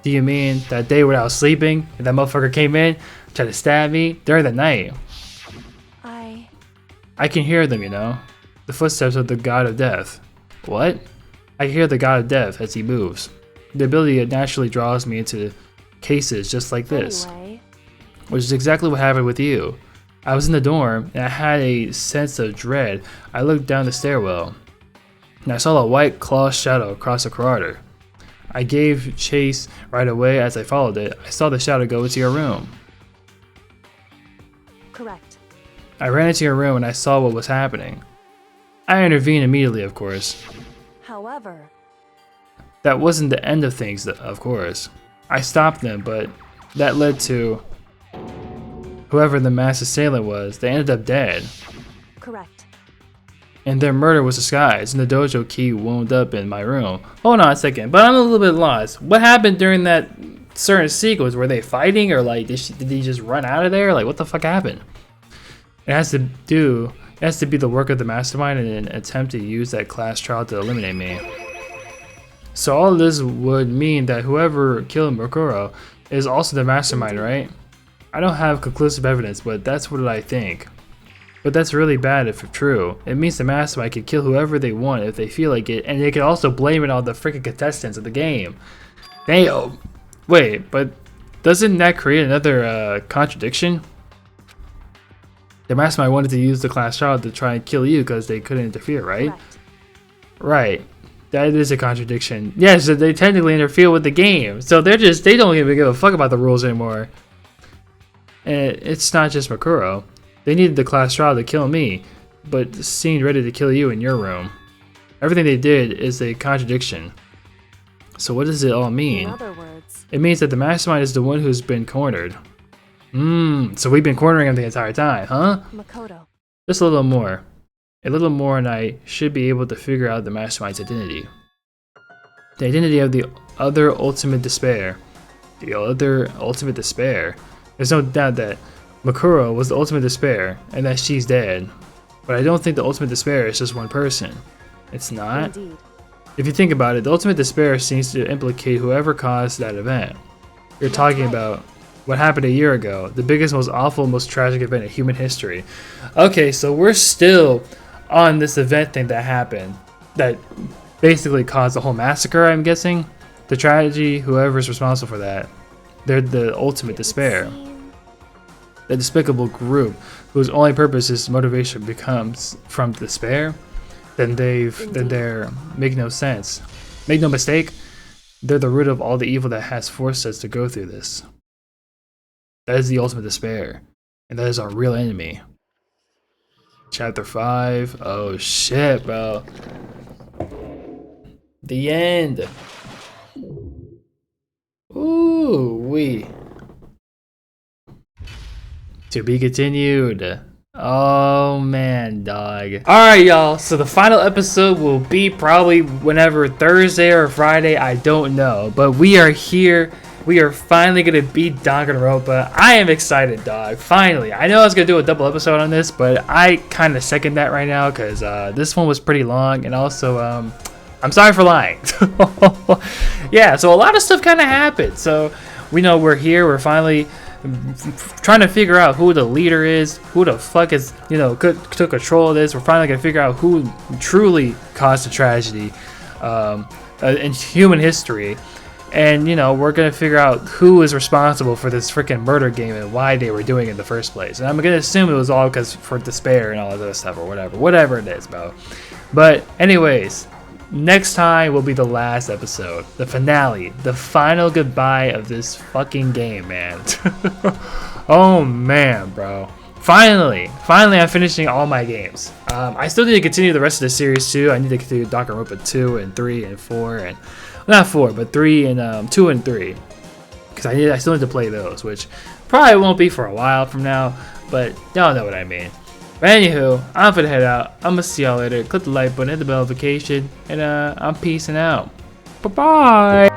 Do you mean that day when I was sleeping and that motherfucker came in, tried to stab me during the night? I can hear them, you know? The footsteps of the god of death. What? I can hear the god of death as he moves. The ability naturally draws me into cases just like this. Anyway, Which is exactly what happened with you. I was in the dorm and I had a sense of dread. I looked down the stairwell and I saw a white claw shadow across the corridor. I gave chase right away. As I followed it, I saw the shadow go into your room. correct. I ran into your room and I saw what was happening. I intervened immediately, of course. However, That wasn't the end of things, of course. I stopped them, but that led to whoever the mass assailant was. They ended up dead. correct. And their murder was disguised, and the dojo key wound up in my room. Hold on a second, but I'm a little bit lost. What happened during that certain sequence? Were they fighting, or like did he just run out of there? Like what the fuck happened? It has to be the work of the mastermind in an attempt to use that class trial to eliminate me. So all of this would mean that whoever killed Mukuro is also the mastermind, right? I don't have conclusive evidence, but that's what I think. But that's really bad if true. It means the mastermind can kill whoever they want if they feel like it, and they can also blame it on the freaking contestants of the game. Damn. Wait, but doesn't that create another contradiction? The mastermind wanted to use the class trial to try and kill you because they couldn't interfere, right? Correct. Right. That is a contradiction. Yes, they technically interfere with the game, so they don't even give a fuck about the rules anymore. And it's not just Mukuro. They needed the class trial to kill me, but seemed ready to kill you in your room. Everything they did is a contradiction. So what does it all mean? In other words, It means that the mastermind is the one who's been cornered. So we've been cornering him the entire time, huh? Makoto. Just a little more. A little more and I should be able to figure out the mastermind's identity. The identity of the other ultimate despair. The other ultimate despair. There's no doubt that Mukuro was the ultimate despair and that she's dead. But I don't think the ultimate despair is just one person. It's not. Indeed. If you think about it, the ultimate despair seems to implicate whoever caused that event. You're talking about what happened a year ago, the biggest, most awful, most tragic event in human history. Okay, so we're still on this event thing that happened that basically caused the whole massacre, I'm guessing. The tragedy, whoever's responsible for that, they're the ultimate despair. The despicable group whose only purpose is motivation becomes from despair, then they're make no sense. Make no mistake, they're the root of all the evil that has forced us to go through this. That is the ultimate despair, and that is our real enemy. Chapter 5. Oh shit, bro. The end. Ooh, wee. To be continued. Oh man, dog. Alright, y'all. So the final episode will be probably whenever, Thursday or Friday, I don't know. But we are here. We are finally gonna beat Danganronpa. I am excited, dog. Finally. I know I was gonna do a double episode on this, but I kind of second that right now because this one was pretty long, and also I'm sorry for lying. Yeah, so a lot of stuff kind of happened. So we know we're here. We're finally trying to figure out who the leader is, who the fuck is, took control of this. We're finally gonna figure out who truly caused the tragedy in human history. And, we're going to figure out who is responsible for this freaking murder game and why they were doing it in the first place. And I'm going to assume it was all because for despair and all of this stuff or whatever it is, bro. But anyways, next time will be the last episode, the finale, the final goodbye of this fucking game, man. Oh, man, bro. Finally, I'm finishing all my games. I still need to continue the rest of the series too. I need to continue Danganronpa 2 and 3 and 4 and not 4, but 3 and 2 and 3, because I still need to play those, which probably won't be for a while from now, but y'all know what I mean. But anywho, I'm gonna head out. I'm gonna see y'all later. Click the like button, hit the bell notification, and I'm peacing out. Bye bye.